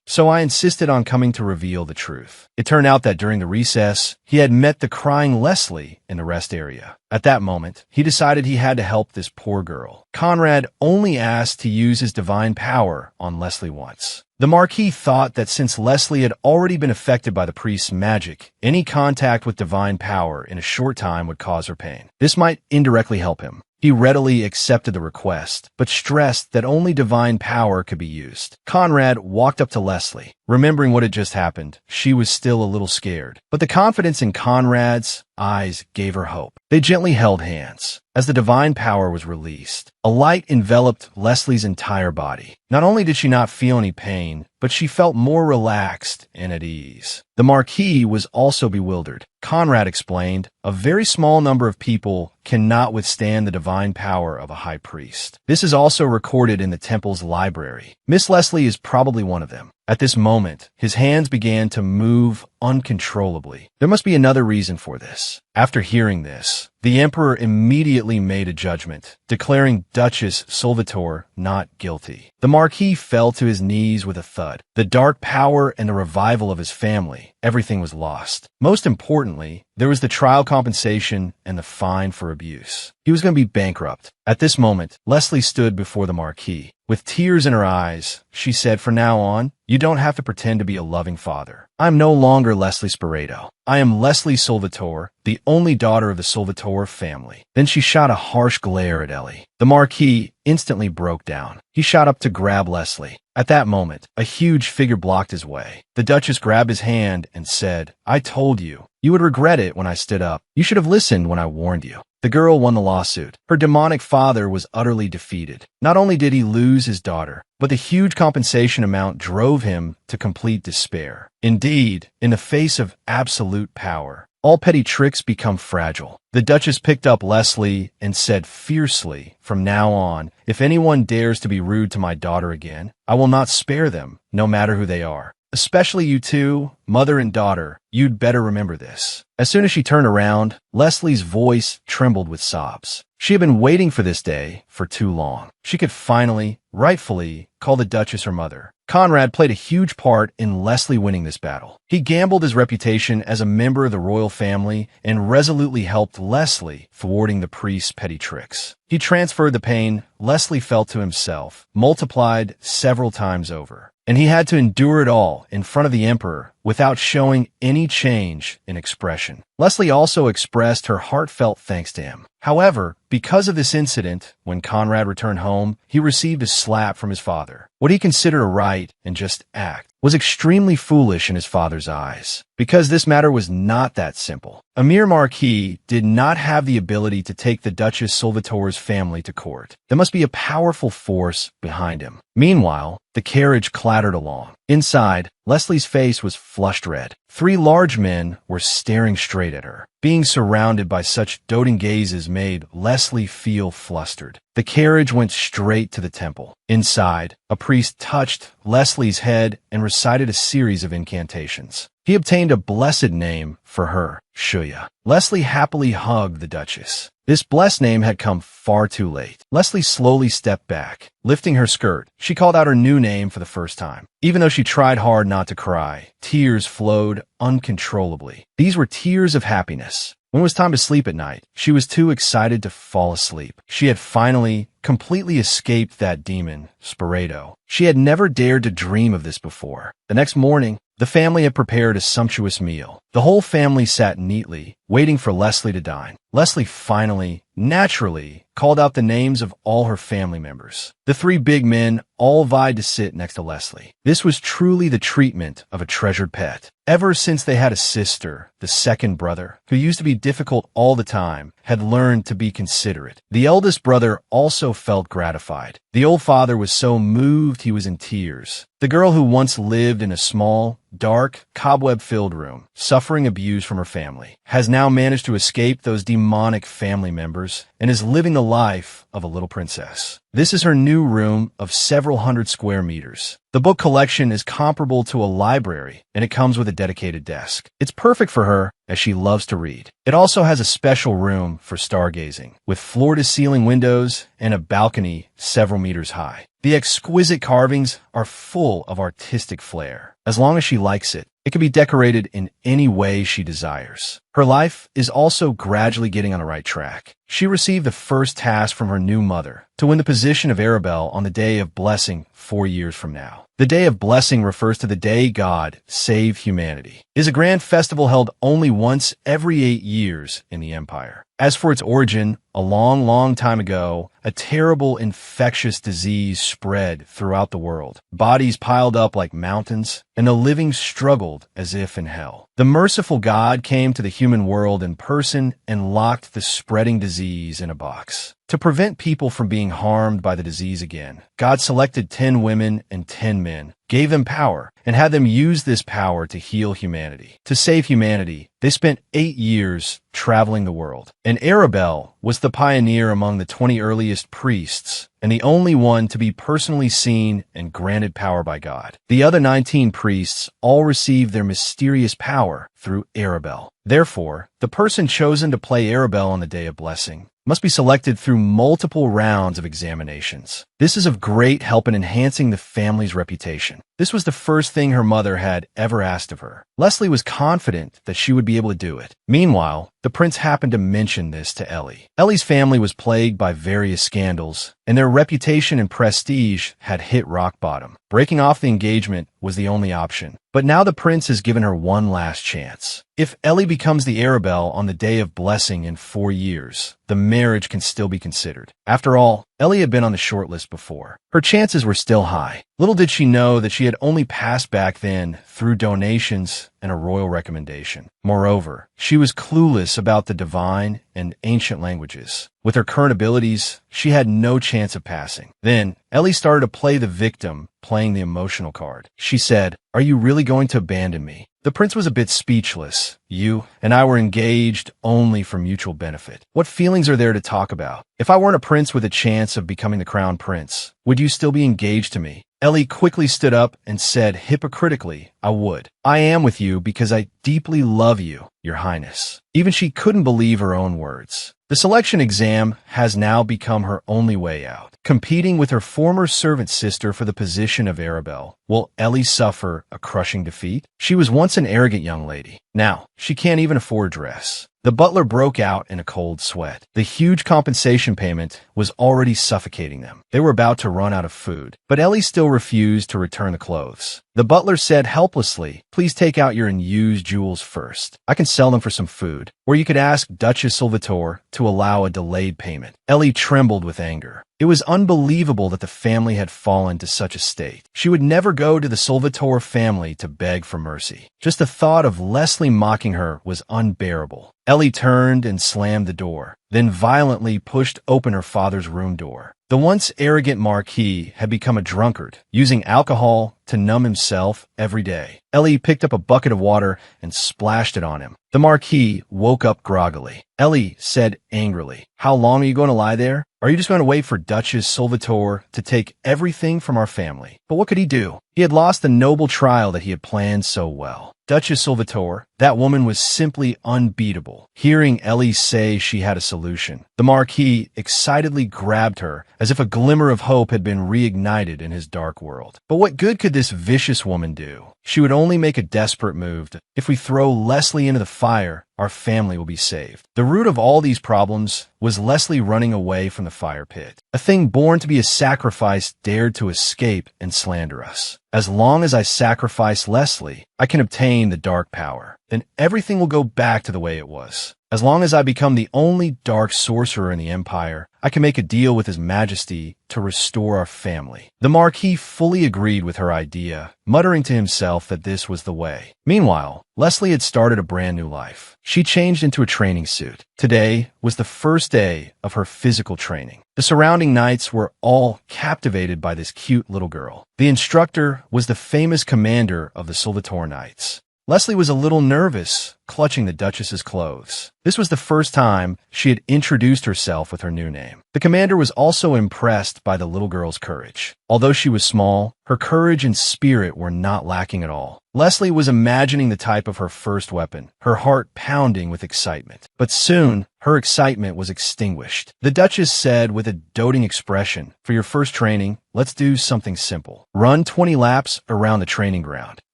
So I insisted on coming to reveal the truth. It turned out that during the recess, he had met the crying Leslie in the rest area. At that moment, he decided he had to help this poor girl. Conrad only asked to use his divine power on Leslie once. The Marquis thought that since Leslie had already been affected by the priest's magic, any contact with divine power in a short time would cause her pain. This might indirectly help him. He readily accepted the request, but stressed that only divine power could be used. Conrad walked up to Leslie. Remembering what had just happened, she was still a little scared, but the confidence in Conrad's eyes gave her hope. They gently held hands. As the divine power was released, a light enveloped Leslie's entire body. Not only did she not feel any pain, but she felt more relaxed and at ease. The Marquis was also bewildered. Conrad explained, "A very small number of people cannot withstand the divine power of a high priest. This is also recorded in the temple's library. Miss Leslie is probably one of them." At this moment, his hands began to move uncontrollably. There must be another reason for this. After hearing this, the emperor immediately made a judgment, declaring Duchess Salvatore not guilty. The Marquis fell to his knees with a thud. The dark power and the revival of his family, everything was lost. Most importantly, there was the trial compensation and the fine for abuse. He was going to be bankrupt. At this moment, Leslie stood before the Marquis. With tears in her eyes, she said, "From now on, you don't have to pretend to be a loving father. I'm no longer Leslie Sporeto. I am Leslie Salvatore, the only daughter of the Salvatore family." Then she shot a harsh glare at Ellie. The Marquis instantly broke down. He shot up to grab Leslie. At that moment, a huge figure blocked his way. The Duchess grabbed his hand and said, "I told you. You would regret it when I stood up. You should have listened when I warned you." The girl won the lawsuit. Her demonic father was utterly defeated. Not only did he lose his daughter, but the huge compensation amount drove him to complete despair. Indeed, in the face of absolute power, all petty tricks become fragile. The Duchess picked up Leslie and said fiercely, "From now on, if anyone dares to be rude to my daughter again, I will not spare them, no matter who they are. Especially you two, mother and daughter, you'd better remember this." As soon as she turned around, Leslie's voice trembled with sobs. She had been waiting for this day for too long. She could finally, rightfully, call the Duchess her mother. Conrad played a huge part in Leslie winning this battle. He gambled his reputation as a member of the royal family and resolutely helped Leslie, thwarting the priest's petty tricks. He transferred the pain Leslie felt to himself, multiplied several times over. And he had to endure it all in front of the emperor without showing any change in expression. Leslie also expressed her heartfelt thanks to him. However, because of this incident, when Conrad returned home, he received a slap from his father. What he considered a right and just act was extremely foolish in his father's eyes, because this matter was not that simple. A mere Marquis did not have the ability to take the Duchess Salvatore's family to court. There must be a powerful force behind him. Meanwhile, the carriage clattered along. Inside, Leslie's face was flushed red. 3 large men were staring straight at her. Being surrounded by such doting gazes made Leslie feel flustered. The carriage went straight to the temple. Inside, a priest touched Leslie's head and recited a series of incantations. He obtained a blessed name for her, Shuya. Leslie happily hugged the Duchess. This blessed name had come far too late. Leslie slowly stepped back. Lifting her skirt, she called out her new name for the first time. Even though she tried hard not to cry, tears flowed uncontrollably. These were tears of happiness. When it was time to sleep at night, she was too excited to fall asleep. She had finally completely escaped that demon, Sporeto. She had never dared to dream of this before. The next morning, the family had prepared a sumptuous meal. The whole family sat neatly, waiting for Leslie to dine. Leslie finally, naturally, called out the names of all her family members. The 3 big men all vied to sit next to Leslie. This was truly the treatment of a treasured pet. Ever since they had a sister, the second brother, who used to be difficult all the time, had learned to be considerate. The eldest brother also felt gratified. The old father was so moved he was in tears. The girl who once lived in a small, dark, cobweb-filled room, suffering abuse from her family, has now managed to escape those demonic family members and is living the life of a little princess. This is her new room of several hundred square meters. The book collection is comparable to a library, and it comes with a dedicated desk. It's perfect for her, as she loves to read. It also has a special room for stargazing, with floor-to-ceiling windows and a balcony several meters high. The exquisite carvings are full of artistic flair. As long as she likes it, it can be decorated in any way she desires. Her life is also gradually getting on the right track. She received the first task from her new mother to win the position of arabella on the Day of Blessing 4 years from now. The Day of Blessing refers to the day God saved humanity. It is a grand festival held only once every 8 years in the empire. As for its origin, a long time ago, a terrible infectious disease spread throughout the world. Bodies piled up like mountains, and the living struggled as if in hell. The merciful God came to the human world in person and locked the spreading disease in a box. To prevent people from being harmed by the disease again, God selected 10 women and 10 men, gave them power, and had them use this power to heal humanity. To save humanity, they spent 8 years traveling the world. And Arabella was the pioneer among the 20 earliest priests, and the only one to be personally seen and granted power by God. The other 19 priests all received their mysterious power through Arabella. Therefore, the person chosen to play Arabella on the Day of Blessing must be selected through multiple rounds of examinations. This is of great help in enhancing the family's reputation. This was the first thing her mother had ever asked of her. Leslie was confident that she would be able to do it. Meanwhile, the prince happened to mention this to Ellie. Ellie's family was plagued by various scandals, and their reputation and prestige had hit rock bottom. Breaking off the engagement was the only option. But now the prince has given her one last chance. If Ellie becomes the arabella on the Day of Blessing in 4 years, the marriage can still be considered. After all, Ellie had been on the shortlist before. Her chances were still high. Little did she know that she had only passed back then through donations and a royal recommendation. Moreover, she was clueless about the divine and ancient languages. With her current abilities, she had no chance of passing. Then, Ellie started to play the victim, playing the emotional card. She said, "Are you really going to abandon me?" The prince was a bit speechless. You and I were engaged only for mutual benefit. What feelings are there to talk about? If I weren't a prince with a chance of becoming the crown prince, would you still be engaged to me? Ellie quickly stood up and said hypocritically, "I would. I am with you because I deeply love you, Your Highness." Even she couldn't believe her own words. The selection exam has now become her only way out. Competing with her former servant sister for the position of arabella, will Ellie suffer a crushing defeat? She was once an arrogant young lady. Now, she can't even afford a dress. The butler broke out in a cold sweat. The huge compensation payment was already suffocating them. They were about to run out of food, but Ellie still refused to return the clothes. The butler said helplessly, "Please take out your unused jewels first. I can sell them for some food. Or you could ask Duchess Salvatore to allow a delayed payment." Ellie trembled with anger. It was unbelievable that the family had fallen to such a state. She would never go to the Salvatore family to beg for mercy. Just the thought of Leslie mocking her was unbearable. Ellie turned and slammed the door, then violently pushed open her father's room door. The once arrogant Marquis had become a drunkard, using alcohol to numb himself every day. Ellie picked up a bucket of water and splashed it on him. The Marquis woke up groggily. Ellie said angrily, "How long are you going to lie there? Are you just going to wait for Duchess Salvatore to take everything from our family?" But what could he do? He had lost the noble trial that he had planned so well. Duchess Salvatore, that woman was simply unbeatable. Hearing Ellie say she had a solution, the Marquis excitedly grabbed her as if a glimmer of hope had been reignited in his dark world. But what good could this vicious woman do? She would only make a desperate move. If we throw Leslie into the fire, our family will be saved. The root of all these problems was Leslie running away from the fire pit. A thing born to be a sacrifice dared to escape and slander us. As long as I sacrifice Leslie, I can obtain the dark power. Then everything will go back to the way it was. As long as I become the only dark sorcerer in the Empire, I can make a deal with His Majesty to restore our family. The Marquis fully agreed with her idea, muttering to himself that this was the way. Meanwhile, Leslie had started a brand new life. She changed into a training suit. Today was the first day of her physical training. The surrounding knights were all captivated by this cute little girl. The instructor was the famous commander of the Salvatore Knights. Leslie was a little nervous, clutching the Duchess's clothes. This was the first time she had introduced herself with her new name. The commander was also impressed by the little girl's courage. Although she was small, her courage and spirit were not lacking at all. Leslie was imagining the type of her first weapon, her heart pounding with excitement. But soon, her excitement was extinguished. The Duchess said with a doting expression, "For your first training, let's do something simple. Run 20 laps around the training ground."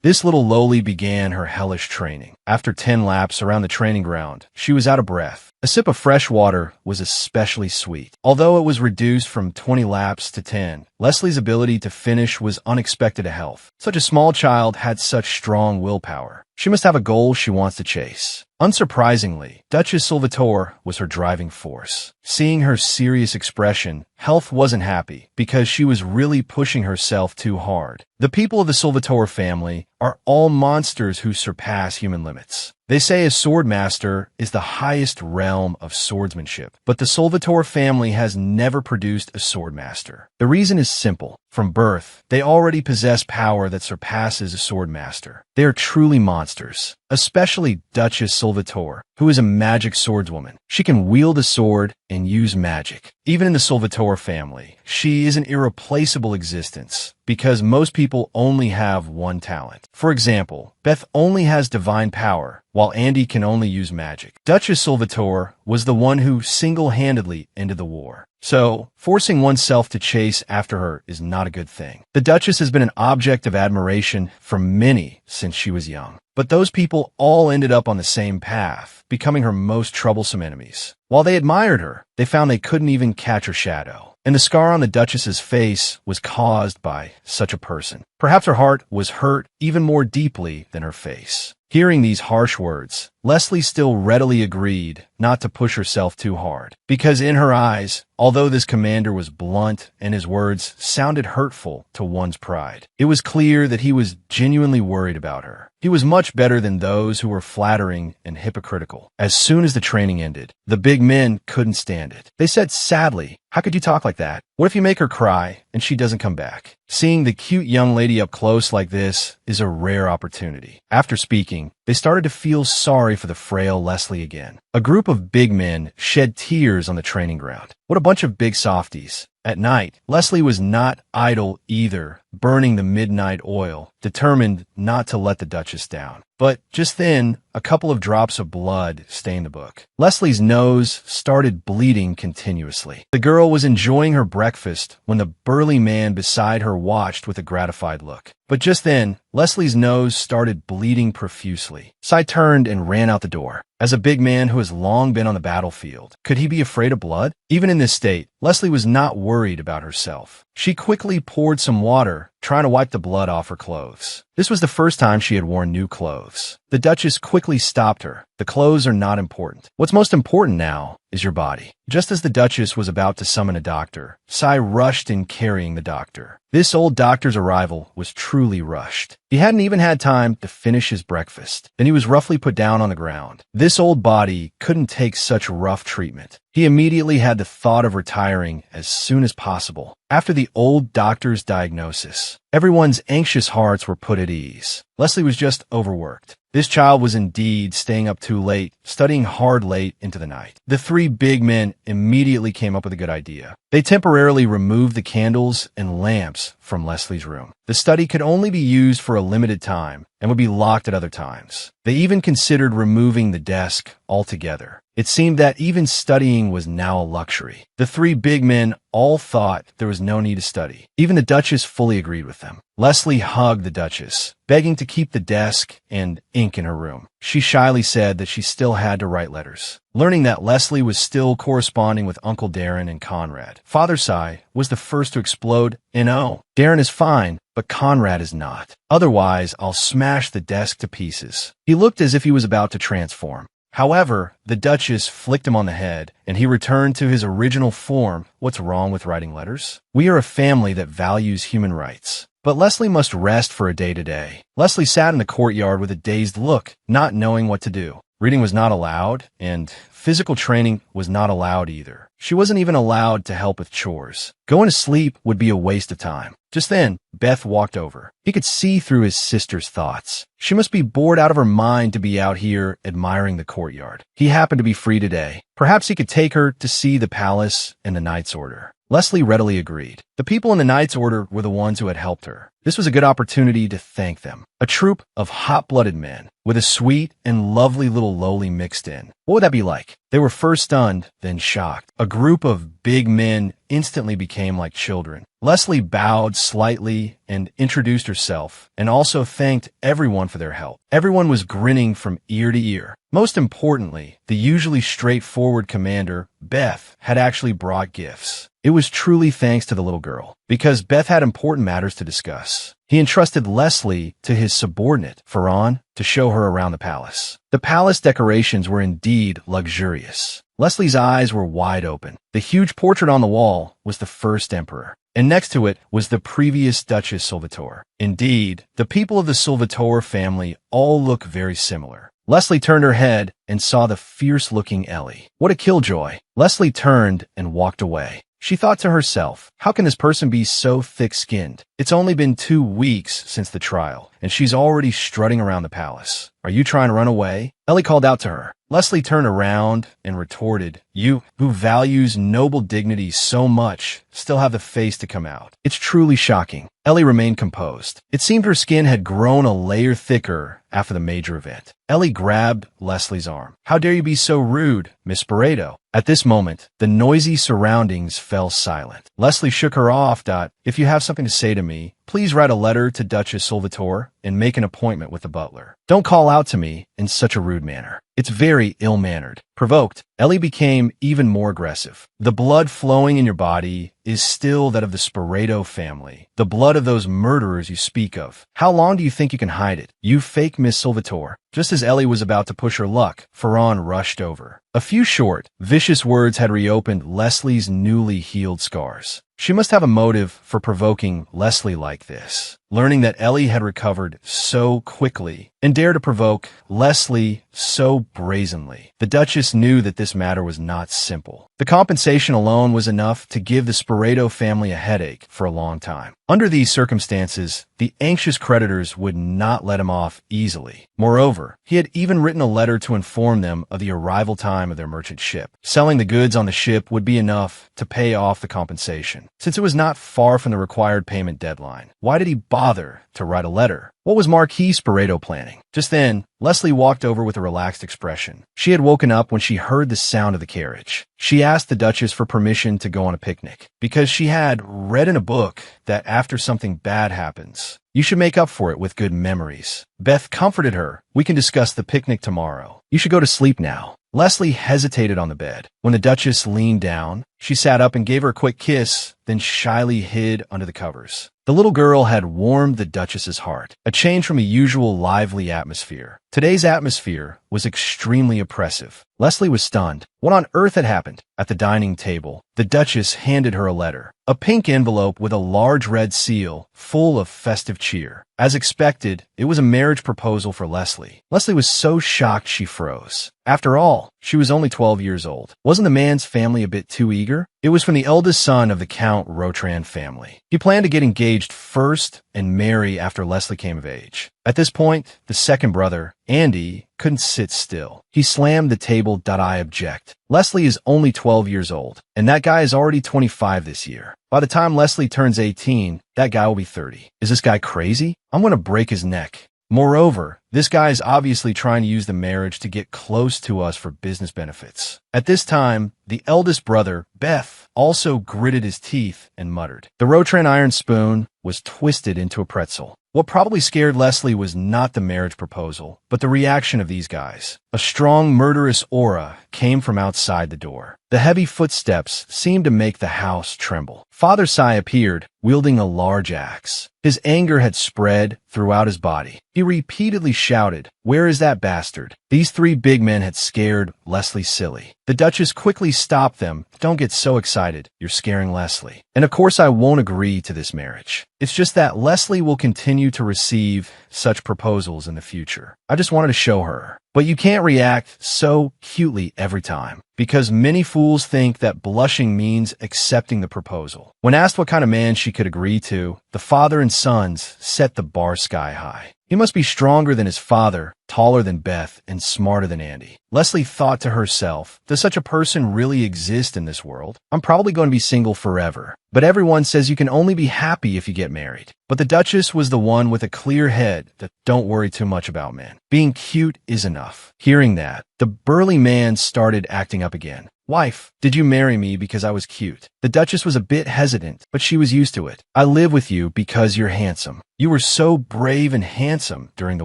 This little lowly began her hellish training. After 10 laps around the training ground, she was out of breath. A sip of fresh water was especially sweet. Although it was reduced from 20 laps to 10, Leslie's ability to finish was unexpected to health. Such a small child had such strong willpower. She must have a goal she wants to chase. Unsurprisingly, Duchess Salvatore was her driving force. Seeing her serious expression, Health wasn't happy because she was really pushing herself too hard. The people of the Salvatore family are all monsters who surpass human limits. They say a swordmaster is the highest realm of swordsmanship, but the Salvatore family has never produced a swordmaster. The reason is simple. From birth, they already possess power that surpasses a swordmaster. They are truly monsters, especially Duchess Salvatore, who is a magic swordswoman. She can wield a sword and use magic. Even in the Salvatore family, she is an irreplaceable existence because most people only have one talent. For example, Beth only has divine power, while Andy can only use magic. Duchess Salvatore was the one who single-handedly ended the war. So, forcing oneself to chase after her is not a good thing. The Duchess has been an object of admiration for many since she was young. But those people all ended up on the same path, becoming her most troublesome enemies. While they admired her, they found they couldn't even catch her shadow. And the scar on the Duchess's face was caused by such a person. Perhaps her heart was hurt even more deeply than her face. Hearing these harsh words, Leslie still readily agreed not to push herself too hard, because in her eyes, although this commander was blunt and his words sounded hurtful to one's pride, it was clear that he was genuinely worried about her. He was much better than those who were flattering and hypocritical. As soon as the training ended, the big men couldn't stand it. They said sadly, "How could you talk like that? What if you make her cry and she doesn't come back?" Seeing the cute young lady up close like this is a rare opportunity. After speaking, they started to feel sorry for the frail Leslie again. A group of big men shed tears on the training ground. What a bunch of big softies. At night, Leslie was not idle either, burning the midnight oil, determined not to let the Duchess down. But just then, a couple of drops of blood stained the book. Leslie's nose started bleeding continuously. The girl was enjoying her breakfast when the burly man beside her watched with a gratified look. But just then, Leslie's nose started bleeding profusely. Cy turned and ran out the door. As a big man who has long been on the battlefield, could he be afraid of blood? Even in this state, Leslie was not worried about herself. She quickly poured some water, trying to wipe the blood off her clothes. This was the first time she had worn new clothes. The Duchess quickly stopped her. The clothes are not important. What's most important now is your body. Just as the Duchess was about to summon a doctor, Cy rushed in carrying the doctor. This old doctor's arrival was truly rushed. He hadn't even had time to finish his breakfast. Then he was roughly put down on the ground. This old body couldn't take such rough treatment. He immediately had the thought of retiring as soon as possible. After the old doctor's diagnosis, everyone's anxious hearts were put at ease. Leslie was just overworked. This child was indeed staying up too late, studying hard late into the night. The three big men immediately came up with a good idea. They temporarily removed the candles and lamps from Leslie's room. The study could only be used for a limited time and would be locked at other times. They even considered removing the desk altogether. It seemed that even studying was now a luxury. The three big men all thought there was no need to study. Even the Duchess fully agreed with them. Leslie hugged the Duchess, begging to keep the desk and ink in her room. She shyly said that she still had to write letters. Learning that Leslie was still corresponding with Uncle Darren and Conrad, Father Cy was the first to explode. "No, Darren is fine, but Conrad is not. Otherwise, I'll smash the desk to pieces." He looked as if he was about to transform. However, the Duchess flicked him on the head, and he returned to his original form. What's wrong with writing letters? We are a family that values human rights. But Leslie must rest for a day today. Leslie sat in the courtyard with a dazed look, not knowing what to do. Reading was not allowed, and physical training was not allowed either. She wasn't even allowed to help with chores. Going to sleep would be a waste of time. Just then, Beth walked over. He could see through his sister's thoughts. She must be bored out of her mind to be out here admiring the courtyard. He happened to be free today. Perhaps he could take her to see the palace and the Knight's Order. Leslie readily agreed. The people in the Knight's Order were the ones who had helped her. This was a good opportunity to thank them. A troop of hot-blooded men, with a sweet and lovely little lowly mixed in. What would that be like? They were first stunned, then shocked. A group of big men instantly became like children. Leslie bowed slightly and introduced herself, and also thanked everyone for their help. Everyone was grinning from ear to ear. Most importantly, the usually straightforward commander, Beth, had actually brought gifts. It was truly thanks to the little girl, because Beth had important matters to discuss. He entrusted Leslie to his subordinate, Ferran, to show her around the palace. The palace decorations were indeed luxurious. Leslie's eyes were wide open. The huge portrait on the wall was the first emperor, and next to it was the previous Duchess Salvatore. Indeed, the people of the Salvatore family all look very similar. Leslie turned her head and saw the fierce-looking Ellie. What a killjoy! Leslie turned and walked away. She thought to herself, how can this person be so thick-skinned? It's only been 2 weeks since the trial, and she's already strutting around the palace. Are you trying to run away? Ellie called out to her. Leslie turned around and retorted, you, who values noble dignity so much, still have the face to come out. It's truly shocking. Ellie remained composed. It seemed her skin had grown a layer thicker after the major event. Ellie grabbed Leslie's arm. How dare you be so rude, Miss Barreto? At this moment, the noisy surroundings fell silent. Leslie shook her off. If you have something to say to me, please write a letter to Duchess Salvatore and make an appointment with the butler. Don't call out to me in such a rude manner. It's very ill-mannered. Provoked, Ellie became even more aggressive. The blood flowing in your body is still that of the Barreto family, the blood of those murderers you speak of. How long do you think you can hide it? You fake Miss Salvatore. Just as Ellie was about to push her luck, Ferran rushed over. A few short, vicious words had reopened Leslie's newly healed scars. She must have a motive for provoking Leslie like this. Learning that Ellie had recovered so quickly and dared to provoke Leslie so brazenly, the Duchess knew that this matter was not simple. The compensation alone was enough to give the Barreto family a headache for a long time. Under these circumstances, the anxious creditors would not let him off easily. Moreover, he had even written a letter to inform them of the arrival time of their merchant ship. Selling the goods on the ship would be enough to pay off the compensation. Since it was not far from the required payment deadline, why did he bother to write a letter? What was Marquis Barreto planning? Just then, Leslie walked over with a relaxed expression. She had woken up when she heard the sound of the carriage. She asked the Duchess for permission to go on a picnic, because she had read in a book that after something bad happens, you should make up for it with good memories. Beth comforted her. We can discuss the picnic tomorrow. You should go to sleep now. Leslie hesitated on the bed. When the Duchess leaned down, she sat up and gave her a quick kiss, then shyly hid under the covers. The little girl had warmed the Duchess's heart, a change from a usual lively atmosphere. Today's atmosphere was extremely oppressive. Leslie was stunned. What on earth had happened? At the dining table, the Duchess handed her a letter, a pink envelope with a large red seal full of festive cheer. As expected, it was a marriage proposal for Leslie. Leslie was so shocked she froze. After all, she was only 12 years old. Wasn't the man's family a bit too eager? It was from the eldest son of the Count Rotran family. He planned to get engaged first and marry after Leslie came of age. At this point, the second brother, Andy, couldn't sit still. He slammed the table. I object. Leslie is only 12 years old, and that guy is already 25 this year. By the time Leslie turns 18, that guy will be 30. Is this guy crazy? I'm going to break his neck. Moreover, this guy is obviously trying to use the marriage to get close to us for business benefits. At this time, the eldest brother, Beth, also gritted his teeth and muttered. The Rotran iron spoon was twisted into a pretzel. What probably scared Leslie was not the marriage proposal, but the reaction of these guys. A strong, murderous aura came from outside the door. The heavy footsteps seemed to make the house tremble. Father Sai appeared, wielding a large axe. His anger had spread throughout his body. He repeatedly shouted, "Where is that bastard?" These three big men had scared Leslie silly. The Duchess quickly stopped them. "Don't get so excited. You're scaring Leslie. And of course I won't agree to this marriage. It's just that Leslie will continue to receive such proposals in the future. I just wanted to show her. But you can't react so cutely every time, because many fools think that blushing means accepting the proposal." When asked what kind of man she could agree to, the father and sons set the bar sky high. He must be stronger than his father, taller than Beth, and smarter than Andy. Leslie thought to herself, does such a person really exist in this world? I'm probably going to be single forever. But everyone says you can only be happy if you get married. But the Duchess was the one with a clear head that don't worry too much about men. Being cute is enough. Hearing that, the burly man started acting up again. "Wife, did you marry me because I was cute?" The Duchess was a bit hesitant, but she was used to it. "I live with you because you're handsome. You were so brave and handsome during the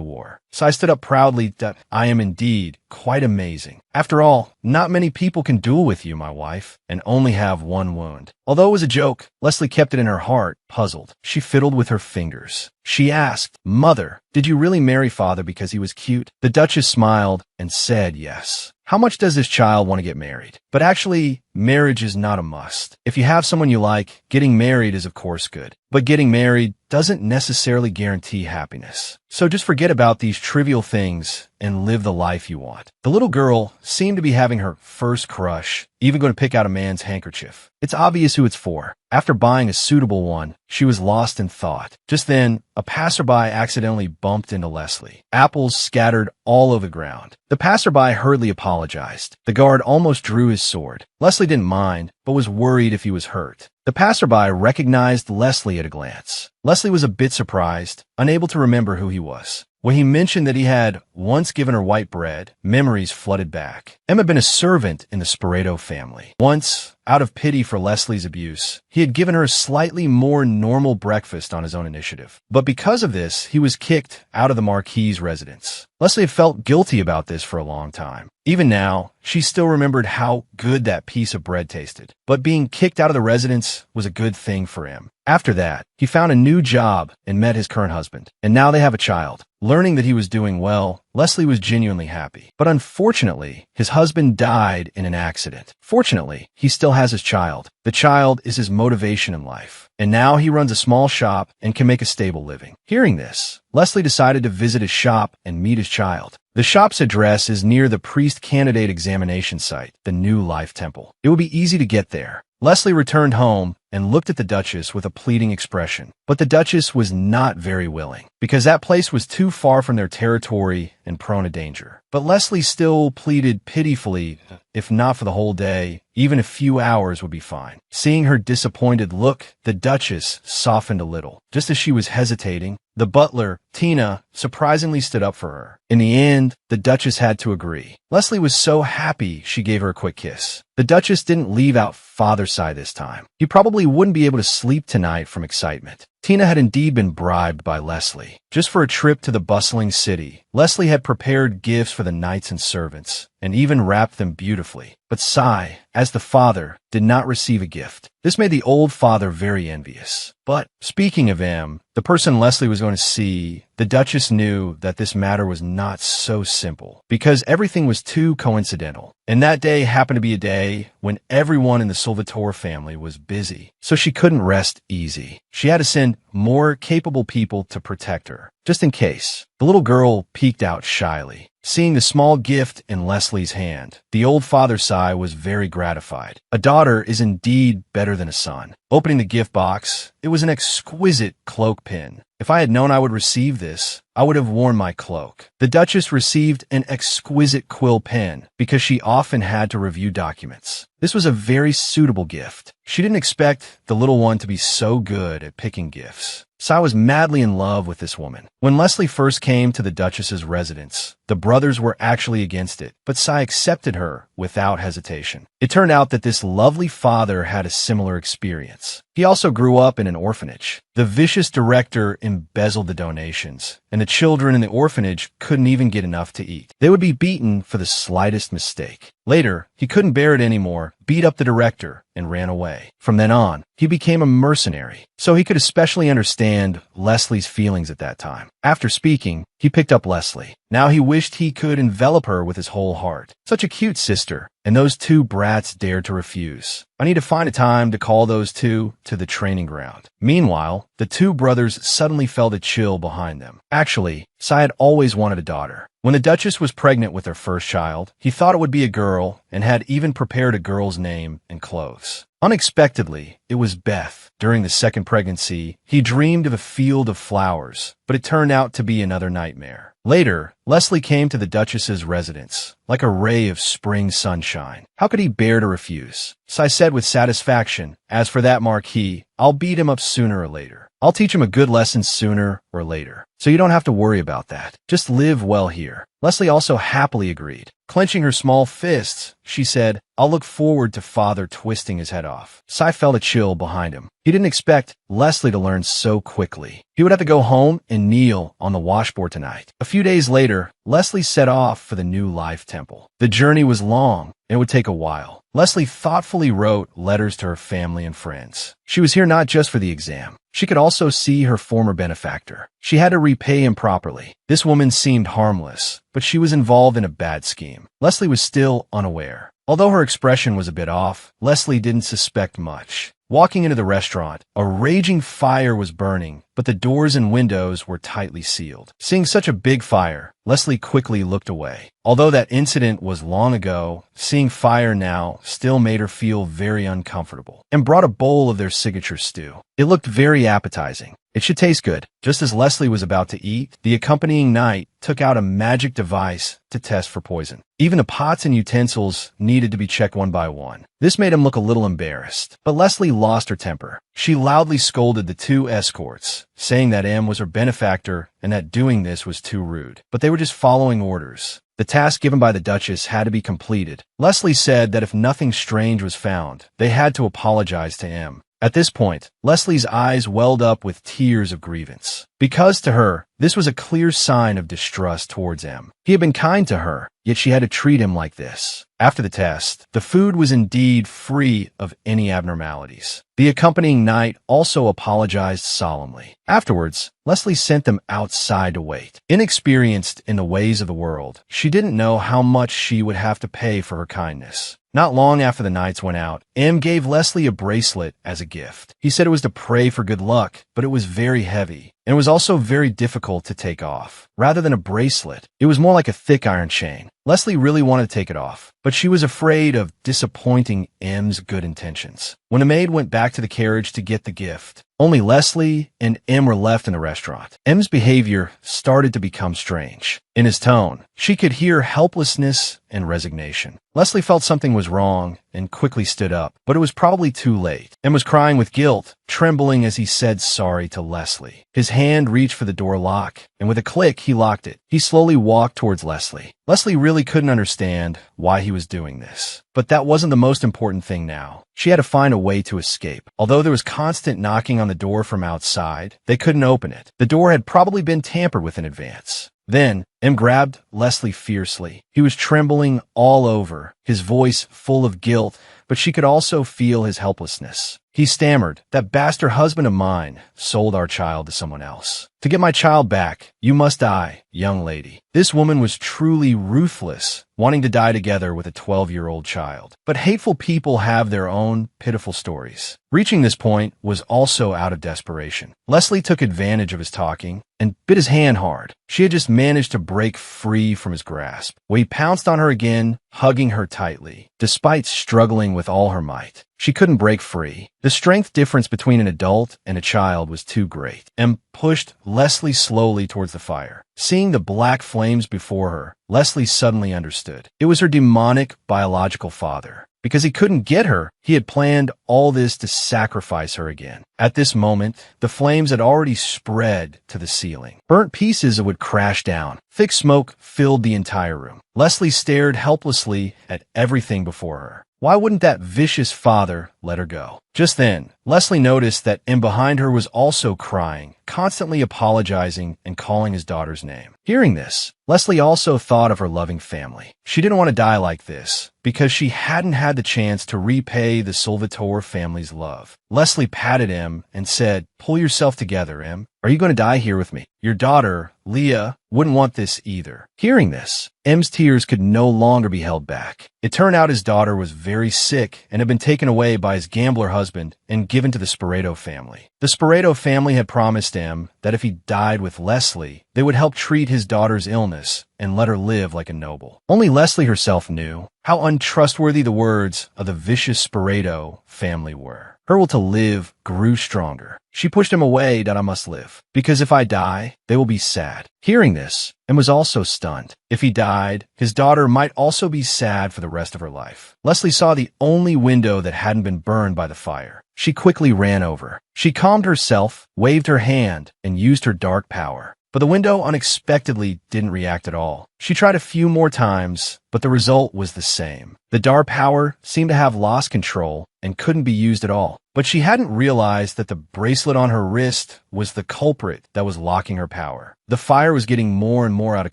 war. So I stood up proudly that I am indeed quite amazing. After all, not many people can duel with you, my wife, and only have one wound." Although it was a joke, Leslie kept it in her heart, puzzled. She fiddled with her fingers. She asked, "Mother, did you really marry father because he was cute?" The Duchess smiled and said yes. How much does this child want to get married? But actually, marriage is not a must. If you have someone you like, getting married is of course good. But getting married doesn't necessarily guarantee happiness. So just forget about these trivial things and live the life you want. The little girl seemed to be having her first crush, even going to pick out a man's handkerchief. It's obvious who it's for. After buying a suitable one, she was lost in thought. Just then, a passerby accidentally bumped into Leslie. Apples scattered all over the ground. The passerby hurriedly apologized. The guard almost drew his sword. Leslie didn't mind, but was worried if he was hurt. The passerby recognized Leslie at a glance. Leslie was a bit surprised, unable to remember who he was. When he mentioned that he had once given her white bread, memories flooded back. Emma had been a servant in the Sporeto family. Once, out of pity for Leslie's abuse, he had given her a slightly more normal breakfast on his own initiative. But because of this, he was kicked out of the Marquis's residence. Leslie had felt guilty about this for a long time. Even now, she still remembered how good that piece of bread tasted. But being kicked out of the residence was a good thing for him. After that, he found a new job and met his current husband. And now they have a child. Learning that he was doing well, Leslie was genuinely happy. But unfortunately, his husband died in an accident. Fortunately, he still has his child. The child is his motivation in life. And now he runs a small shop and can make a stable living. Hearing this, Leslie decided to visit his shop and meet his child. The shop's address is near the priest candidate examination site, the New Life Temple. It would be easy to get there. Leslie returned home and looked at the Duchess with a pleading expression. But the Duchess was not very willing, because that place was too far from their territory and prone to danger. But Leslie still pleaded pitifully, if not for the whole day, even a few hours would be fine. Seeing her disappointed look, the Duchess softened a little. Just as she was hesitating, the butler, Tina, surprisingly stood up for her. In the end, the Duchess had to agree. Leslie was so happy she gave her a quick kiss. The Duchess didn't leave out father's side this time. He probably wouldn't be able to sleep tonight from excitement. Tina had indeed been bribed by Leslie. Just for a trip to the bustling city, Leslie had prepared gifts for the knights and servants, and even wrapped them beautifully. But Cy, as the father, did not receive a gift. This made the old father very envious. But speaking of him, the person Leslie was going to see, the Duchess knew that this matter was not so simple, because everything was too coincidental. And that day happened to be a day when everyone in the Salvatore family was busy, so she couldn't rest easy. She had to send more capable people to protect her, just in case. The little girl peeked out shyly. Seeing the small gift in Leslie's hand, the old father Cy was very gratified. A daughter is indeed better than a son. Opening the gift box, it was an exquisite cloak pin. If I had known I would receive this, I would have worn my cloak. The Duchess received an exquisite quill pen because she often had to review documents. This was a very suitable gift. She didn't expect the little one to be so good at picking gifts. Cy was madly in love with this woman. When Leslie first came to the Duchess's residence, the brothers were actually against it, but Sai accepted her without hesitation. It turned out that this lovely father had a similar experience. He also grew up in an orphanage. The vicious director embezzled the donations, and the children in the orphanage couldn't even get enough to eat. They would be beaten for the slightest mistake. Later, he couldn't bear it anymore, beat up the director, and ran away. From then on, he became a mercenary, so he could especially understand Leslie's feelings at that time. After speaking, he picked up Leslie. Now he wished he could envelop her with his whole heart. Such a cute sister, and those two brats dared to refuse. I need to find a time to call those two to the training ground. Meanwhile, the two brothers suddenly felt a chill behind them. Actually, Sai had always wanted a daughter. When the Duchess was pregnant with their first child, he thought it would be a girl and had even prepared a girl's name and clothes. Unexpectedly, it was Beth. During the second pregnancy, he dreamed of a field of flowers, but it turned out to be another nightmare. Later, Leslie came to the Duchess's residence, like a ray of spring sunshine. How could he bear to refuse? Sai said with satisfaction, "As for that Marquis, I'll beat him up sooner or later. I'll teach him a good lesson sooner or later. So you don't have to worry about that. Just live well here." Leslie also happily agreed. Clenching her small fists, she said, "I'll look forward to father twisting his head off." Sai felt a chill behind him. He didn't expect Leslie to learn so quickly. He would have to go home and kneel on the washboard tonight. A few days later, Leslie set off for the new life temple. The journey was long, and it would take a while. Leslie thoughtfully wrote letters to her family and friends. She was here not just for the exam. She could also see her former benefactor. She had to repay him properly. This woman seemed harmless, but she was involved in a bad scheme. Leslie was still unaware. Although her expression was a bit off, Leslie didn't suspect much. Walking into the restaurant, a raging fire was burning, but the doors and windows were tightly sealed. Seeing such a big fire, Leslie quickly looked away. Although that incident was long ago, seeing fire now still made her feel very uncomfortable, and brought a bowl of their signature stew. It looked very appetizing. It should taste good. Just as Leslie was about to eat, the accompanying knight took out a magic device to test for poison. Even the pots and utensils needed to be checked one by one. This made him look a little embarrassed, but Leslie lost her temper. She loudly scolded the two escorts, saying that M was her benefactor and that doing this was too rude. But they were just following orders. The task given by the Duchess had to be completed. Leslie said that if nothing strange was found, they had to apologize to M. At this point, Leslie's eyes welled up with tears of grievance, because to her, this was a clear sign of distrust towards M. He had been kind to her, yet she had to treat him like this. After the test, the food was indeed free of any abnormalities. The accompanying knight also apologized solemnly. Afterwards, Leslie sent them outside to wait. Inexperienced in the ways of the world, she didn't know how much she would have to pay for her kindness. Not long after the knights went out, M gave Leslie a bracelet as a gift. He said it was to pray for good luck, but it was very heavy, and it was also very difficult to take off. Rather than a bracelet, it was more like a thick iron chain. Leslie really wanted to take it off, but she was afraid of disappointing M's good intentions. When the maid went back to the carriage to get the gift, only Leslie and M were left in the restaurant. M's behavior started to become strange. In his tone, she could hear helplessness and resignation. Leslie felt something was wrong and quickly stood up, but it was probably too late. M was crying with guilt, trembling as he said sorry to Leslie. His hand reached for the door lock, and with a click, he locked it. He slowly walked towards Leslie. Leslie really couldn't understand why he was doing this, but that wasn't the most important thing now. She had to find a way to escape. Although there was constant knocking on the door from outside, they couldn't open it. The door had probably been tampered with in advance. Then, M grabbed Leslie fiercely. He was trembling all over, his voice full of guilt, but she could also feel his helplessness. He stammered, "That bastard husband of mine sold our child to someone else. To get my child back, you must die, young lady." This woman was truly ruthless, wanting to die together with a 12-year-old child. But hateful people have their own pitiful stories. Reaching this point was also out of desperation. Leslie took advantage of his talking and bit his hand hard. She had just managed to break free from his grasp. He pounced on her again, hugging her tightly. Despite struggling with all her might, she couldn't break free. The strength difference between an adult and a child was too great, and pushed Leslie slowly towards the fire. Seeing the black flames before her, Leslie suddenly understood. It was her demonic biological father. because he couldn't get her. He had planned all this to sacrifice her again. At this moment, the flames had already spread to the ceiling. Burnt pieces would crash down. Thick smoke filled the entire room. Leslie stared helplessly at everything before her. Why wouldn't that vicious father let her go? Just then, Leslie noticed that in behind her was also crying, constantly apologizing and calling his daughter's name. Hearing this, Leslie also thought of her loving family. She didn't want to die like this because she hadn't had the chance to repay the Salvatore family's love. Leslie patted him and said, "Pull yourself together, Em. Are you going to die here with me? Your daughter, Leah, wouldn't want this either." Hearing this, M's tears could no longer be held back. It turned out his daughter was very sick and had been taken away by his gambler husband and given to the Sporeto family. The Sporeto family had promised M that if he died with Leslie, they would help treat his daughter's illness and let her live like a noble. Only Leslie herself knew how untrustworthy the words of the vicious Sporeto family were. Her will to live grew stronger. She pushed him away that I must live, because if I die, they will be sad. Hearing this, M was also stunned. If he died, his daughter might also be sad for the rest of her life. Leslie saw the only window that hadn't been burned by the fire. She quickly ran over. She calmed herself, waved her hand, and used her dark power. But the window unexpectedly didn't react at all. She tried a few more times, but the result was the same. The dark power seemed to have lost control and couldn't be used at all. But she hadn't realized that the bracelet on her wrist was the culprit that was locking her power. The fire was getting more and more out of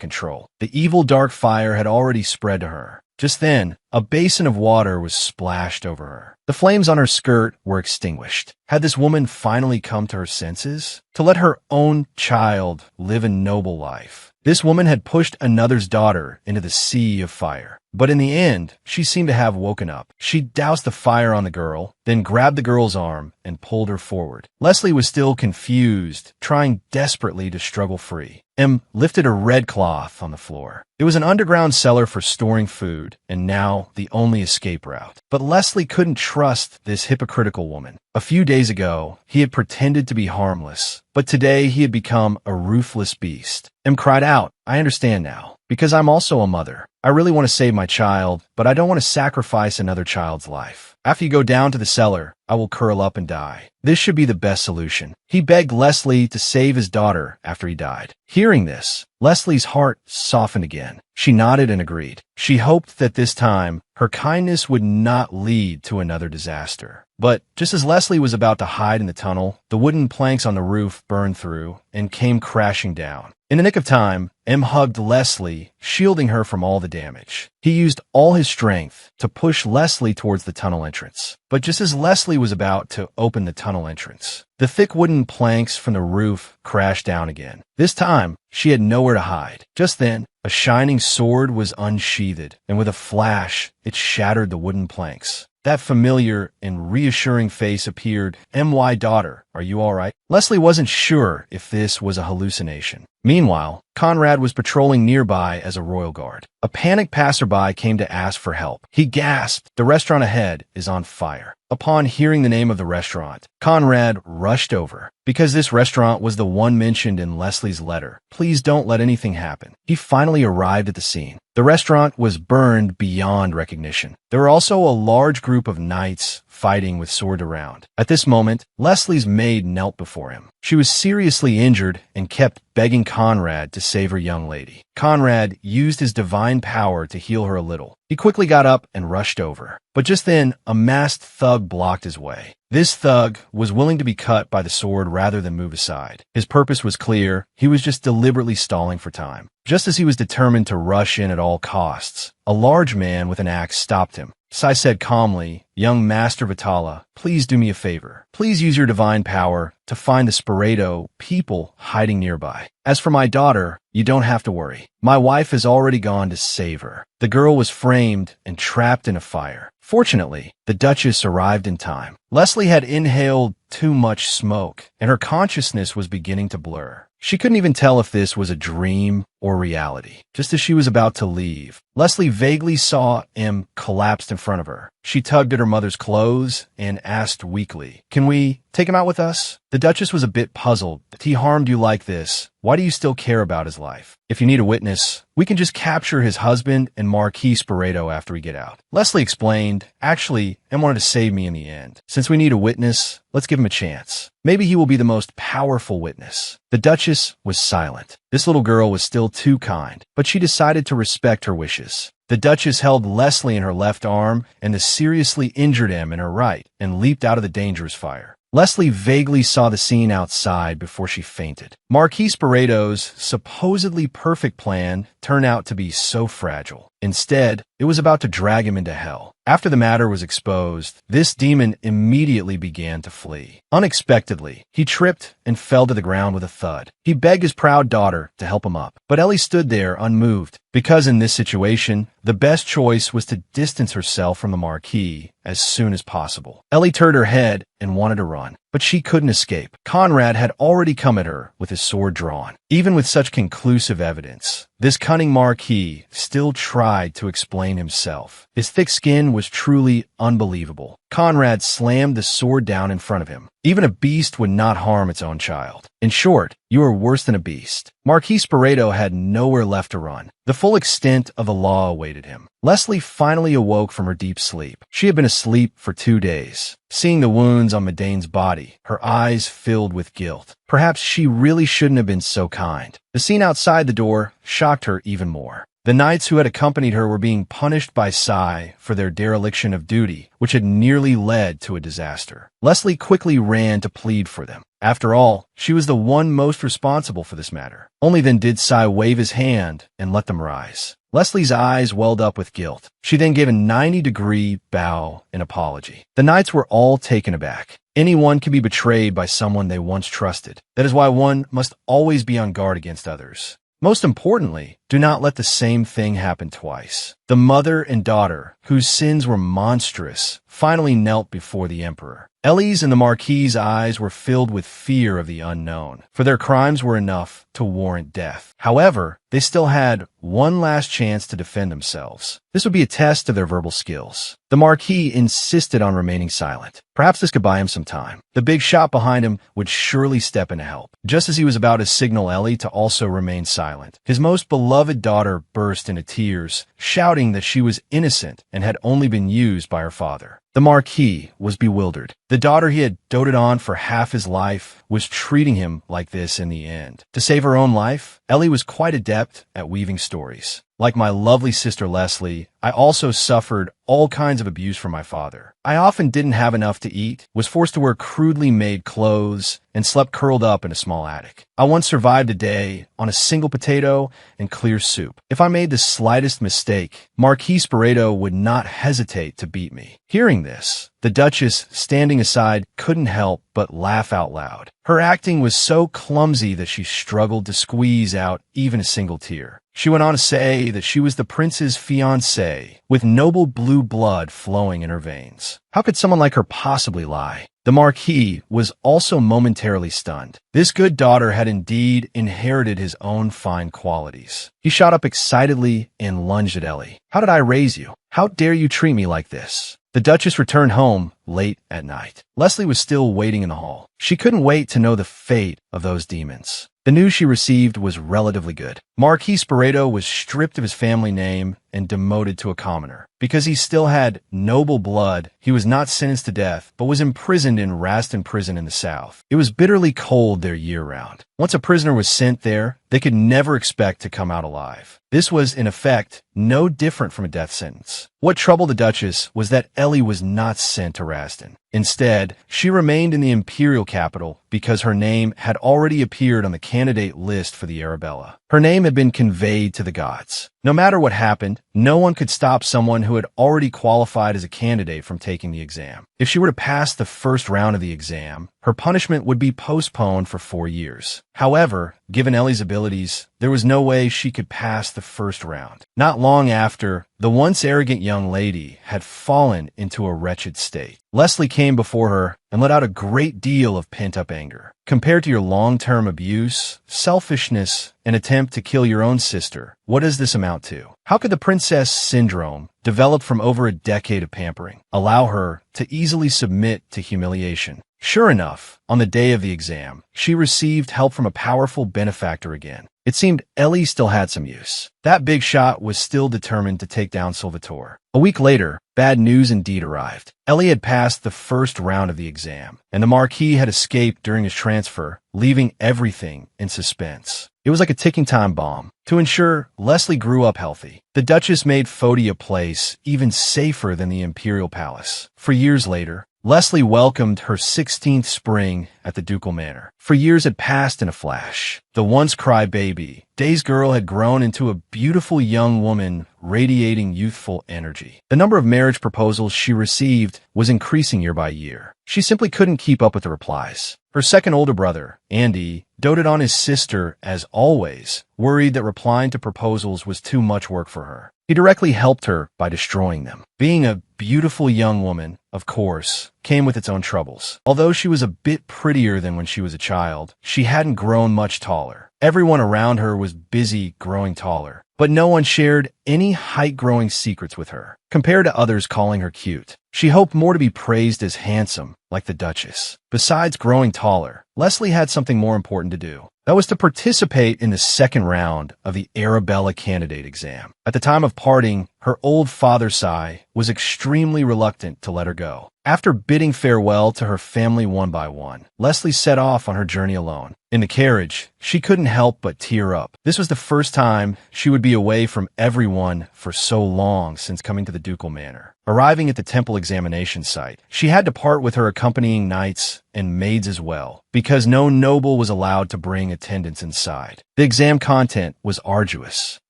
control. The evil dark fire had already spread to her. Just then, a basin of water was splashed over her. The flames on her skirt were extinguished. Had this woman finally come to her senses? To let her own child live a noble life. This woman had pushed another's daughter into the sea of fire. But in the end, she seemed to have woken up. She doused the fire on the girl, then grabbed the girl's arm and pulled her forward. Leslie was still confused, trying desperately to struggle free. M lifted a red cloth on the floor. It was an underground cellar for storing food, and now the only escape route. But Leslie couldn't trust this hypocritical woman. A few days ago, he had pretended to be harmless, but today he had become a ruthless beast. M cried out, "I understand now, because I'm also a mother. I really want to save my child, but I don't want to sacrifice another child's life. After you go down to the cellar, I will curl up and die. This should be the best solution." He begged Leslie to save his daughter after he died. Hearing this, Leslie's heart softened again. She nodded and agreed. She hoped that this time, her kindness would not lead to another disaster. But just as Leslie was about to hide in the tunnel, the wooden planks on the roof burned through and came crashing down. In the nick of time, M hugged Leslie, shielding her from all the damage. He used all his strength to push Leslie towards the tunnel entrance. But just as Leslie was about to open the tunnel entrance, the thick wooden planks from the roof crashed down again. This time, she had nowhere to hide. Just then, a shining sword was unsheathed, and with a flash, it shattered the wooden planks. That familiar and reassuring face appeared. "My daughter, are you all right?" Leslie wasn't sure if this was a hallucination. Meanwhile, Conrad was patrolling nearby as a royal guard. A panicked passerby came to ask for help. He gasped, "The restaurant ahead is on fire." Upon hearing the name of the restaurant, Conrad rushed over. Because this restaurant was the one mentioned in Leslie's letter, "Please don't let anything happen." He finally arrived at the scene. The restaurant was burned beyond recognition. There were also a large group of knights fighting with swords around. At this moment, Leslie's maid knelt before him. She was seriously injured and kept begging Conrad to save her young lady. Conrad used his divine power to heal her a little. He quickly got up and rushed over. But just then, a masked thug blocked his way. This thug was willing to be cut by the sword rather than move aside. His purpose was clear. He was just deliberately stalling for time. Just as he was determined to rush in at all costs, a large man with an axe stopped him. Sai said calmly, "Young Master Vitala, please do me a favor. Please use your divine power to find the Sporeto people hiding nearby. As for my daughter, you don't have to worry. My wife has already gone to save her." The girl was framed and trapped in a fire. Fortunately, the Duchess arrived in time. Leslie had inhaled too much smoke, and her consciousness was beginning to blur. She couldn't even tell if this was a dream or reality. Just as she was about to leave, Leslie vaguely saw M collapsed in front of her. She tugged at her mother's clothes and asked weakly, "Can we take him out with us?" The Duchess was a bit puzzled. "If he harmed you like this, why do you still care about his life? If you need a witness, we can just capture his husband and Marquis Pareto after we get out. Leslie explained, actually, and wanted to save me in the end. Since we need a witness, let's give him a chance. Maybe he will be the most powerful witness. The Duchess was silent. This little girl was still too kind, but she decided to respect her wishes. The Duchess held Leslie in her left arm and the seriously injured him in her right and leaped out of the dangerous fire. Leslie vaguely saw the scene outside before she fainted. Marquis Pareto's supposedly perfect plan turned out to be so fragile. Instead, it was about to drag him into hell. After the matter was exposed, this demon immediately began to flee. Unexpectedly, he tripped and fell to the ground with a thud. He begged his proud daughter to help him up, but Ellie stood there unmoved, because in this situation, the best choice was to distance herself from the Marquis as soon as possible. Ellie turned her head and wanted to run, but she couldn't escape. Conrad had already come at her with his sword drawn. Even with such conclusive evidence, this cunning Marquis still tried to explain himself. His thick skin was truly unbelievable. Conrad slammed the sword down in front of him. Even a beast would not harm its own child. In short, you are worse than a beast. Marquis Pareto had nowhere left to run. The full extent of the law awaited him. Leslie finally awoke from her deep sleep. She had been asleep for 2 days. Seeing the wounds on Medane's body, her eyes filled with guilt. Perhaps she really shouldn't have been so kind. The scene outside the door shocked her even more. The knights who had accompanied her were being punished by Sai for their dereliction of duty, which had nearly led to a disaster. Leslie quickly ran to plead for them. After all, she was the one most responsible for this matter. Only then did Sai wave his hand and let them rise. Leslie's eyes welled up with guilt. She then gave a 90-degree bow in apology. The knights were all taken aback. Anyone can be betrayed by someone they once trusted. That is why one must always be on guard against others. Most importantly, do not let the same thing happen twice. The mother and daughter, whose sins were monstrous, finally knelt before the emperor. Ellie's and the Marquis's eyes were filled with fear of the unknown, for their crimes were enough to warrant death. However, they still had one last chance to defend themselves. This would be a test of their verbal skills. The Marquis insisted on remaining silent. Perhaps this could buy him some time. The big shot behind him would surely step in to help. Just as he was about to signal Ellie to also remain silent, his most beloved daughter burst into tears, shouting that she was innocent and had only been used by her father. The Marquis was bewildered. The daughter he had doted on for half his life was treating him like this in the end. To save her own life, Ellie was quite adept at weaving stories. Like my lovely sister Leslie, I also suffered all kinds of abuse from my father. I often didn't have enough to eat, was forced to wear crudely made clothes, and slept curled up in a small attic. I once survived a day on a single potato and clear soup. If I made the slightest mistake, Marquis Pareto would not hesitate to beat me. Hearing this, the Duchess, standing aside, couldn't help but laugh out loud. Her acting was so clumsy that she struggled to squeeze out even a single tear. She went on to say that she was the prince's fiancée, with noble blue blood flowing in her veins. How could someone like her possibly lie? The Marquis was also momentarily stunned. This good daughter had indeed inherited his own fine qualities. He shot up excitedly and lunged at Ellie. "How did I raise you? How dare you treat me like this?" The Duchess returned home late at night. Leslie was still waiting in the hall. She couldn't wait to know the fate of those demons. The news she received was relatively good. Marquis Pareto was stripped of his family name and demoted to a commoner. Because he still had noble blood, he was not sentenced to death, but was imprisoned in Raston Prison in the south. It was bitterly cold there year-round. Once a prisoner was sent there, they could never expect to come out alive. This was, in effect, no different from a death sentence. What troubled the Duchess was that Ellie was not sent to Raston. Instead, she remained in the imperial capital because her name had already appeared on the candidate list for the Arabella. Her name had been conveyed to the gods. No matter what happened, no one could stop someone who had already qualified as a candidate from taking the exam. If she were to pass the first round of the exam, her punishment would be postponed for 4 years. However, given Ellie's abilities, there was no way she could pass the first round. Not long after, the once arrogant young lady had fallen into a wretched state. Leslie came before her and let out a great deal of pent-up anger. Compared to your long-term abuse, selfishness, and attempt to kill your own sister, what does this amount to? How could the princess syndrome, developed from over a decade of pampering, allow her to easily submit to humiliation? Sure enough, on the day of the exam, she received help from a powerful benefactor again. It seemed Ellie still had some use. That big shot was still determined to take down Salvatore. A week later, bad news indeed arrived. Ellie had passed the first round of the exam, and the Marquis had escaped during his transfer, leaving everything in suspense. It was like a ticking time bomb. To ensure Leslie grew up healthy, the Duchess made Fodi a place even safer than the Imperial Palace. For years later, Leslie welcomed her 16th spring at the ducal manor. For years had passed in a flash. The once crybaby, Day's girl had grown into a beautiful young woman radiating youthful energy. The number of marriage proposals she received was increasing year by year. She simply couldn't keep up with the replies. Her second older brother, Andy, doted on his sister as always, worried that replying to proposals was too much work for her. He directly helped her by destroying them. Being a beautiful young woman, of course, came with its own troubles. Although she was a bit prettier than when she was a child, she hadn't grown much taller. Everyone around her was busy growing taller, but no one shared any height-growing secrets with her. Compared to others calling her cute, she hoped more to be praised as handsome, like the Duchess. Besides growing taller, Leslie had something more important to do. That was to participate in the second round of the Arabella candidate exam. At the time of parting, her old father, Cy, was extremely reluctant to let her go. After bidding farewell to her family one by one, Leslie set off on her journey alone. In the carriage, she couldn't help but tear up. This was the first time she would be away from everyone for so long since coming to the ducal manor. Arriving at the temple examination site, she had to part with her accompanying knights and maids as well, because no noble was allowed to bring attendants inside. The exam content was arduous.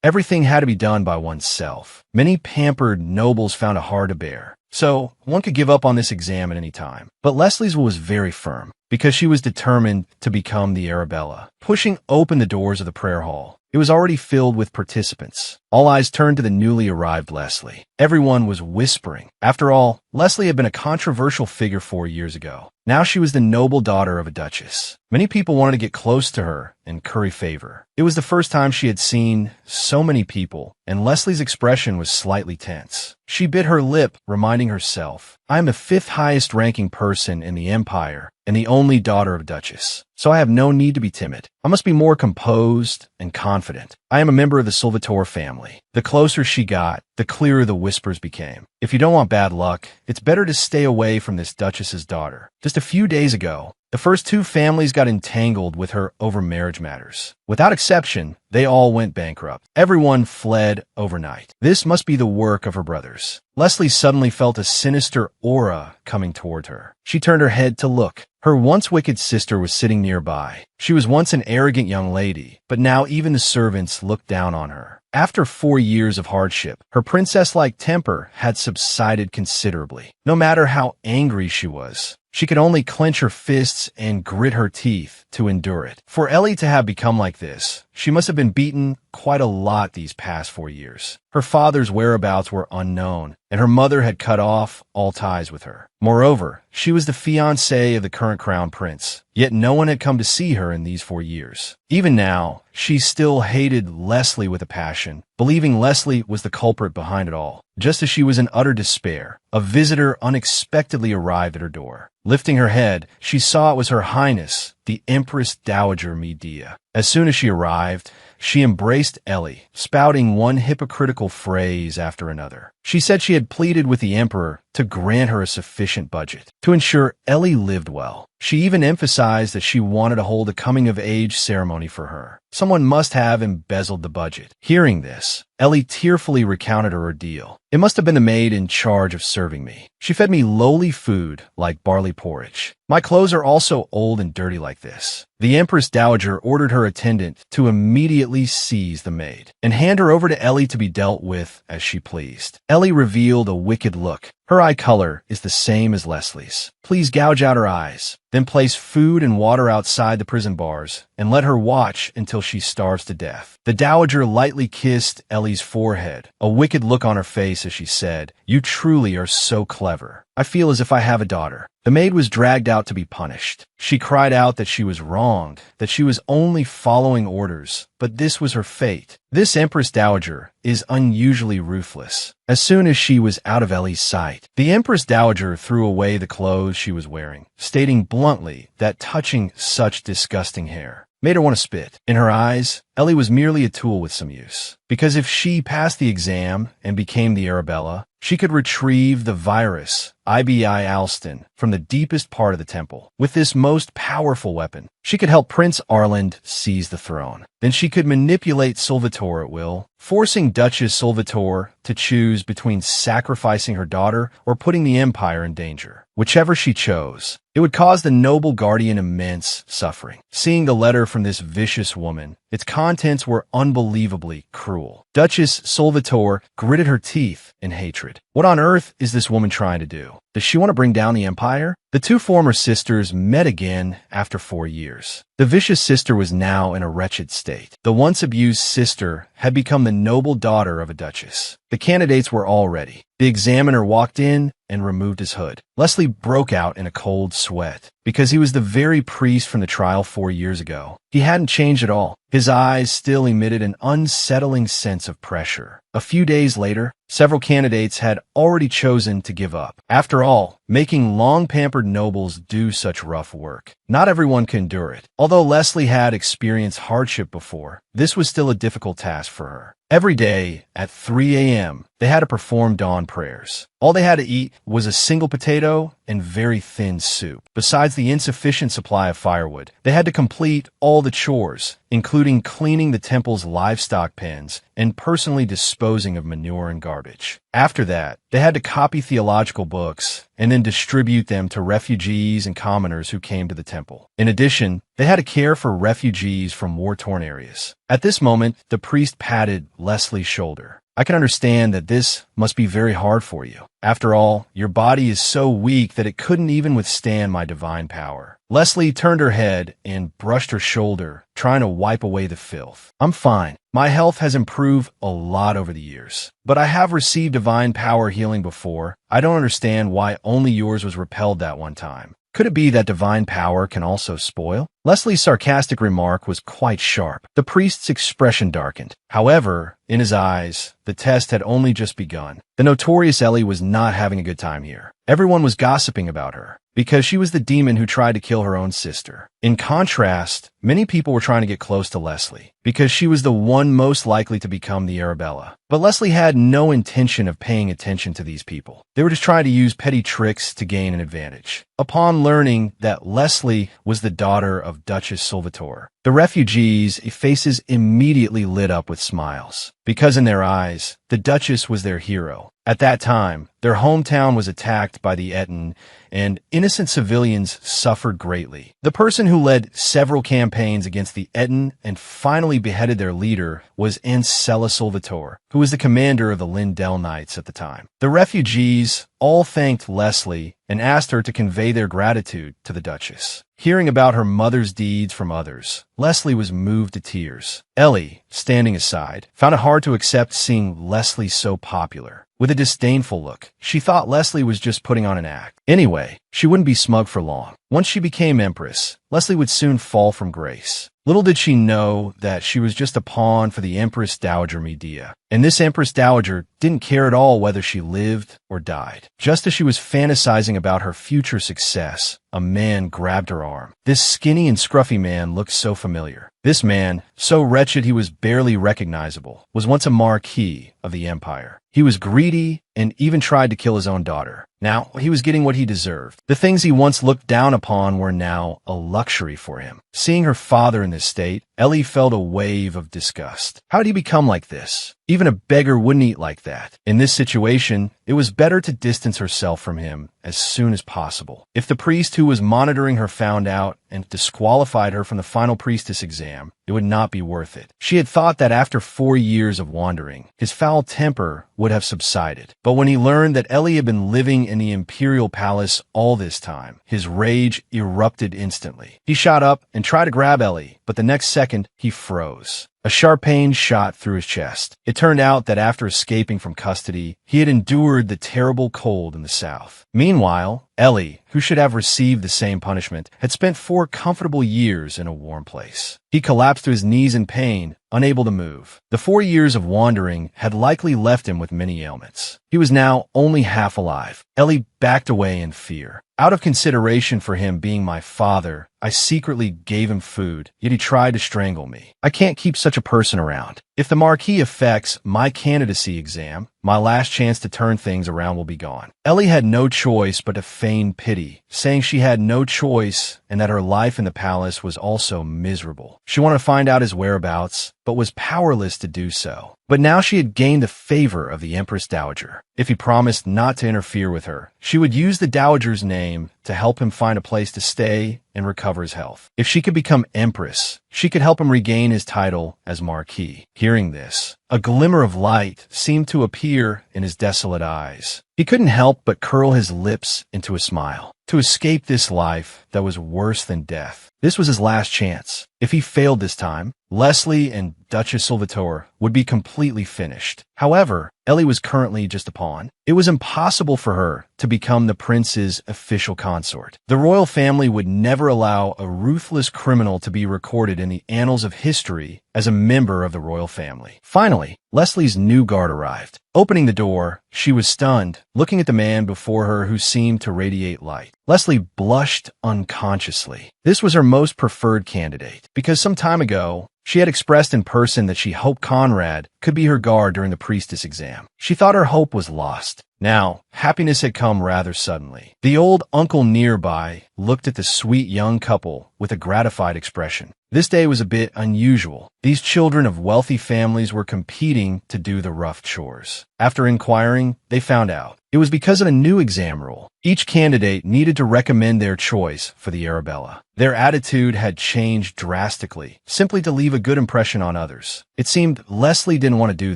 Everything had to be done by oneself. Many pampered nobles found it hard to bear, so one could give up on this exam at any time. But Leslie's was very firm, because she was determined to become the Arabella. Pushing open the doors of the prayer hall, it was already filled with participants. All eyes turned to the newly arrived Leslie. Everyone was whispering. After all, Leslie had been a controversial figure 4 years ago. Now she was the noble daughter of a duchess. Many people wanted to get close to her and curry favor. It was the first time she had seen so many people, and Leslie's expression was slightly tense. She bit her lip, reminding herself, "I am the 5th highest ranking person in the empire and the only daughter of a duchess, so I have no need to be timid. I must be more composed and confident. I am a member of the Salvatore family." The closer she got, the clearer the whispers became. If you don't want bad luck, it's better to stay away from this duchess's daughter. Just a few days ago, the first 2 families got entangled with her over marriage matters. Without exception, they all went bankrupt. Everyone fled overnight. This must be the work of her brothers. Leslie suddenly felt a sinister aura coming toward her. She turned her head to look. Her once wicked sister was sitting nearby. She was once an arrogant young lady, but now even the servants looked down on her. After 4 years of hardship, her princess-like temper had subsided considerably. No matter how angry she was, she could only clench her fists and grit her teeth to endure it. For Ellie to have become like this, she must have been beaten quite a lot these past 4 years. Her father's whereabouts were unknown, and her mother had cut off all ties with her. Moreover, she was the fiancée of the current crown prince, yet no one had come to see her in these 4 years. Even now, she still hated Leslie with a passion, believing Leslie was the culprit behind it all. Just as she was in utter despair, a visitor unexpectedly arrived at her door. Lifting her head, she saw it was Her Highness, the Empress Dowager Medea. As soon as she arrived, she embraced Ellie, spouting one hypocritical phrase after another. She said she had pleaded with the emperor to grant her a sufficient budget to ensure Ellie lived well. She even emphasized that she wanted to hold a coming-of-age ceremony for her. Someone must have embezzled the budget. Hearing this, Ellie tearfully recounted her ordeal. "It must have been the maid in charge of serving me. She fed me lowly food like barley porridge. My clothes are also old and dirty like this." The Empress Dowager ordered her attendant to immediately seize the maid and hand her over to Ellie to be dealt with as she pleased. Ellie revealed a wicked look. Her eye color is the same as Leslie's. Please gouge out her eyes. Then place food and water outside the prison bars and let her watch until she starves to death. The dowager lightly kissed Ellie's forehead, a wicked look on her face as she said, "You truly are so clever. I feel as if I have a daughter." The maid was dragged out to be punished. She cried out that she was wronged, that she was only following orders, but this was her fate. This Empress Dowager is unusually ruthless. As soon as she was out of Ellie's sight, the Empress Dowager threw away the clothes she was wearing, stating bluntly that touching such disgusting hair made her want to spit. In her eyes, Ellie was merely a tool with some use, because if she passed the exam and became the Arabella, she could retrieve the virus, IBI Alston, from the deepest part of the temple. With this most powerful weapon, she could help Prince Arland seize the throne. Then she could manipulate Salvatore at will, forcing Duchess Salvatore to choose between sacrificing her daughter or putting the empire in danger. Whichever she chose, it would cause the noble guardian immense suffering. Seeing the letter from this vicious woman, its contents were unbelievably cruel. Duchess Salvatore gritted her teeth in hatred. What on earth is this woman trying to do? Does she want to bring down the empire? The two former sisters met again after 4 years. The vicious sister was now in a wretched state. The once abused sister had become the noble daughter of a duchess. The candidates were all ready. The examiner walked in and removed his hood. Leslie broke out in a cold sweat because he was the very priest from the trial 4 years ago. He hadn't changed at all. His eyes still emitted an unsettling sense of pressure. A few days later, several candidates had already chosen to give up. After all, making long-pampered nobles do such rough work. Not everyone can endure it. Although Leslie had experienced hardship before, this was still a difficult task for her. Every day at 3 a.m., they had to perform dawn prayers. All they had to eat was a single potato and very thin soup. Besides the insufficient supply of firewood, they had to complete all the chores, including cleaning the temple's livestock pens and personally disposing of manure and garbage. After that, they had to copy theological books and then distribute them to refugees and commoners who came to the temple. In addition, they had to care for refugees from war-torn areas. At this moment, the priest patted Leslie's shoulder. "I can understand that this must be very hard for you. After all, your body is so weak that it couldn't even withstand my divine power." Leslie turned her head and brushed her shoulder, trying to wipe away the filth. "I'm fine. My health has improved a lot over the years. But I have received divine power healing before. I don't understand why only yours was repelled that one time. Could it be that divine power can also spoil?" Leslie's sarcastic remark was quite sharp. The priest's expression darkened. However, in his eyes, the test had only just begun. The notorious Ellie was not having a good time here. Everyone was gossiping about her, because she was the demon who tried to kill her own sister. In contrast, many people were trying to get close to Leslie, because she was the one most likely to become the Arabella. But Leslie had no intention of paying attention to these people. They were just trying to use petty tricks to gain an advantage. Upon learning that Leslie was the daughter of Duchess Salvatore, the refugees' faces immediately lit up with smiles, because in their eyes, the Duchess was their hero. At that time, their hometown was attacked by the Eton, and innocent civilians suffered greatly. The person who led several campaigns against the Eton and finally beheaded their leader was Ancella Salvatore, who was the commander of the Lindell Knights at the time. The refugees all thanked Leslie and asked her to convey their gratitude to the Duchess. Hearing about her mother's deeds from others, Leslie was moved to tears. Ellie, standing aside, found it hard to accept seeing Leslie so popular. With a disdainful look, she thought Leslie was just putting on an act. Anyway, she wouldn't be smug for long. Once she became empress, Leslie would soon fall from grace. Little did she know that she was just a pawn for the Empress Dowager Medea. And this Empress Dowager didn't care at all whether she lived or died. Just as she was fantasizing about her future success, a man grabbed her arm. This skinny and scruffy man looked so familiar. This man, so wretched he was barely recognizable, was once a marquis of the empire. He was greedy and even tried to kill his own daughter. Now, he was getting what he deserved. The things he once looked down upon were now a luxury for him. Seeing her father in this state, Ellie felt a wave of disgust. How did he become like this? Even a beggar wouldn't eat like that. In this situation, it was better to distance herself from him as soon as possible. If the priest who was monitoring her found out and disqualified her from the final priestess exam, it would not be worth it. She had thought that after 4 years of wandering, his foul temper would have subsided. But when he learned that Ellie had been living in the imperial palace all this time, his rage erupted instantly. He shot up and tried to grab Ellie, but the next second, he froze. A sharp pain shot through his chest. It turned out that after escaping from custody, he had endured the terrible cold in the south. Meanwhile, Ellie, who should have received the same punishment, had spent 4 comfortable years in a warm place. He collapsed to his knees in pain, unable to move. The 4 years of wandering had likely left him with many ailments. He was now only half alive. Ellie backed away in fear. Out of consideration for him being my father, I secretly gave him food, yet he tried to strangle me. I can't keep such a person around. If the Marquis affects my candidacy exam, my last chance to turn things around will be gone. Ellie had no choice but to feign pity, saying she had no choice and that her life in the palace was also miserable. She wanted to find out his whereabouts, but was powerless to do so. But now she had gained the favor of the Empress Dowager. If he promised not to interfere with her, she would use the Dowager's name to help him find a place to stay and recover his health. If she could become Empress, she could help him regain his title as Marquis. Hearing this, a glimmer of light seemed to appear in his desolate eyes. He couldn't help but curl his lips into a smile. To escape this life that was worse than death. This was his last chance. If he failed this time, Leslie and Duchess Salvatore would be completely finished. However, Ellie was currently just a pawn. It was impossible for her to become the prince's official consort. The royal family would never allow a ruthless criminal to be recorded in the annals of history as a member of the royal family. Finally, Leslie's new guard arrived. Opening the door, she was stunned, looking at the man before her who seemed to radiate light. Leslie blushed unconsciously. This was her most preferred candidate, because some time ago, she had expressed in person that she hoped Conrad could be her guard during the priestess exam. She thought her hope was lost. Now, happiness had come rather suddenly. The old uncle nearby looked at the sweet young couple with a gratified expression. This day was a bit unusual. These children of wealthy families were competing to do the rough chores. After inquiring, they found out it was because of a new exam rule. Each candidate needed to recommend their choice for the arabella. Their attitude had changed drastically, simply to leave a good impression on others. It seemed Leslie didn't want to do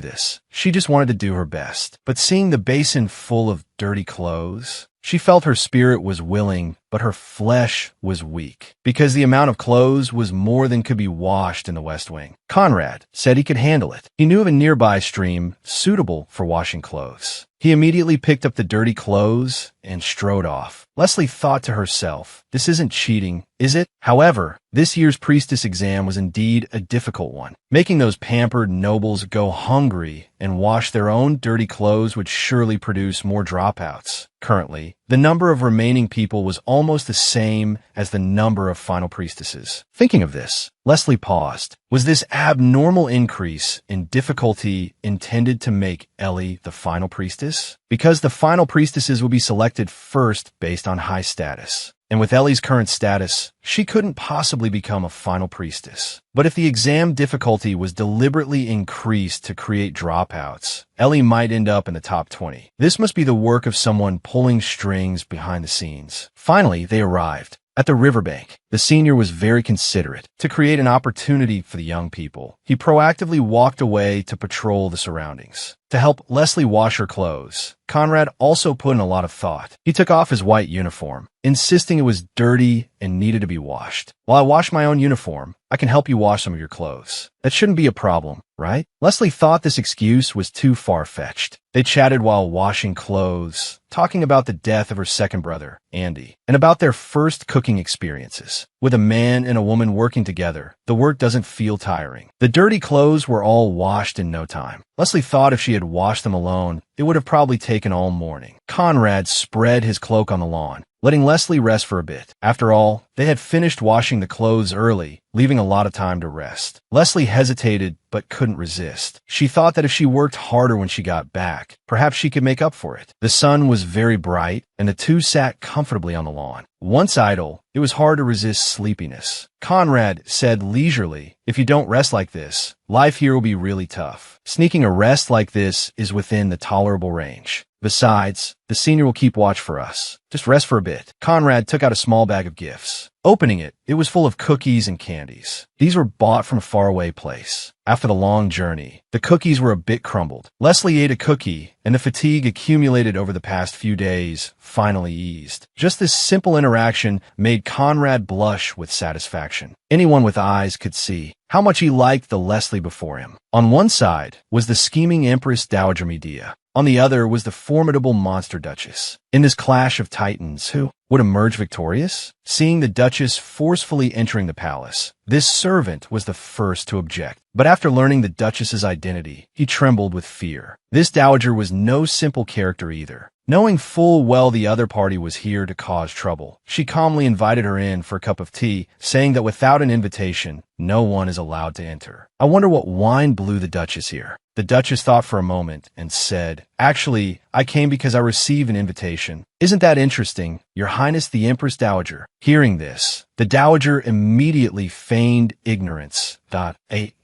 this. She just wanted to do her best. But seeing the basin full of dirty clothes, she felt her spirit was willing, but her flesh was weak, because the amount of clothes was more than could be washed in the West Wing. Conrad said he could handle it. He knew of a nearby stream suitable for washing clothes. He immediately picked up the dirty clothes and strode off. Leslie thought to herself, this isn't cheating, is it? However, this year's priestess exam was indeed a difficult one. Making those pampered nobles go hungry and wash their own dirty clothes would surely produce more dropouts. Currently, the number of remaining people was almost the same as the number of final priestesses. Thinking of this, Leslie paused. Was this abnormal increase in difficulty intended to make Ellie the final priestess? Because the final priestesses would be selected first based on high status. And with Ellie's current status, she couldn't possibly become a final priestess. But if the exam difficulty was deliberately increased to create dropouts, Ellie might end up in the top 20. This must be the work of someone pulling strings behind the scenes. Finally, they arrived. At the riverbank, the senior was very considerate. To create an opportunity for the young people, he proactively walked away to patrol the surroundings. To help Leslie wash her clothes, Conrad also put in a lot of thought. He took off his white uniform, insisting it was dirty and needed to be washed. While I wash my own uniform, I can help you wash some of your clothes. That shouldn't be a problem, right? Leslie thought this excuse was too far-fetched. They chatted while washing clothes, talking about the death of her second brother, Andy, and about their first cooking experiences. With a man and a woman working together, the work doesn't feel tiring. The dirty clothes were all washed in no time. Leslie thought if she had washed them alone, it would have probably taken all morning. Conrad spread his cloak on the lawn, letting Leslie rest for a bit. After all, they had finished washing the clothes early, leaving a lot of time to rest. Leslie hesitated, but couldn't resist. She thought that if she worked harder when she got back, perhaps she could make up for it. The sun was was very bright, and the two sat comfortably on the lawn. Once idle, it was hard to resist sleepiness. Conrad said leisurely, "If you don't rest like this, life here will be really tough. Sneaking a rest like this is within the tolerable range. Besides, the senior will keep watch for us. Just rest for a bit." Conrad took out a small bag of gifts. Opening it, it was full of cookies and candies. These were bought from a faraway place. After the long journey, the cookies were a bit crumbled. Leslie ate a cookie, and the fatigue accumulated over the past few days finally eased. Just this simple interaction made Conrad blush with satisfaction. Anyone with eyes could see how much he liked the Leslie before him. On one side was the scheming Empress Dowager Medea. On the other was the formidable monster Duchess. In this clash of titans, who would emerge victorious? Seeing the Duchess forcefully entering the palace, this servant was the first to object. But after learning the Duchess's identity, he trembled with fear. This dowager was no simple character either. Knowing full well the other party was here to cause trouble, she calmly invited her in for a cup of tea, saying that without an invitation, no one is allowed to enter. "I wonder what wine blew the Duchess here." The Duchess thought for a moment and said, "Actually, I came because I received an invitation." "Isn't that interesting, Your Highness the Empress Dowager?" Hearing this, the Dowager immediately feigned ignorance.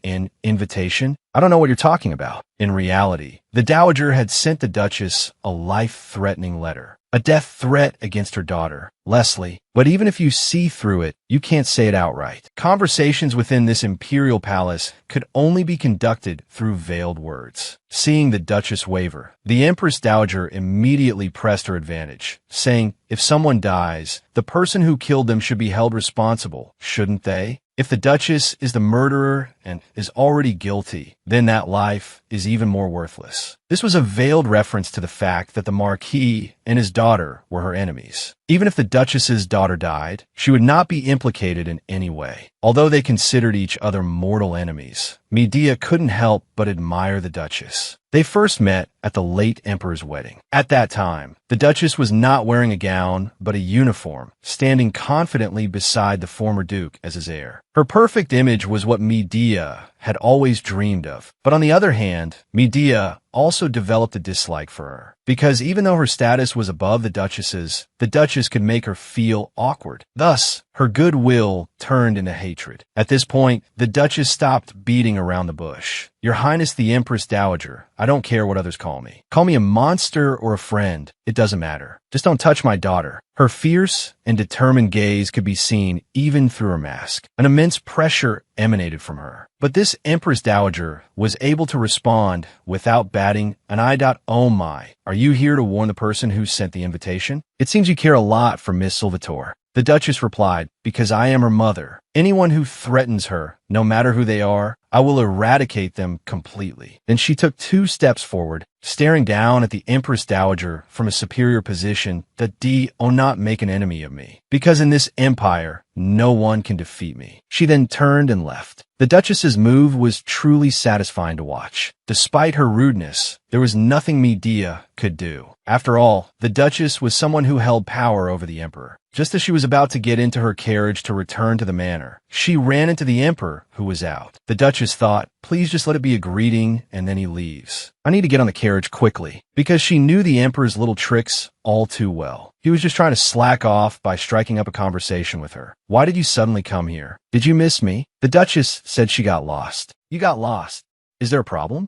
An invitation? I don't know what you're talking about. In reality, the Dowager had sent the Duchess a life-threatening letter, a death threat against her daughter, Leslie. But even if you see through it, you can't say it outright. Conversations within this imperial palace could only be conducted through veiled words. Seeing the Duchess waver, the Empress Dowager immediately pressed her advantage, saying, "If someone dies, the person who killed them should be held responsible, shouldn't they? If the Duchess is the murderer and is already guilty, then that life is even more worthless." This was a veiled reference to the fact that the Marquis and his daughter were her enemies. Even if the Duchess's daughter died, she would not be implicated in any way. Although they considered each other mortal enemies, Medea couldn't help but admire the Duchess. They first met at the late Emperor's wedding. At that time, the Duchess was not wearing a gown, but a uniform, standing confidently beside the former Duke as his heir. Her perfect image was what Medea had always dreamed of. But on the other hand, Medea also developed a dislike for her, because even though her status was above the Duchess's, the Duchess could make her feel awkward. Thus, her goodwill turned into hatred. At this point, the Duchess stopped beating around the bush. "Your Highness the Empress Dowager, I don't care what others call me. Call me a monster or a friend, it doesn't matter. Just don't touch my daughter." Her fierce and determined gaze could be seen even through her mask. An immense pressure emanated from her. But this Empress Dowager was able to respond without batting an eye. "Oh my, are you here to warn the person who sent the invitation? It seems you care a lot for Miss Salvatore." The Duchess replied, "Because I am her mother. Anyone who threatens her, no matter who they are, I will eradicate them completely." Then she took 2 steps forward, staring down at the Empress Dowager from a superior position. "Oh, not make an enemy of me, because in this empire, no one can defeat me." She then turned and left. The Duchess's move was truly satisfying to watch. Despite her rudeness, there was nothing Medea could do. After all, the Duchess was someone who held power over the Emperor. Just as she was about to get into her carriage to return to the manor, she ran into the Emperor, who was out. The Duchess thought, "Please just let it be a greeting, and then he leaves. I need to get on the carriage quickly," because she knew the Emperor's little tricks all too well. He was just trying to slack off by striking up a conversation with her. "Why did you suddenly come here? Did you miss me?" The Duchess said she got lost. "You got lost? Is there a problem?"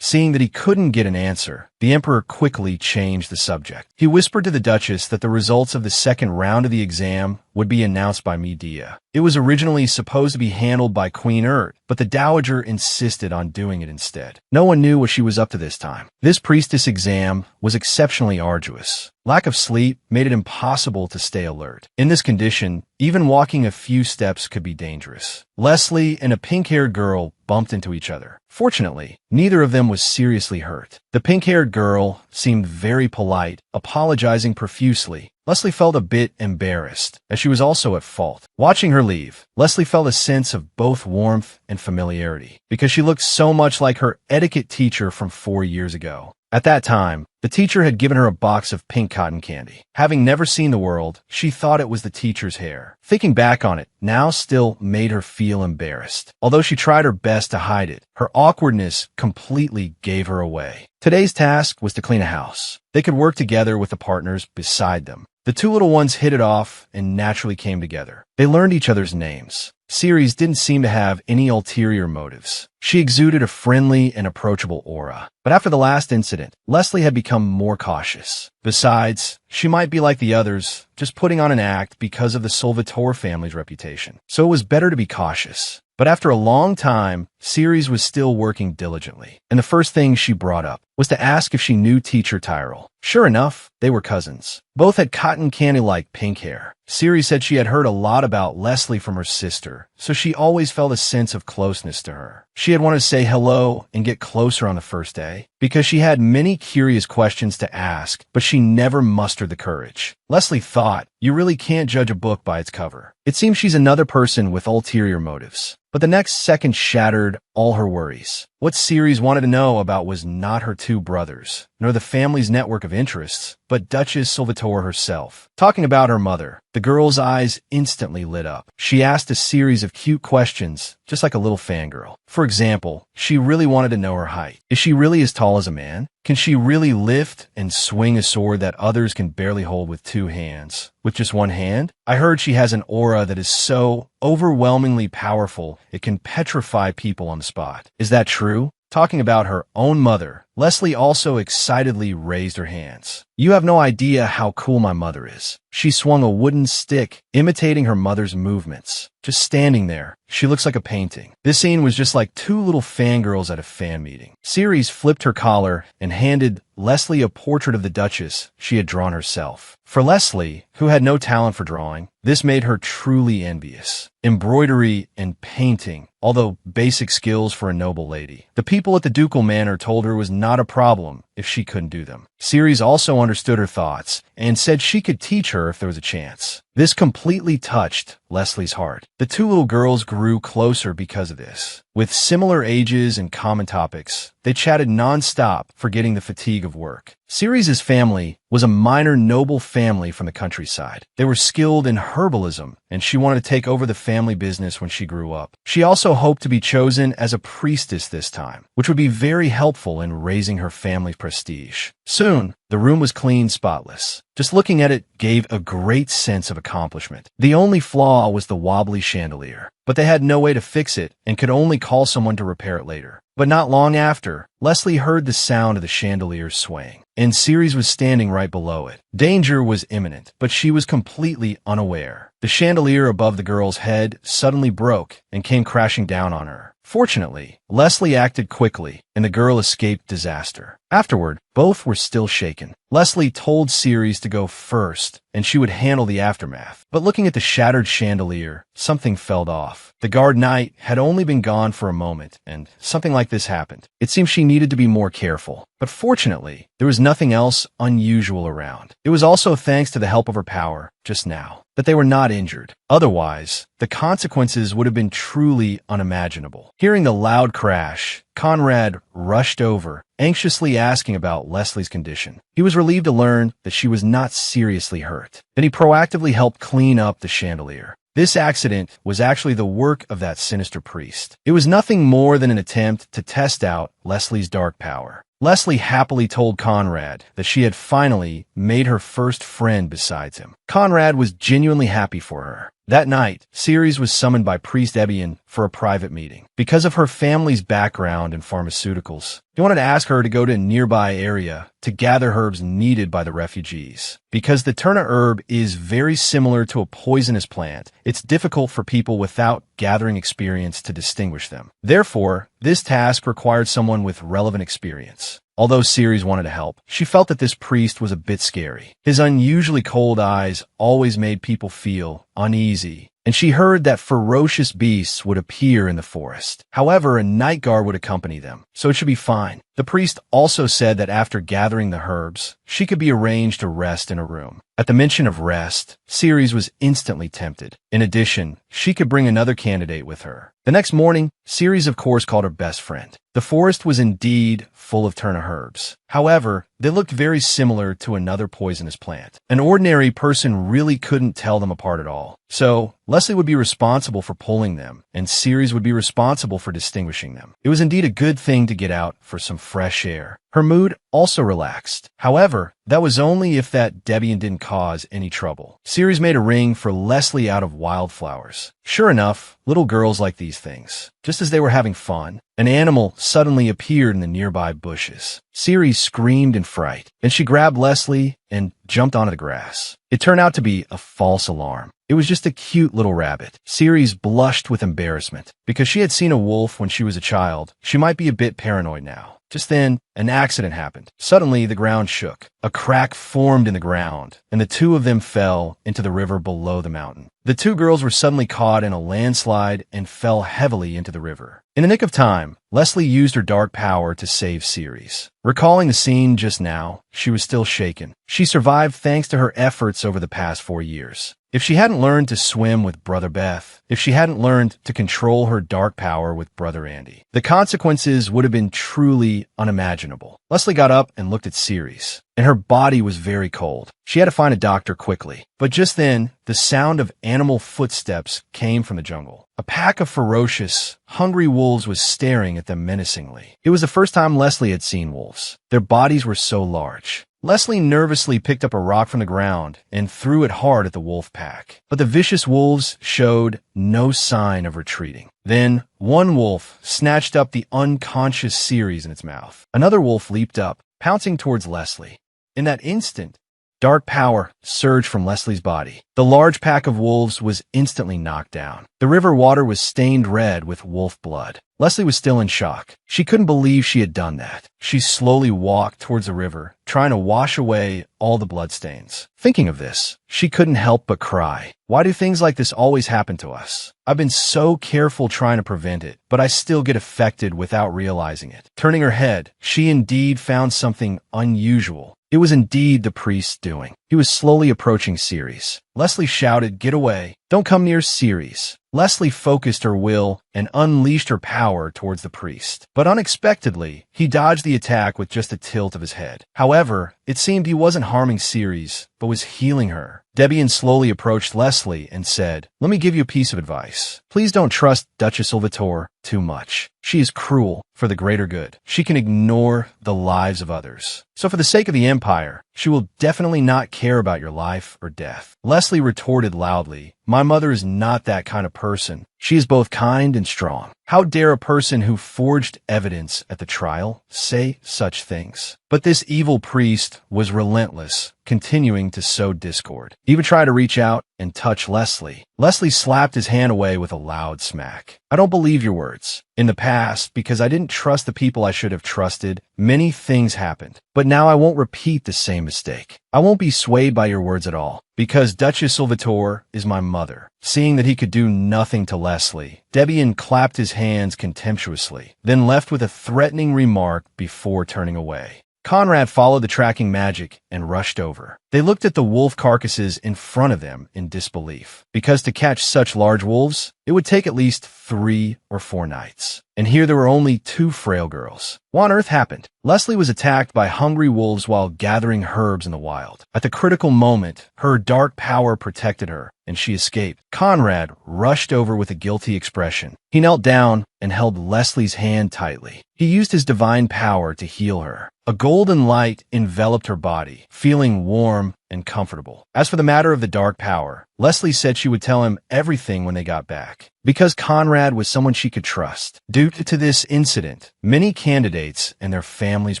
Seeing that he couldn't get an answer, the Emperor quickly changed the subject. He whispered to the Duchess that the results of the second round of the exam would be announced by Medea. It was originally supposed to be handled by Queen Ert, but the Dowager insisted on doing it instead. No one knew what she was up to this time. This priestess exam was exceptionally arduous. Lack of sleep made it impossible to stay alert. In this condition, even walking a few steps could be dangerous. Leslie and a pink-haired girl bumped into each other. Fortunately, neither of them was seriously hurt. The pink-haired girl seemed very polite, apologizing profusely. Leslie felt a bit embarrassed, as she was also at fault. Watching her leave, Leslie felt a sense of both warmth and familiarity, because she looked so much like her etiquette teacher from 4 years ago. At that time, the teacher had given her a box of pink cotton candy. Having never seen the world, she thought it was the teacher's hair. Thinking back on it now still made her feel embarrassed. Although she tried her best to hide it, her awkwardness completely gave her away. Today's task was to clean a house. They could work together with the partners beside them. The two little ones hit it off and naturally came together. They learned each other's names. Ceres didn't seem to have any ulterior motives. She exuded a friendly and approachable aura. But after the last incident, Leslie had become more cautious. Besides, she might be like the others, just putting on an act because of the Salvatore family's reputation. So it was better to be cautious. But after a long time, Ceres was still working diligently, and the first thing she brought up was to ask if she knew teacher Tyrell. Sure enough, they were cousins. Both had cotton candy-like pink hair. Ceres said she had heard a lot about Leslie from her sister, so she always felt a sense of closeness to her. She had wanted to say hello and get closer on the first day, because she had many curious questions to ask, but she never mustered the courage. Leslie thought, you really can't judge a book by its cover. It seems she's another person with ulterior motives. But the next second shattered all her worries. What Ceres wanted to know about was not her two brothers, nor the family's network of interests, but Duchess Salvatore herself. Talking about her mother, the girl's eyes instantly lit up. She asked a series of cute questions, just like a little fangirl. For example, she really wanted to know her height. Is she really as tall as a man? Can she really lift and swing a sword that others can barely hold with two hands? With just one hand? I heard she has an aura that is so overwhelmingly powerful it can petrify people on the spot. Is that true? Talking about her own mother, Leslie also excitedly raised her hands. You have no idea how cool my mother is. She swung a wooden stick, imitating her mother's movements. Just standing there, she looks like a painting. This scene was just like two little fangirls at a fan meeting. Ceres flipped her collar and handed Leslie a portrait of the Duchess she had drawn herself. For Leslie, who had no talent for drawing, this made her truly envious. Embroidery and painting, although basic skills for a noble lady. The people at the ducal manor told her it was not a problem if she couldn't do them. Ceres also understood her thoughts and said she could teach her if there was a chance. This completely touched Leslie's heart. The two little girls grew closer because of this. With similar ages and common topics, they chatted non-stop, forgetting the fatigue of work. Ceres' family was a minor noble family from the countryside. They were skilled in herbalism, and she wanted to take over the family business when she grew up. She also hoped to be chosen as a priestess this time, which would be very helpful in raising her family's prestige. Soon, the room was clean, spotless. Just looking at it gave a great sense of accomplishment. The only flaw was the wobbly chandelier, but they had no way to fix it and could only call someone to repair it later. But not long after, Leslie heard the sound of the chandelier swaying, and Ceres was standing right below it. Danger was imminent, but she was completely unaware. The chandelier above the girl's head suddenly broke and came crashing down on her. Fortunately, Leslie acted quickly, and the girl escaped disaster. Afterward, both were still shaken. Leslie told Ceres to go first, and she would handle the aftermath. But looking at the shattered chandelier, something fell off. The guard knight had only been gone for a moment, and something like this happened. It seemed she needed to be more careful. But fortunately, there was nothing else unusual around. It was also thanks to the help of her power, just now, that they were not injured. Otherwise, the consequences would have been truly unimaginable. Hearing the loud crash, Conrad rushed over, anxiously asking about Leslie's condition. He was relieved to learn that she was not seriously hurt. Then he proactively helped clean up the chandelier. This accident was actually the work of that sinister priest. It was nothing more than an attempt to test out Leslie's dark power. Leslie happily told Conrad that she had finally made her first friend besides him. Conrad was genuinely happy for her. That night, Ceres was summoned by Priest Ebion for a private meeting. Because of her family's background in pharmaceuticals, he wanted to ask her to go to a nearby area to gather herbs needed by the refugees. Because the Turna herb is very similar to a poisonous plant, it's difficult for people without gathering experience to distinguish them. Therefore, this task required someone with relevant experience. Although Ceres wanted to help, she felt that this priest was a bit scary. His unusually cold eyes always made people feel uneasy, and she heard that ferocious beasts would appear in the forest. However, a night guard would accompany them, so it should be fine. The priest also said that after gathering the herbs, she could be arranged to rest in a room. At the mention of rest, Ceres was instantly tempted. In addition, she could bring another candidate with her. The next morning, Ceres of course called her best friend. The forest was indeed full of turnips. However, they looked very similar to another poisonous plant. An ordinary person really couldn't tell them apart at all. So, Leslie would be responsible for pulling them, and Ceres would be responsible for distinguishing them. It was indeed a good thing to get out for some fresh air. Her mood also relaxed. However, that was only if that Debian didn't cause any trouble. Ceres made a ring for Leslie out of wildflowers. Sure enough, little girls like these things. Just as they were having fun, an animal suddenly appeared in the nearby bushes. Ceres screamed in fright, and she grabbed Leslie and jumped onto the grass. It turned out to be a false alarm. It was just a cute little rabbit. Ceres blushed with embarrassment. Because she had seen a wolf when she was a child, she might be a bit paranoid now. Just then, an accident happened. Suddenly, the ground shook. A crack formed in the ground, and the two of them fell into the river below the mountain. The two girls were suddenly caught in a landslide and fell heavily into the river. In the nick of time, Leslie used her dark power to save Ceres. Recalling the scene just now, she was still shaken. She survived thanks to her efforts over the past 4 years. If she hadn't learned to swim with Brother Beth, if she hadn't learned to control her dark power with Brother Andy, the consequences would have been truly unimaginable. Leslie got up and looked at Ceres, and her body was very cold. She had to find a doctor quickly. But just then, the sound of animal footsteps came from the jungle. A pack of ferocious, hungry wolves was staring at them menacingly. It was the first time Leslie had seen wolves. Their bodies were so large. Leslie nervously picked up a rock from the ground and threw it hard at the wolf pack. But the vicious wolves showed no sign of retreating. Then, one wolf snatched up the unconscious Ceres in its mouth. Another wolf leaped up, pouncing towards Leslie. In that instant, dark power surged from Leslie's body. The large pack of wolves was instantly knocked down. The river water was stained red with wolf blood. Leslie was still in shock. She couldn't believe she had done that. She slowly walked towards the river, trying to wash away all the bloodstains. Thinking of this, she couldn't help but cry. Why do things like this always happen to us? I've been so careful trying to prevent it, but I still get affected without realizing it. Turning her head, she indeed found something unusual. It was indeed the priest's doing. He was slowly approaching Ceres. Leslie shouted, "Get away! Don't come near Ceres!" Leslie focused her will and unleashed her power towards the priest. But unexpectedly, he dodged the attack with just a tilt of his head. However, it seemed he wasn't harming Ceres, but was healing her. Debian slowly approached Leslie and said, "Let me give you a piece of advice. Please don't trust Duchess Salvatore too much. She is cruel for the greater good. She can ignore the lives of others. So for the sake of the Empire, she will definitely not care about your life or death." Leslie retorted loudly, "My mother is not that kind of person. She is both kind and strong. How dare a person who forged evidence at the trial say such things?" But this evil priest was relentless, continuing to sow discord. He even tried to reach out and touch Leslie. Leslie slapped his hand away with a loud smack. "I don't believe your words. In the past, because I didn't trust the people I should have trusted, many things happened. But now I won't repeat the same mistake. I won't be swayed by your words at all, because Duchess Salvatore is my mother." Seeing that he could do nothing to Leslie, Debian clapped his hands contemptuously, then left with a threatening remark before turning away. Conrad followed the tracking magic and rushed over. They looked at the wolf carcasses in front of them in disbelief, because to catch such large wolves, it would take at least 3 or 4 nights. And here there were only 2 frail girls. What on earth happened? Leslie was attacked by hungry wolves while gathering herbs in the wild. At the critical moment, her dark power protected her, and she escaped. Conrad rushed over with a guilty expression. He knelt down and held Leslie's hand tightly. He used his divine power to heal her. A golden light enveloped her body, feeling warm and comfortable. As for the matter of the dark power, Leslie said she would tell him everything when they got back, because Conrad was someone she could trust. Due to this incident, many candidates and their families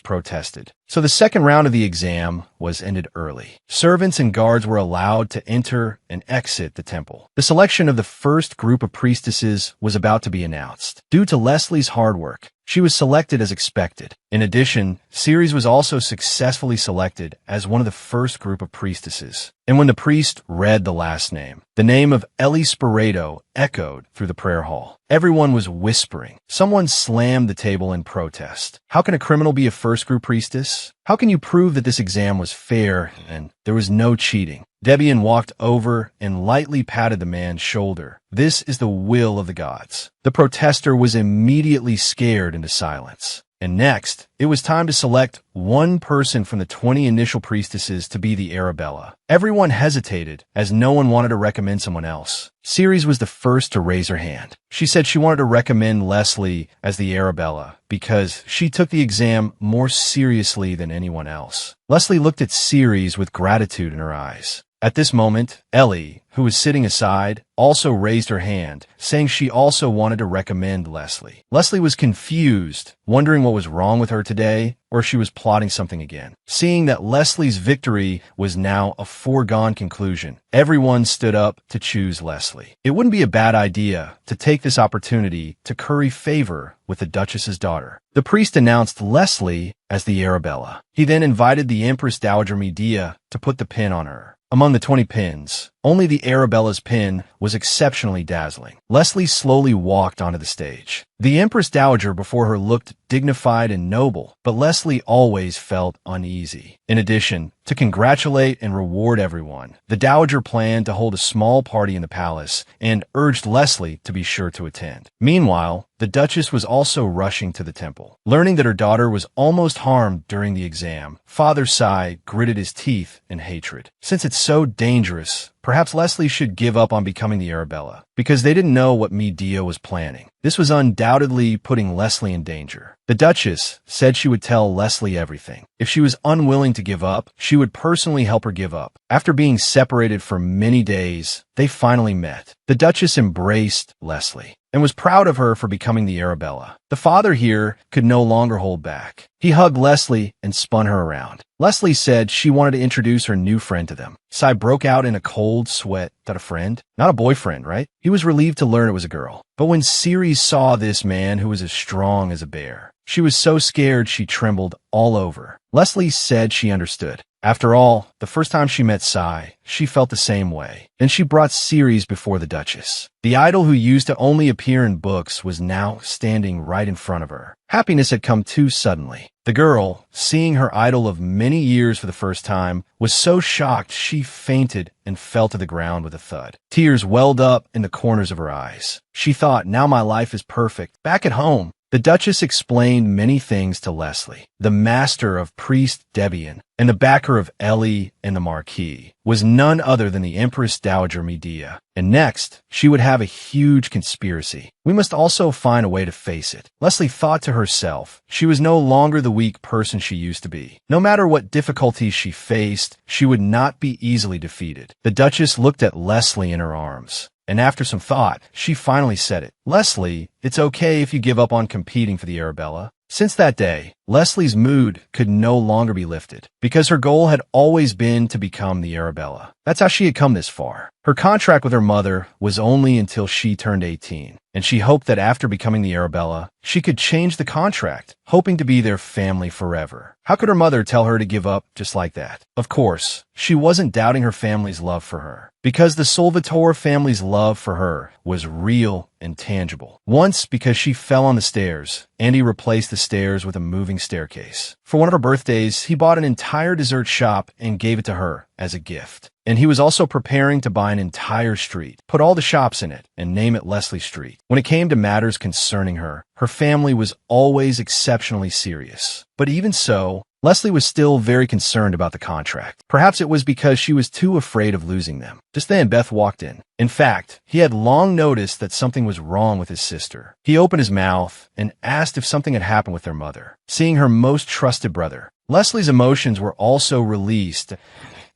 protested. So the second round of the exam was ended early. Servants and guards were allowed to enter and exit the temple. The selection of the first group of priestesses was about to be announced. Due to Leslie's hard work, she was selected as expected. In addition, Ceres was also successfully selected as one of the first group of priestesses. And when the priest read the last name, the name of Ellie Spirato echoed through the prayer hall. Everyone was whispering. Someone slammed the table in protest. How can a criminal be a first-group priestess? How can you prove that this exam was fair and there was no cheating? Debian walked over and lightly patted the man's shoulder. This is the will of the gods. The protester was immediately scared into silence. And next, it was time to select one person from the 20 initial priestesses to be the Arabella. Everyone hesitated, as no one wanted to recommend someone else. Ceres was the first to raise her hand. She said she wanted to recommend Leslie as the Arabella because she took the exam more seriously than anyone else. Leslie looked at Ceres with gratitude in her eyes. At this moment, Ellie, who was sitting aside, also raised her hand, saying she also wanted to recommend Leslie. Leslie was confused, wondering what was wrong with her today, or if she was plotting something again. Seeing that Leslie's victory was now a foregone conclusion, everyone stood up to choose Leslie. It wouldn't be a bad idea to take this opportunity to curry favor with the Duchess's daughter. The priest announced Leslie as the Arabella. He then invited the Empress Dowager Medea to put the pin on her. Among the 20 pins, only the Arabella's pin was exceptionally dazzling. Leslie slowly walked onto the stage. The Empress Dowager before her looked dignified and noble, but Leslie always felt uneasy. In addition, to congratulate and reward everyone, the Dowager planned to hold a small party in the palace and urged Leslie to be sure to attend. Meanwhile, the Duchess was also rushing to the temple. Learning that her daughter was almost harmed during the exam, Father Sai gritted his teeth in hatred. Since it's so dangerous, perhaps Leslie should give up on becoming the Arabella, because they didn't know what Medea was planning. This was undoubtedly putting Leslie in danger. The Duchess said she would tell Leslie everything. If she was unwilling to give up, she would personally help her give up. After being separated for many days, they finally met. The Duchess embraced Leslie and was proud of her for becoming the Arabella. The father here could no longer hold back. He hugged Leslie and spun her around. Leslie said she wanted to introduce her new friend to them. Sai broke out in a cold sweat. That a friend? Not a boyfriend, right? He was relieved to learn it was a girl. But when Ceres saw this man who was as strong as a bear, she was so scared she trembled all over. Leslie said she understood. After all, the first time she met Sai, she felt the same way. Then she brought Ceres before the Duchess. The idol who used to only appear in books was now standing right in front of her. Happiness had come too suddenly. The girl, seeing her idol of many years for the first time, was so shocked she fainted and fell to the ground with a thud. Tears welled up in the corners of her eyes. She thought, now my life is perfect, back at home. The Duchess explained many things to Leslie. The master of priest Debian and the backer of Ellie and the Marquis was none other than the Empress Dowager Medea. And next, she would have a huge conspiracy. We must also find a way to face it. Leslie thought to herself, she was no longer the weak person she used to be. No matter what difficulties she faced, she would not be easily defeated. The Duchess looked at Leslie in her arms. And after some thought, she finally said it. Leslie, it's okay if you give up on competing for the Arabella. Since that day, Leslie's mood could no longer be lifted, because her goal had always been to become the Arabella. That's how she had come this far. Her contract with her mother was only until she turned 18, and she hoped that after becoming the Arabella, she could change the contract, hoping to be their family forever. How could her mother tell her to give up just like that? Of course, she wasn't doubting her family's love for her, because the Salvatore family's love for her was real and tangible. Once, because she fell on the stairs, Andy replaced the stairs with a moving staircase. For one of her birthdays, he bought an entire dessert shop and gave it to her as a gift. And he was also preparing to buy an entire street, put all the shops in it, and name it Leslie Street. When it came to matters concerning her, her family was always exceptionally serious. But even so, Leslie was still very concerned about the contract. Perhaps it was because she was too afraid of losing them. Just then, Beth walked in. In fact, he had long noticed that something was wrong with his sister. He opened his mouth and asked if something had happened with their mother. Seeing her most trusted brother, Leslie's emotions were also released.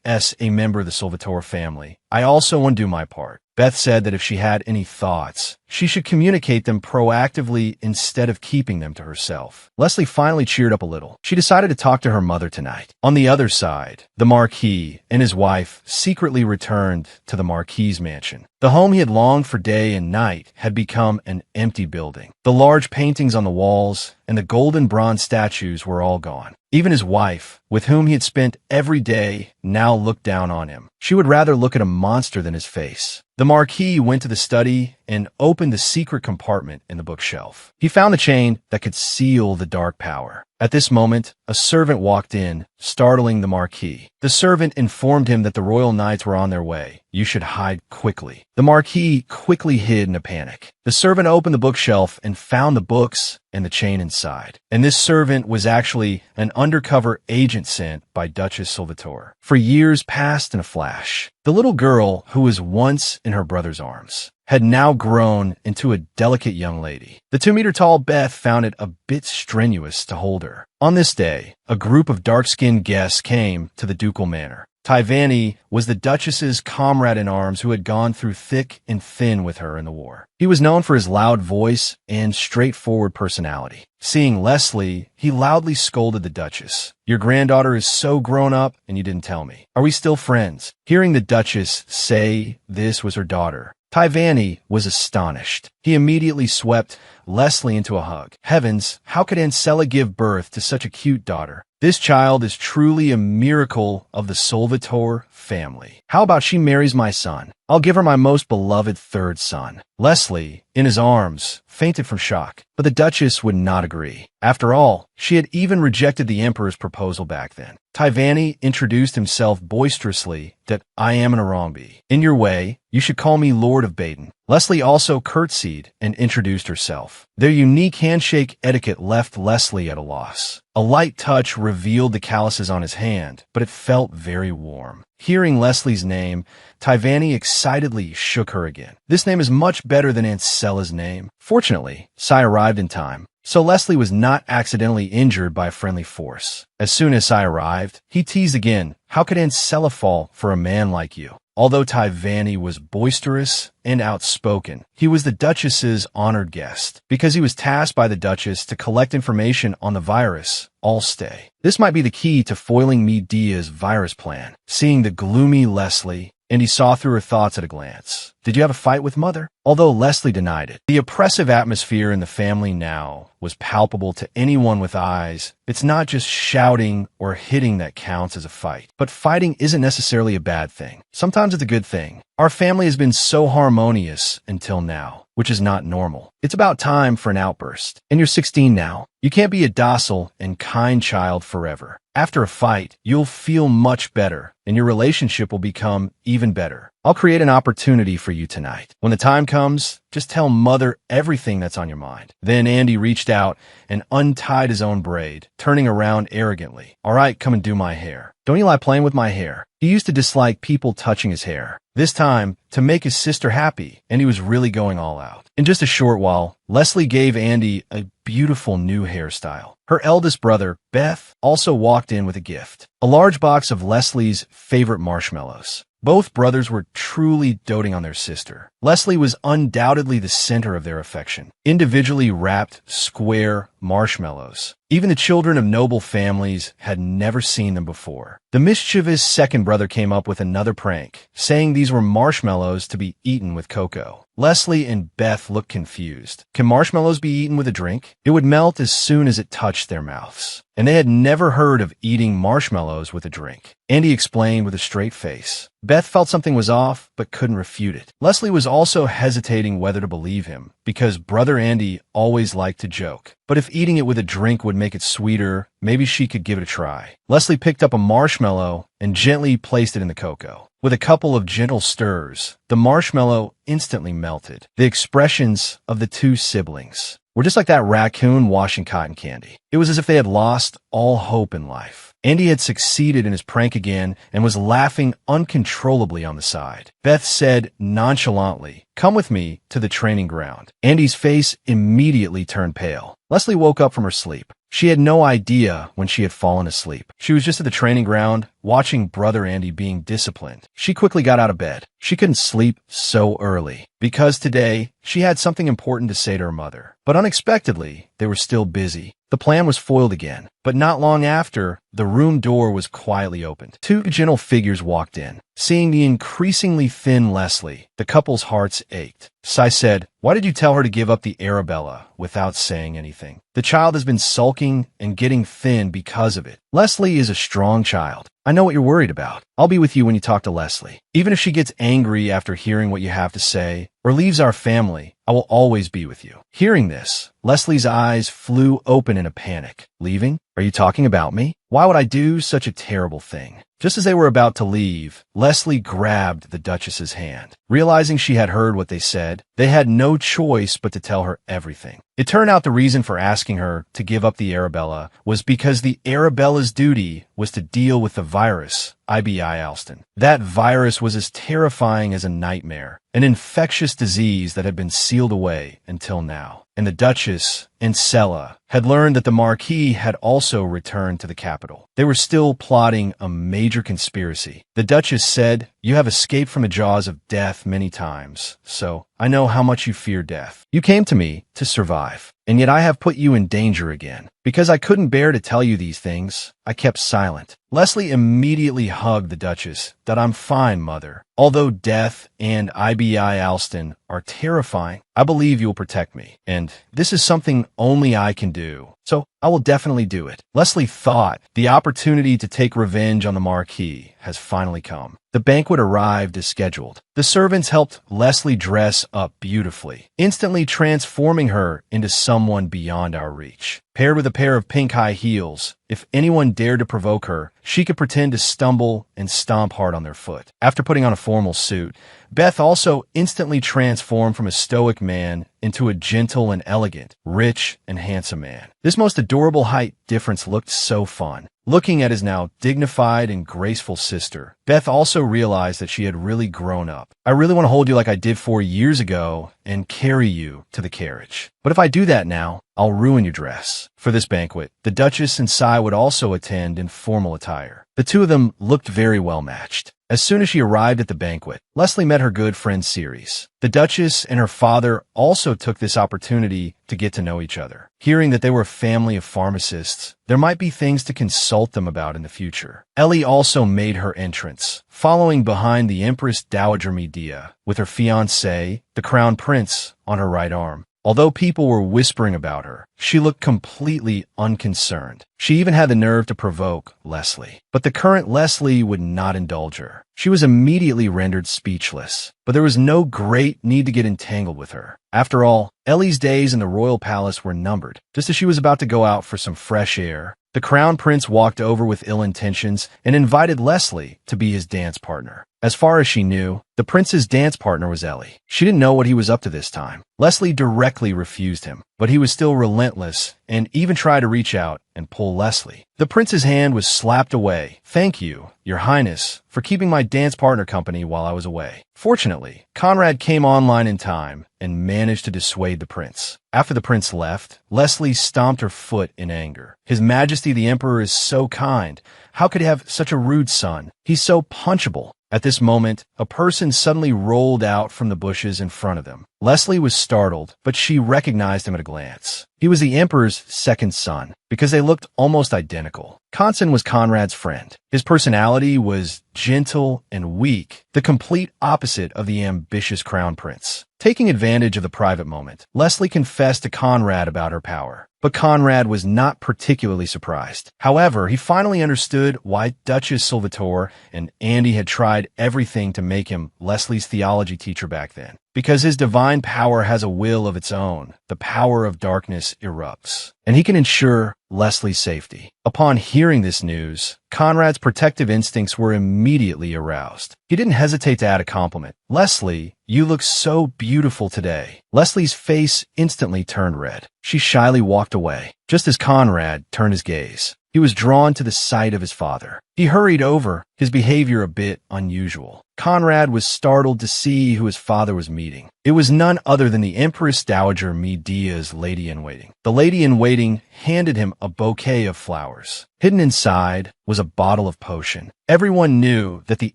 As a member of the Salvatore family, I also want to do my part. Beth said that if she had any thoughts, she should communicate them proactively instead of keeping them to herself. Leslie finally cheered up a little. She decided to talk to her mother tonight. On the other side, the Marquis and his wife secretly returned to the Marquis's mansion. The home he had longed for day and night had become an empty building. The large paintings on the walls and the golden bronze statues were all gone. Even his wife, with whom he had spent every day, now looked down on him. She would rather look at a monster than his face. The Marquis went to the study and opened the secret compartment in the bookshelf. He found the chain that could seal the dark power. At this moment, a servant walked in, startling the Marquis. The servant informed him that the royal knights were on their way. You should hide quickly. The Marquis quickly hid in a panic. The servant opened the bookshelf and found the books and the chain inside. And this servant was actually an undercover agent sent by Duchess Salvatore. For years passed in a flash. The little girl, who was once in her brother's arms, had now grown into a delicate young lady. The 2-meter-tall Beth found it a bit strenuous to hold her. On this day, a group of dark-skinned guests came to the ducal manor. Tyvanni was the Duchess's comrade-in-arms who had gone through thick and thin with her in the war. He was known for his loud voice and straightforward personality. Seeing Leslie, he loudly scolded the Duchess. Your granddaughter is so grown up and you didn't tell me. Are we still friends? Hearing the Duchess say this was her daughter, Tyvanni was astonished. He immediately swept Leslie into a hug. Heavens, how could Ancella give birth to such a cute daughter? This child is truly a miracle of the Salvatore family. How about she marries my son? I'll give her my most beloved third son. Leslie, in his arms, fainted from shock, but the Duchess would not agree. After all, she had even rejected the Emperor's proposal back then. Tyvanni introduced himself boisterously that I am an Arombi. In your way, you should call me Lord of Baden. Leslie also curtsied and introduced herself. Their unique handshake etiquette left Leslie at a loss. A light touch revealed the calluses on his hand, but it felt very warm. Hearing Leslie's name, Tyvanni excitedly shook her again. This name is much better than Ancella's name. Fortunately, Sai arrived in time, so Leslie was not accidentally injured by a friendly force. As soon as Sai arrived, he teased again, how could Ancella fall for a man like you? Although Tyvanni was boisterous and outspoken, he was the Duchess's honored guest. Because he was tasked by the Duchess to collect information on the virus, Allstay. This might be the key to foiling Medea's virus plan. Seeing the gloomy Leslie, Andy saw through her thoughts at a glance. Did you have a fight with Mother? Although Leslie denied it, the oppressive atmosphere in the family now was palpable to anyone with eyes. It's not just shouting or hitting that counts as a fight. But fighting isn't necessarily a bad thing. Sometimes it's a good thing. Our family has been so harmonious until now, which is not normal. It's about time for an outburst. And you're 16 now. You can't be a docile and kind child forever. After a fight, you'll feel much better, and your relationship will become even better. I'll create an opportunity for you tonight. When the time comes, just tell Mother everything that's on your mind. Then Andy reached out and untied his own braid, turning around arrogantly. All right, come and do my hair. Don't you like playing with my hair? He used to dislike people touching his hair. This time, to make his sister happy, and he was really going all out. In just a short while, Leslie gave Andy a beautiful new hairstyle. Her eldest brother, Beth, also walked in with a gift. A large box of Leslie's favorite marshmallows. Both brothers were truly doting on their sister. Leslie was undoubtedly the center of their affection. Individually wrapped, square marshmallows. Even the children of noble families had never seen them before. The mischievous second brother came up with another prank, saying these were marshmallows to be eaten with cocoa. Leslie and Beth looked confused. Can marshmallows be eaten with a drink? It would melt as soon as it touched their mouths. And they had never heard of eating marshmallows with a drink. Andy explained with a straight face. Beth felt something was off, but couldn't refute it. Leslie was also hesitating whether to believe him, because brother Andy always liked to joke. But if eating it with a drink would make it sweeter, maybe she could give it a try. Leslie picked up a marshmallow and gently placed it in the cocoa. With a couple of gentle stirs, the marshmallow instantly melted. The expressions of the two siblings were just like that raccoon washing cotton candy. It was as if they had lost all hope in life. Andy had succeeded in his prank again and was laughing uncontrollably on the side. Beth said nonchalantly, "Come with me to the training ground." Andy's face immediately turned pale. Leslie woke up from her sleep. She had no idea when she had fallen asleep. She was just at the training ground, watching brother Andy being disciplined. She quickly got out of bed. She couldn't sleep so early, because today she had something important to say to her mother. But unexpectedly, they were still busy. The plan was foiled again, but not long after, the room door was quietly opened. Two gentle figures walked in. Seeing the increasingly thin Leslie, the couple's hearts ached. Cy said, "Why did you tell her to give up the Arabella without saying anything? The child has been sulking and getting thin because of it. Leslie is a strong child. I know what you're worried about. I'll be with you when you talk to Leslie. Even if she gets angry after hearing what you have to say or leaves our family, I will always be with you." Hearing this, Leslie's eyes flew open in a panic. "Leaving? Are you talking about me? Why would I do such a terrible thing?" Just as they were about to leave, Leslie grabbed the Duchess's hand. Realizing she had heard what they said, they had no choice but to tell her everything. It turned out the reason for asking her to give up the Arabella was because the Arabella's duty was to deal with the virus, IBI Alston. That virus was as terrifying as a nightmare, an infectious disease that had been sealed away until now. And the Duchess and Sella had learned that the Marquis had also returned to the capital. They were still plotting a major conspiracy. The Duchess said, "You have escaped from the jaws of death many times, so I know how much you fear death. You came to me to survive, and yet I have put you in danger again. Because I couldn't bear to tell you these things, I kept silent." Leslie immediately hugged the Duchess. "That I'm fine, Mother. Although death and IBI Alston are terrifying, I believe you'll protect me, and this is something only I can do. So I will definitely do it." Leslie thought the opportunity to take revenge on the Marquis has finally come. The banquet arrived as scheduled. The servants helped Leslie dress up beautifully, instantly transforming her into someone beyond our reach. Paired with a pair of pink high heels, if anyone dared to provoke her, she could pretend to stumble and stomp hard on their foot. After putting on a formal suit, Beth also instantly transformed from a stoic man into a gentle and elegant, rich and handsome man. This most adorable height difference looked so fun. Looking at his now dignified and graceful sister, Beth also realized that she had really grown up. "I really want to hold you like I did 4 years ago and carry you to the carriage. But if I do that now, I'll ruin your dress." For this banquet, the Duchess and Cy would also attend in formal attire. The two of them looked very well matched. As soon as she arrived at the banquet, Leslie met her good friend Ceres. The Duchess and her father also took this opportunity to get to know each other. Hearing that they were a family of pharmacists, there might be things to consult them about in the future. Ellie also made her entrance, following behind the Empress Dowager Medea, with her fiancé, the Crown Prince, on her right arm. Although people were whispering about her, she looked completely unconcerned. She even had the nerve to provoke Leslie. But the current Leslie would not indulge her. She was immediately rendered speechless, but there was no great need to get entangled with her. After all, Ellie's days in the royal palace were numbered. Just as she was about to go out for some fresh air, the Crown Prince walked over with ill intentions and invited Leslie to be his dance partner. As far as she knew, the prince's dance partner was Ellie. She didn't know what he was up to this time. Leslie directly refused him, but he was still relentless and even tried to reach out and pull Leslie. The prince's hand was slapped away. "Thank you, Your Highness, for keeping my dance partner company while I was away." Fortunately, Conrad came online in time and managed to dissuade the prince. After the prince left, Leslie stomped her foot in anger. "His Majesty the Emperor is so kind. How could he have such a rude son? He's so punchable." At this moment, a person suddenly rolled out from the bushes in front of them. Leslie was startled, but she recognized him at a glance. He was the Emperor's second son, because they looked almost identical. Conson was Conrad's friend. His personality was gentle and weak, the complete opposite of the ambitious crown prince. Taking advantage of the private moment, Leslie confessed to Conrad about her power. But Conrad was not particularly surprised. However, he finally understood why Duchess Salvatore and Andy had tried everything to make him Leslie's theology teacher back then. Because his divine power has a will of its own, the power of darkness erupts, and he can ensure Leslie's safety. Upon hearing this news, Conrad's protective instincts were immediately aroused. He didn't hesitate to add a compliment. "Leslie, you look so beautiful today. Leslie's face instantly turned red. She shyly walked away, just as Conrad turned his gaze. He was drawn to the sight of his father. He hurried over, his behavior a bit unusual. Conrad was startled to see who his father was meeting. It was none other than the Empress Dowager Medea's lady-in-waiting. The lady-in-waiting handed him a bouquet of flowers. Hidden inside was a bottle of potion. Everyone knew that the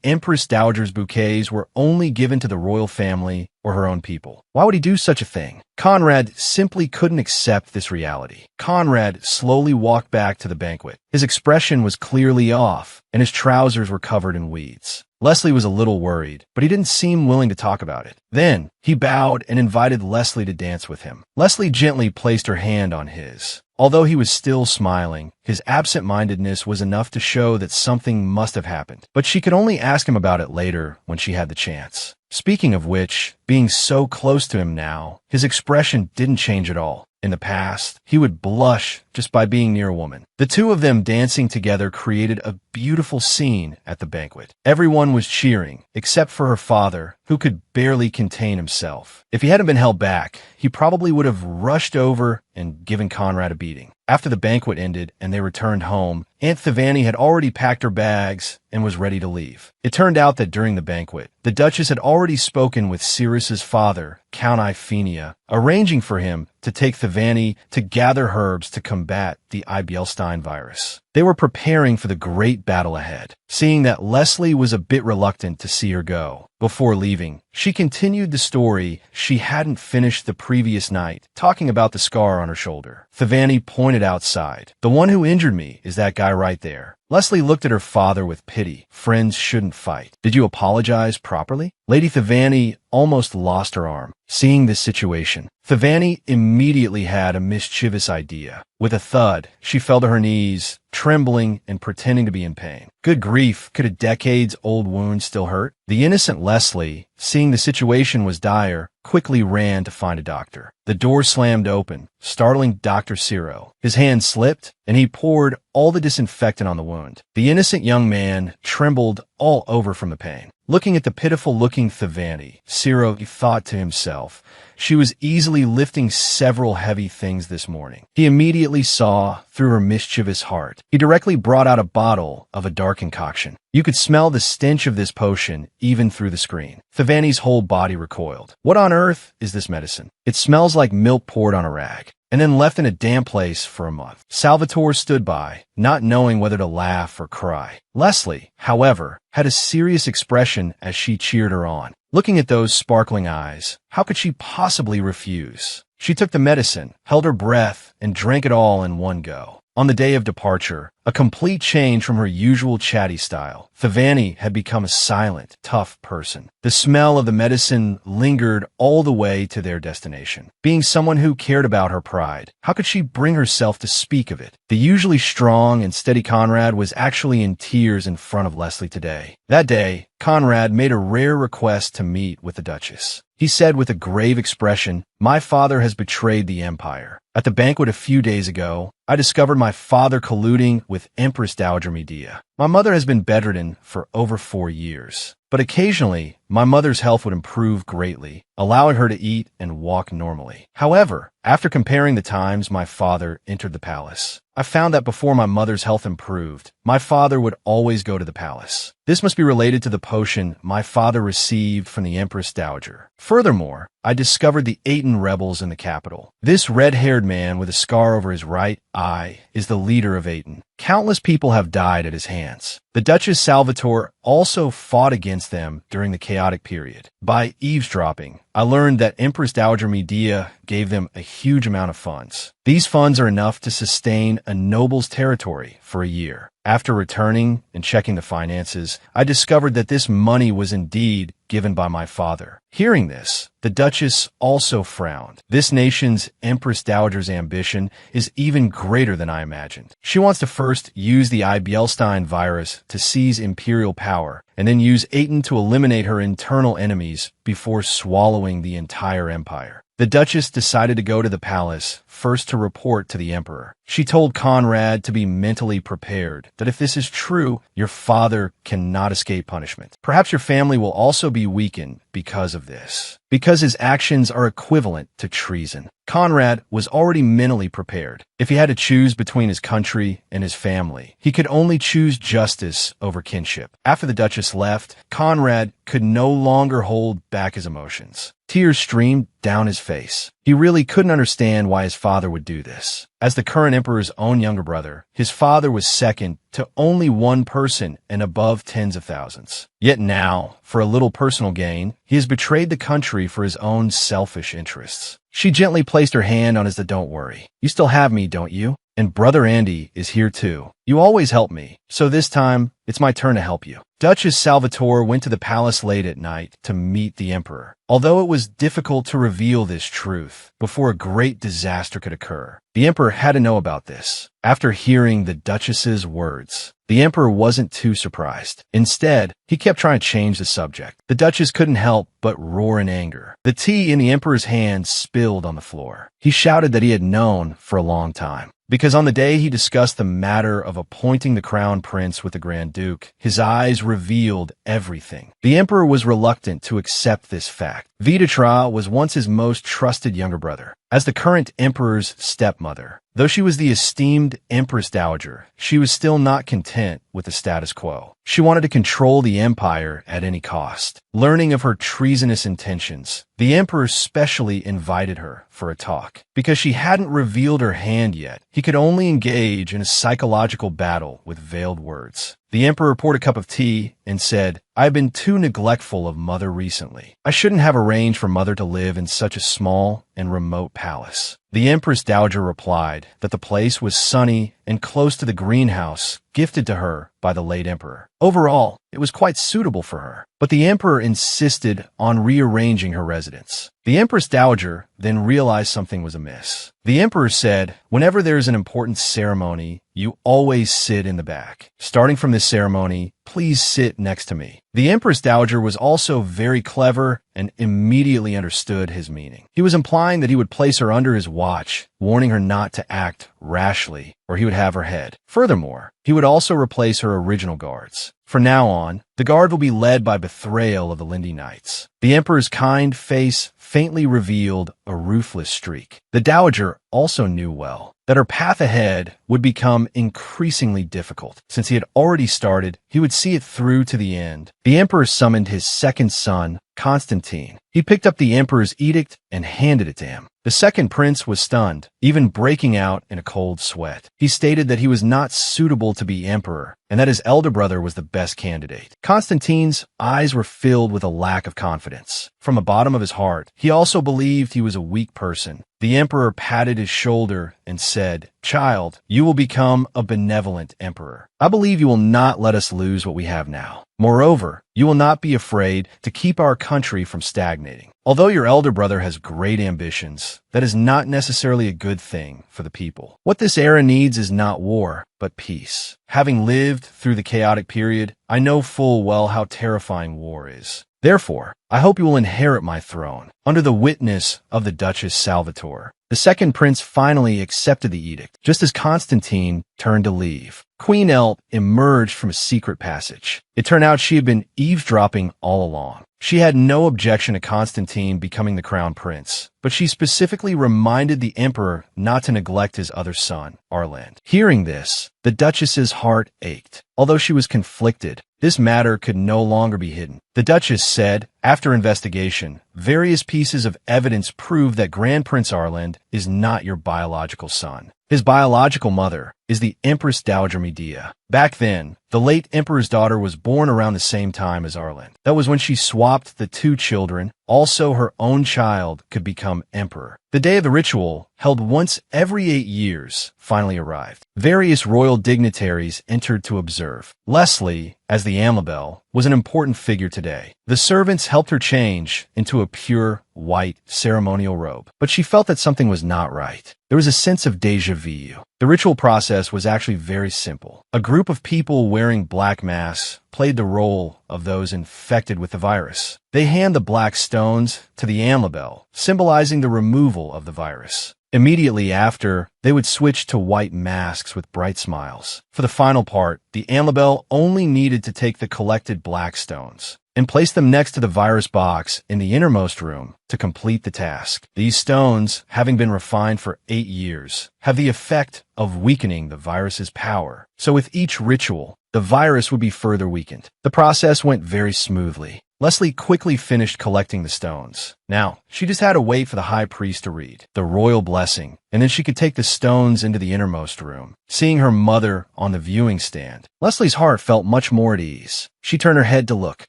Empress Dowager's bouquets were only given to the royal family or her own people. Why would he do such a thing? Conrad simply couldn't accept this reality. Conrad slowly walked back to the banquet. His expression was clearly off, and his trousers were covered in weeds. Leslie was a little worried, but he didn't seem willing to talk about it. Then, he bowed and invited Leslie to dance with him. Leslie gently placed her hand on his. Although he was still smiling, his absent-mindedness was enough to show that something must have happened. But she could only ask him about it later when she had the chance. Speaking of which, being so close to him now, his expression didn't change at all. In the past, he would blush just by being near a woman. The two of them dancing together created a beautiful scene at the banquet. Everyone was cheering, except for her father, who could barely contain himself. If he hadn't been held back, he probably would have rushed over and given Conrad a beating. After the banquet ended and they returned home, Aunt Thivani had already packed her bags and was ready to leave. It turned out that during the banquet, the Duchess had already spoken with Cyrus's father, Count Iphenia, arranging for him to take Thivani to gather herbs to combat the Ibelstein virus. They were preparing for the great battle ahead. Seeing that Leslie was a bit reluctant to see her go, before leaving, she continued the story she hadn't finished the previous night, talking about the scar on her shoulder. Thivani pointed outside. "The one who injured me is that guy right there." Leslie looked at her father with pity. "Friends shouldn't fight. Did you apologize properly?" Lady Thivani almost lost her arm. Seeing this situation, Thivani immediately had a mischievous idea. With a thud, she fell to her knees, trembling and pretending to be in pain. Good grief, could a decades-old wound still hurt? The innocent Leslie, seeing the situation was dire, quickly ran to find a doctor. The door slammed open, startling Dr. Ciro. His hand slipped, and he poured all the disinfectant on the wound. The innocent young man trembled all over from the pain. Looking at the pitiful-looking Thivani, Ciro thought to himself, she was easily lifting several heavy things this morning. He immediately saw through her mischievous heart. He directly brought out a bottle of a dark concoction. You could smell the stench of this potion even through the screen. Thivani's whole body recoiled. What on earth is this medicine? It smells like milk poured on a rag, and then left in a damp place for a month. Salvatore stood by, not knowing whether to laugh or cry. Leslie, however, had a serious expression as she cheered her on. Looking at those sparkling eyes, how could she possibly refuse? She took the medicine, held her breath, and drank it all in one go. On the day of departure, a complete change from her usual chatty style, Thivani had become a silent, tough person. The smell of the medicine lingered all the way to their destination. Being someone who cared about her pride, how could she bring herself to speak of it? The usually strong and steady Conrad was actually in tears in front of Leslie today. That day, Conrad made a rare request to meet with the Duchess. He said with a grave expression, "My father has betrayed the empire. At the banquet a few days ago, I discovered my father colluding with Empress Dowager Medea. My mother has been bedridden for over 4 years, but occasionally my mother's health would improve greatly, allowing her to eat and walk normally. However, after comparing the times my father entered the palace, I found that before my mother's health improved, my father would always go to the palace. This must be related to the potion my father received from the Empress Dowager. Furthermore, I discovered the Aten rebels in the capital. This red-haired man with a scar over his right eye is the leader of Aten. Countless people have died at his hands. The Duchess Salvatore also fought against them during the chaotic period. By eavesdropping, I learned that Empress Dowager Medea gave them a huge amount of funds. These funds are enough to sustain a noble's territory for a year. After returning and checking the finances, I discovered that this money was indeed given by my father. Hearing this, the Duchess also frowned. This nation's Empress Dowager's ambition is even greater than I imagined. She wants to first use the Ibelstein virus to seize imperial power, and then use Aten to eliminate her internal enemies before swallowing the entire empire. The Duchess decided to go to the palace first to report to the emperor. She told Conrad to be mentally prepared, that if this is true, your father cannot escape punishment. Perhaps your family will also be weakened because of this, because his actions are equivalent to treason. Conrad was already mentally prepared. If he had to choose between his country and his family, he could only choose justice over kinship. After the Duchess left, Conrad could no longer hold back his emotions. Tears streamed down his face. He really couldn't understand why his father would do this. As the current emperor's own younger brother, his father was second to only one person and above tens of thousands. Yet now, for a little personal gain, he has betrayed the country for his own selfish interests. She gently placed her hand on his "Don't worry. You still have me, don't you? And Brother Andy is here too. You always help me, so this time, it's my turn to help you." Duchess Salvatore went to the palace late at night to meet the emperor. Although it was difficult to reveal this truth before a great disaster could occur, the emperor had to know about this. After hearing the Duchess's words, the emperor wasn't too surprised. Instead, he kept trying to change the subject. The Duchess couldn't help but roar in anger. The tea in the emperor's hand spilled on the floor. He shouted that he had known for a long time, because on the day he discussed the matter of appointing the crown prince with the Grand Duke, his eyes revealed everything. The emperor was reluctant to accept this fact. Viditra was once his most trusted younger brother. As the current emperor's stepmother, though she was the esteemed Empress Dowager, she was still not content with the status quo. She wanted to control the empire at any cost. Learning of her treasonous intentions, the emperor specially invited her for a talk. Because she hadn't revealed her hand yet, he could only engage in a psychological battle with veiled words. The emperor poured a cup of tea and said, "I have been too neglectful of Mother recently. I shouldn't have arranged for Mother to live in such a small and remote palace." The Empress Dowager replied that the place was sunny and close to the greenhouse gifted to her by the late emperor. Overall, it was quite suitable for her, but the emperor insisted on rearranging her residence. The Empress Dowager then realized something was amiss. The emperor said, "Whenever there is an important ceremony, you always sit in the back. Starting from this ceremony, please sit next to me." The Empress Dowager was also very clever and immediately understood his meaning. He was implying that he would place her under his watch, warning her not to act rashly, or he would have her head. Furthermore, he would also replace her original guards. From now on, the guard will be led by Betrayal of the Lindy Knights. The emperor's kind face faintly revealed a ruthless streak. The Dowager also knew well that her path ahead would become increasingly difficult. Since he had already started, he would see it through to the end. The emperor summoned his second son, Confronting. He picked up the emperor's edict and handed it to him. The second prince was stunned, even breaking out in a cold sweat. He stated that he was not suitable to be emperor, and that his elder brother was the best candidate. Constantine's eyes were filled with a lack of confidence. From the bottom of his heart, he also believed he was a weak person. The emperor patted his shoulder and said, "Child, you will become a benevolent emperor. I believe you will not let us lose what we have now. Moreover, you will not be afraid to keep our country from stagnating. Although your elder brother has great ambitions, that is not necessarily a good thing for the people. What this era needs is not war, but peace. Having lived through the chaotic period, I know full well how terrifying war is. Therefore, I hope you will inherit my throne." Under the witness of the Duchess Salvatore, the second prince finally accepted the edict, just as Constantine turned to leave. Queen Elt emerged from a secret passage. It turned out she had been eavesdropping all along. She had no objection to Constantine becoming the crown prince, but she specifically reminded the emperor not to neglect his other son, Arland. Hearing this, the duchess's heart ached. Although she was conflicted, this matter could no longer be hidden. The duchess said, after investigation, various pieces of evidence prove that Grand Prince Arland is not your biological son. His biological mother is the Empress Dowager Medea. Back then, the late emperor's daughter was born around the same time as Arland. That was when she swapped the two children. Also, her own child could become emperor. The day of the ritual, held once every 8 years, finally arrived. Various royal dignitaries entered to observe. Leslie, as the Amabel, was an important figure today. The servants helped her change into a pure, white, ceremonial robe. But she felt that something was not right. There was a sense of déjà vu. The ritual process was actually very simple. A group of people wearing black masks played the role of those infected with the virus. They hand the black stones to the Amabel, symbolizing the removal of the virus. Immediately after, they would switch to white masks with bright smiles. For the final part, the Amabel only needed to take the collected black stones and place them next to the virus box in the innermost room to complete the task. These stones, having been refined for 8 years, have the effect of weakening the virus's power. So with each ritual, the virus would be further weakened. The process went very smoothly. Leslie quickly finished collecting the stones. Now, she just had to wait for the high priest to read the royal blessing, and then she could take the stones into the innermost room. Seeing her mother on the viewing stand, Leslie's heart felt much more at ease. She turned her head to look.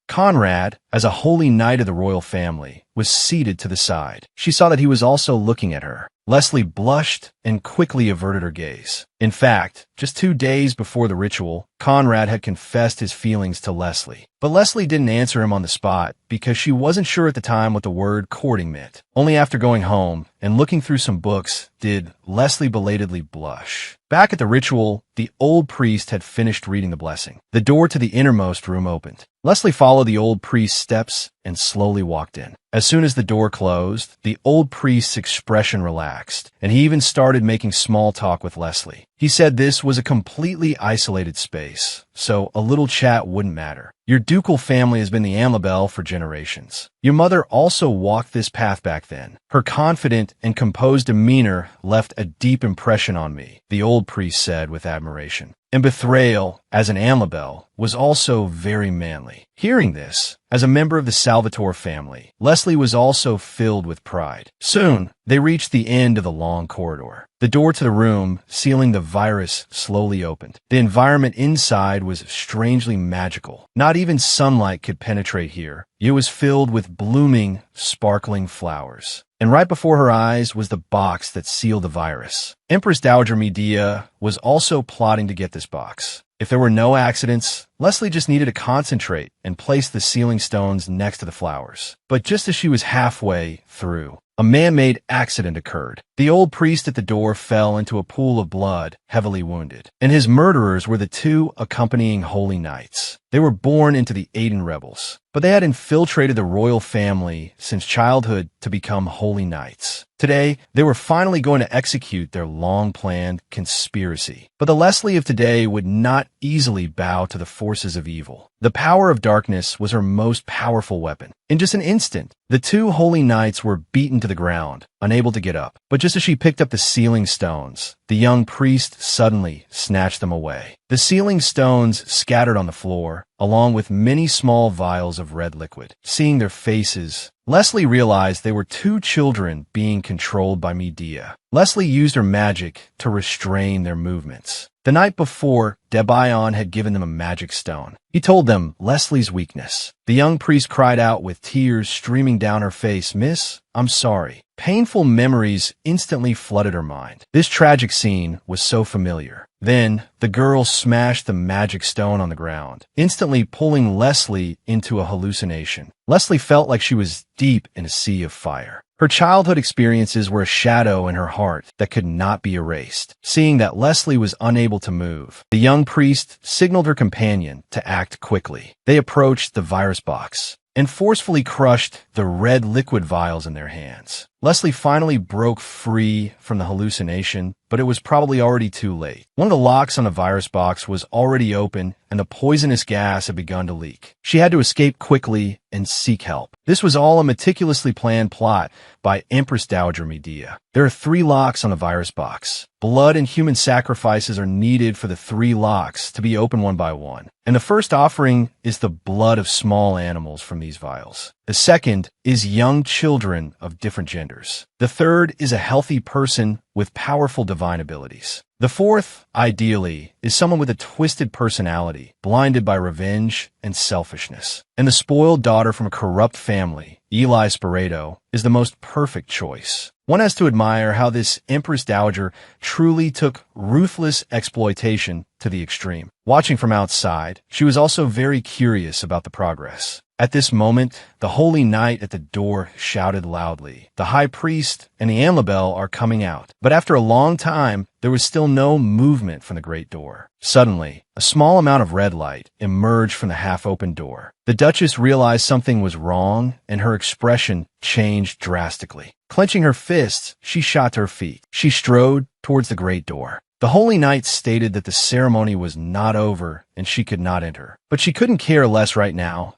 Conrad, as a holy knight of the royal family, was seated to the side. She saw that he was also looking at her. Leslie blushed and quickly averted her gaze. In fact, just 2 days before the ritual, Conrad had confessed his feelings to Leslie. But Leslie didn't answer him on the spot because she wasn't sure at the time what the word courting meant. Only after going home and looking through some books did Leslie belatedly blush. Back at the ritual, the old priest had finished reading the blessing. The door to the innermost room opened. Leslie followed the old priest's steps and slowly walked in. As soon as the door closed, the old priest's expression relaxed, and he even started making small talk with Leslie. He said this was a completely isolated space, so a little chat wouldn't matter. Your ducal family has been the Amabel for generations. Your mother also walked this path back then. Her confident and composed demeanor left a deep impression on me, the old priest said with admiration. And betrayal, as an Amabel, was also very manly. Hearing this, as a member of the Salvatore family, Leslie was also filled with pride. Soon, they reached the end of the long corridor. The door to the room, sealing the virus, slowly opened. The environment inside was strangely magical. Not even sunlight could penetrate here. It was filled with blooming, sparkling flowers. And right before her eyes was the box that sealed the virus. Empress Dowager Medea was also plotting to get this box. If there were no accidents, Leslie just needed to concentrate and place the sealing stones next to the flowers. But just as she was halfway through, a man-made accident occurred. The old priest at the door fell into a pool of blood, heavily wounded. And his murderers were the 2 accompanying holy knights. They were born into the Aiden rebels, but they had infiltrated the royal family since childhood to become holy knights. Today, they were finally going to execute their long-planned conspiracy. But the Leslie of today would not easily bow to the forces of evil. The power of darkness was her most powerful weapon. In just an instant, the 2 holy knights were beaten to the ground, unable to get up. But just as she picked up the sealing stones, the young priest suddenly snatched them away. The sealing stones scattered on the floor, along with many small vials of red liquid. Seeing their faces, Leslie realized they were 2 children being controlled by Medea. Leslie used her magic to restrain their movements. The night before, Debion had given them a magic stone. He told them Leslie's weakness. The young priest cried out with tears streaming down her face, "Miss, I'm sorry." Painful memories instantly flooded her mind. This tragic scene was so familiar. Then, the girl smashed the magic stone on the ground, instantly pulling Leslie into a hallucination. Leslie felt like she was deep in a sea of fire. Her childhood experiences were a shadow in her heart that could not be erased. Seeing that Leslie was unable to move, the young priest signaled her companion to act quickly. They approached the virus box and forcefully crushed the red liquid vials in their hands. Leslie finally broke free from the hallucination, but it was probably already too late. One of the locks on the virus box was already open, and the poisonous gas had begun to leak. She had to escape quickly and seek help. This was all a meticulously planned plot by Empress Dowager Medea. There are 3 locks on the virus box. Blood and human sacrifices are needed for the 3 locks to be opened one by one. And the first offering is the blood of small animals from these vials. The second is young children of different genders. The third is a healthy person with powerful divine abilities. The fourth, ideally, is someone with a twisted personality, blinded by revenge and selfishness. And the spoiled daughter from a corrupt family, Eli Spireto, is the most perfect choice. One has to admire how this Empress Dowager truly took ruthless exploitation to the extreme. Watching from outside, she was also very curious about the progress. At this moment, the holy knight at the door shouted loudly, "The high priest and the Amabel are coming out." But after a long time, there was still no movement from the great door. Suddenly, a small amount of red light emerged from the half-open door. The Duchess realized something was wrong, and her expression changed drastically. Clenching her fists, she shot to her feet. She strode towards the great door. The holy knight stated that the ceremony was not over and she could not enter. But she couldn't care less right now.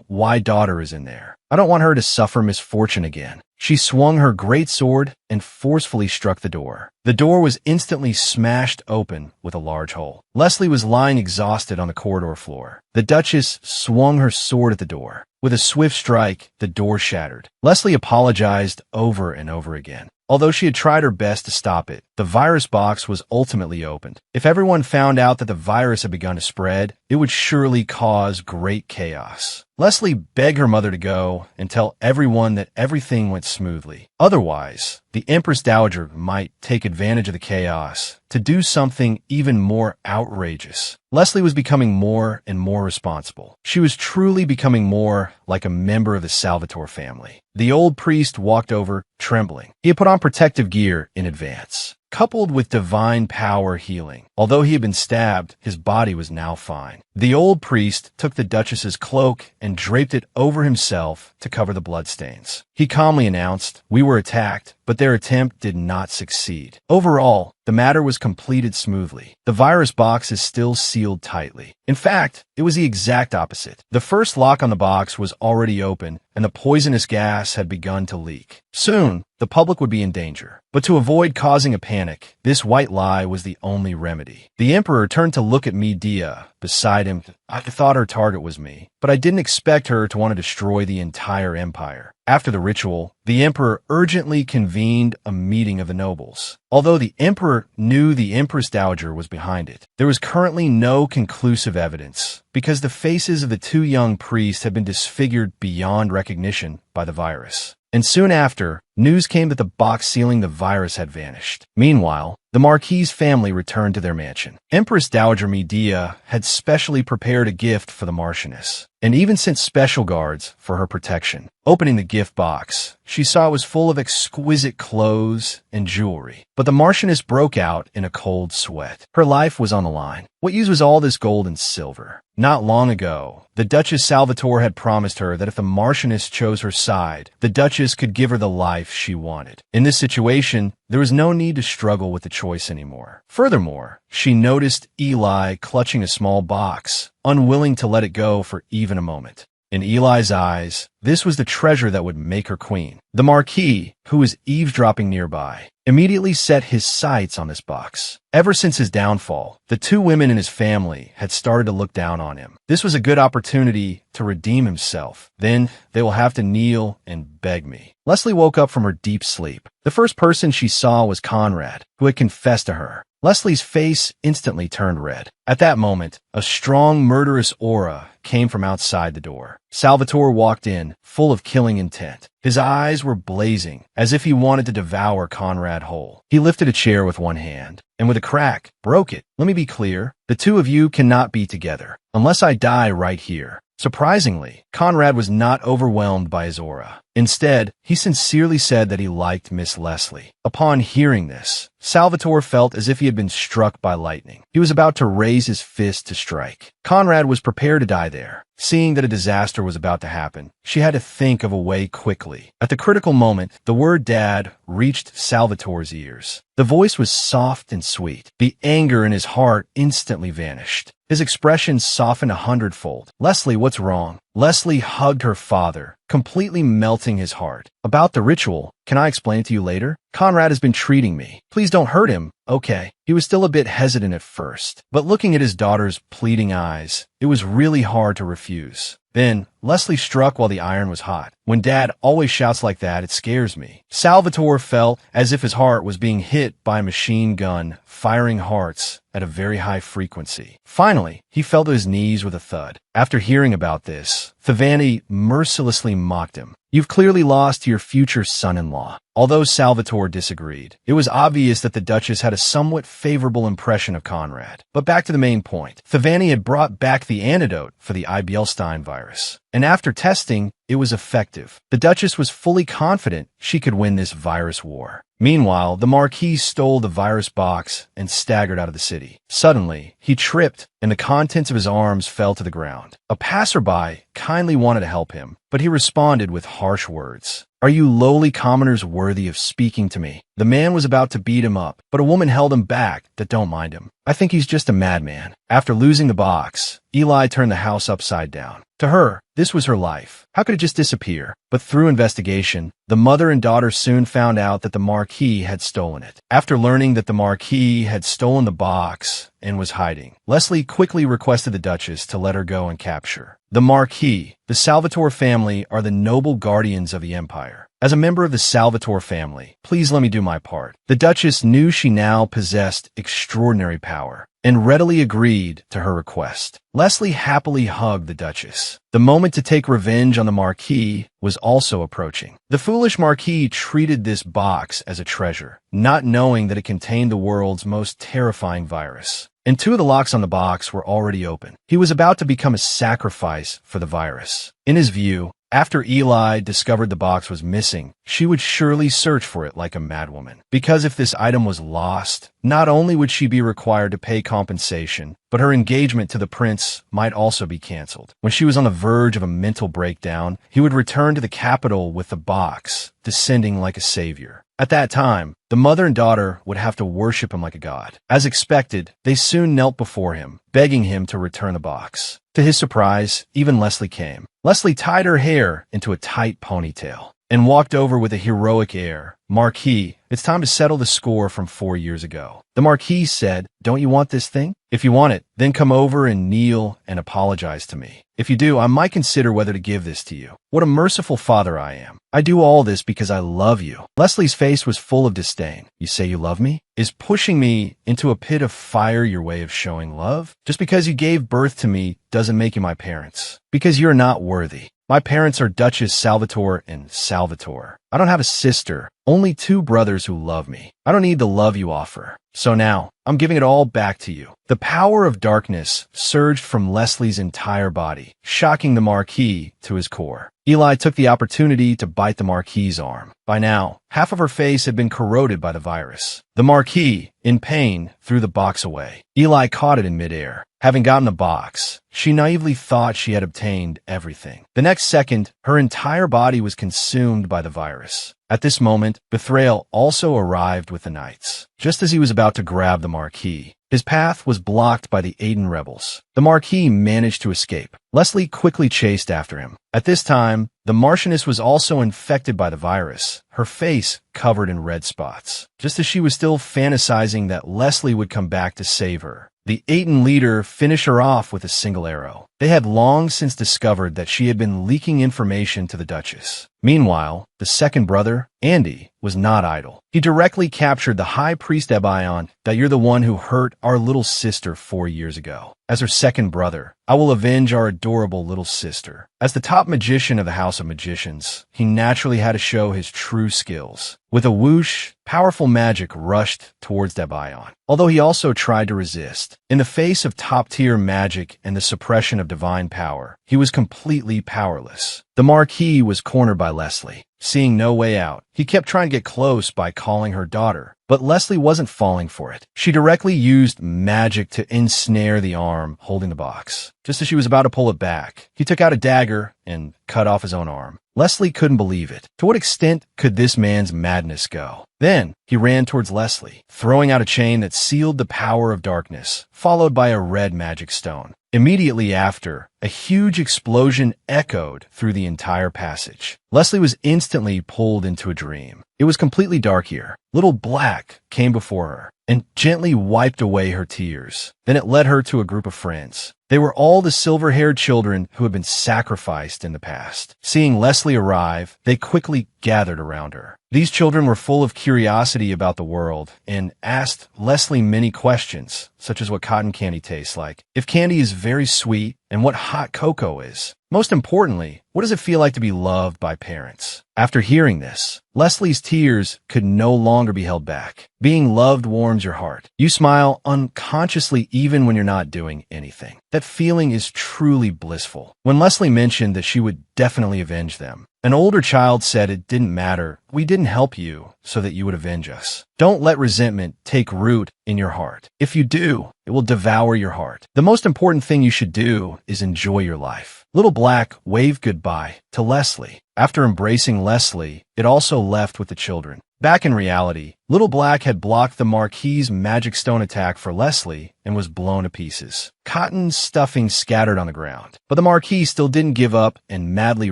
My daughter is in there. I don't want her to suffer misfortune again. She swung her great sword and forcefully struck the door. The door was instantly smashed open with a large hole. Leslie was lying exhausted on the corridor floor. The Duchess swung her sword at the door. With a swift strike, the door shattered. Leslie apologized over and over again. Although she had tried her best to stop it, the virus box was ultimately opened. If everyone found out that the virus had begun to spread, it would surely cause great chaos. Leslie begged her mother to go and tell everyone that everything went smoothly. Otherwise, the Empress Dowager might take advantage of the chaos to do something even more outrageous. Leslie was becoming more and more responsible. She was truly becoming more like a member of the Salvatore family. The old priest walked over, trembling. He had put on protective gear in advance, coupled with divine power healing. Although he had been stabbed, his body was now fine. The old priest took the Duchess's cloak and draped it over himself to cover the bloodstains. He calmly announced, "We were attacked, but their attempt did not succeed." Overall, the matter was completed smoothly. The virus box is still sealed tightly. In fact, it was the exact opposite. The first lock on the box was already open, and the poisonous gas had begun to leak. Soon, the public would be in danger. But to avoid causing a panic, this white lie was the only remedy. The Emperor turned to look at Medea beside him. I thought her target was me, but I didn't expect her to want to destroy the entire empire. After the ritual, the Emperor urgently convened a meeting of the nobles. Although the Emperor knew the Empress Dowager was behind it, there was currently no conclusive evidence, because the faces of the two young priests had been disfigured beyond recognition by the virus. And soon after, news came that the box sealing the virus had vanished. Meanwhile, the Marquis's family returned to their mansion. Empress Dowager Medea had specially prepared a gift for the Marchioness, and even sent special guards for her protection. Opening the gift box, she saw it was full of exquisite clothes and jewelry. But the Marchioness broke out in a cold sweat. Her life was on the line. What use was all this gold and silver? Not long ago, the Duchess Salvatore had promised her that if the Marchioness chose her side, the Duchess could give her the life she wanted. In this situation, there was no need to struggle with the choice anymore. Furthermore, she noticed Eli clutching a small box, unwilling to let it go for even a moment. In Eli's eyes, this was the treasure that would make her queen. The Marquis, who was eavesdropping nearby, immediately set his sights on this box. Ever since his downfall, the two women in his family had started to look down on him. This was a good opportunity to redeem himself. Then they will have to kneel and beg me. Leslie woke up from her deep sleep. The first person she saw was Conrad, who had confessed to her. Leslie's face instantly turned red. At that moment, a strong murderous aura came from outside the door. Salvatore walked in, full of killing intent. His eyes were blazing, as if he wanted to devour Conrad whole. He lifted a chair with one hand, and with a crack, broke it. "Let me be clear. The two of you cannot be together, unless I die right here." Surprisingly, Conrad was not overwhelmed by his aura. Instead, he sincerely said that he liked Miss Leslie. Upon hearing this, Salvatore felt as if he had been struck by lightning. He was about to raise his fist to strike. Conrad was prepared to die there. Seeing that a disaster was about to happen, she had to think of a way quickly. At the critical moment, the word "Dad" reached Salvatore's ears. The voice was soft and sweet. The anger in his heart instantly vanished. His expression softened 100-fold. "Leslie, what's wrong?" Leslie hugged her father, completely melting his heart. "About the ritual, can I explain it to you later? Conrad has been treating me. Please don't hurt him, okay?" He was still a bit hesitant at first, but looking at his daughter's pleading eyes, it was really hard to refuse. Then, Leslie struck while the iron was hot. "When Dad always shouts like that, it scares me." Salvatore felt as if his heart was being hit by a machine gun, firing hearts at a very high frequency. Finally, he fell to his knees with a thud. After hearing about this, Thavani mercilessly mocked him. "You've clearly lost your future son-in-law." Although Salvatore disagreed, it was obvious that the Duchess had a somewhat favorable impression of Conrad. But back to the main point. Thavani had brought back the antidote for the Ibelstein virus, and after testing, it was effective. The Duchess was fully confident she could win this virus war. Meanwhile, the Marquis stole the virus box and staggered out of the city. Suddenly, he tripped, and the contents of his arms fell to the ground. A passerby kindly wanted to help him, but he responded with harsh words. Are you lowly commoners worthy of speaking to me?" The man was about to beat him up, but a woman held him back. "That don't mind him. I think he's just a madman." After losing the box, Eli turned the house upside down. To her, this was her life. How could it just disappear? But through investigation, the mother and daughter soon found out that the Marquis had stolen it. After learning that the Marquis had stolen the box and was hiding, Leslie quickly requested the Duchess to let her go and capture. The Marquis, the Salvatore family, are the noble guardians of the empire. As a member of the Salvatore family, please let me do my part. The Duchess knew she now possessed extraordinary power and readily agreed to her request. Leslie happily hugged the Duchess. The moment to take revenge on the Marquis was also approaching. The foolish Marquis treated this box as a treasure, not knowing that it contained the world's most terrifying virus. And 2 of the locks on the box were already open. He was about to become a sacrifice for the virus. In his view, after Eli discovered the box was missing, she would surely search for it like a madwoman. Because if this item was lost, not only would she be required to pay compensation, but her engagement to the prince might also be canceled. When she was on the verge of a mental breakdown, he would return to the capital with the box, descending like a savior. At that time, the mother and daughter would have to worship him like a god. As expected, they soon knelt before him, begging him to return the box. To his surprise, even Leslie came. Leslie tied her hair into a tight ponytail and walked over with a heroic air. "Marquis, it's time to settle the score from 4 years ago." The Marquis said, "Don't you want this thing? If you want it, then come over and kneel and apologize to me. If you do, I might consider whether to give this to you. What a merciful father I am. I do all this because I love you." Leslie's face was full of disdain. "You say you love me? Is pushing me into a pit of fire your way of showing love? Just because you gave birth to me doesn't make you my parents. Because you're not worthy. My parents are Duchess Salvatore and Salvatore. I don't have a sister, only 2 brothers who love me. I don't need the love you offer. So now, I'm giving it all back to you." The power of darkness surged from Leslie's entire body, shocking the Marquis to his core. Eli took the opportunity to bite the Marquis's arm. By now, half of her face had been corroded by the virus. The Marquis, in pain, threw the box away. Eli caught it in midair. Having gotten the box, she naively thought she had obtained everything. The next second, her entire body was consumed by the virus. At this moment, Betrayal also arrived with the knights. Just as he was about to grab the Marquis, his path was blocked by the Aiden rebels. The Marquis managed to escape. Leslie quickly chased after him. At this time, the Marchioness was also infected by the virus, her face covered in red spots. Just as she was still fantasizing that Leslie would come back to save her, the Aiden leader finished her off with a single arrow. They had long since discovered that she had been leaking information to the Duchess. Meanwhile, the second brother, Andy, was not idle. He directly captured the High Priest Ebion, "That you're the one who hurt our little sister 4 years ago. As her second brother, I will avenge our adorable little sister." As the top magician of the House of Magicians, he naturally had to show his true skills. With a whoosh, powerful magic rushed towards Ebion, although he also tried to resist. In the face of top-tier magic and the suppression of divine power, he was completely powerless. The Marquis was cornered by Leslie. Seeing no way out, he kept trying to get close by calling her daughter, but Leslie wasn't falling for it. She directly used magic to ensnare the arm holding the box. Just as she was about to pull it back, he took out a dagger and cut off his own arm. Leslie couldn't believe it. To what extent could this man's madness go? Then he ran towards Leslie, throwing out a chain that sealed the power of darkness, followed by a red magic stone. Immediately after, a huge explosion echoed through the entire passage. Leslie was instantly pulled into a dream. It was completely dark here. Little Black came before her and gently wiped away her tears. Then it led her to a group of friends. They were all the silver-haired children who had been sacrificed in the past. Seeing Leslie arrive, they quickly gathered around her. These children were full of curiosity about the world and asked Leslie many questions, such as what cotton candy tastes like, if candy is very sweet, and what hot cocoa is. Most importantly, what does it feel like to be loved by parents? After hearing this, Leslie's tears could no longer be held back. Being loved warms your heart. You smile unconsciously even when you're not doing anything. That feeling is truly blissful. When Leslie mentioned that she would definitely avenge them, An older child said it didn't matter. We didn't help you so that you would avenge us. Don't let resentment take root in your heart. If you do, it will devour your heart. The most important thing you should do is enjoy your life. Little Black waved goodbye to Leslie. After embracing Leslie, it also left with the children. Back in reality, Little Black had blocked the Marquis's magic stone attack for Leslie and was blown to pieces. Cotton stuffing scattered on the ground. But the Marquis still didn't give up and madly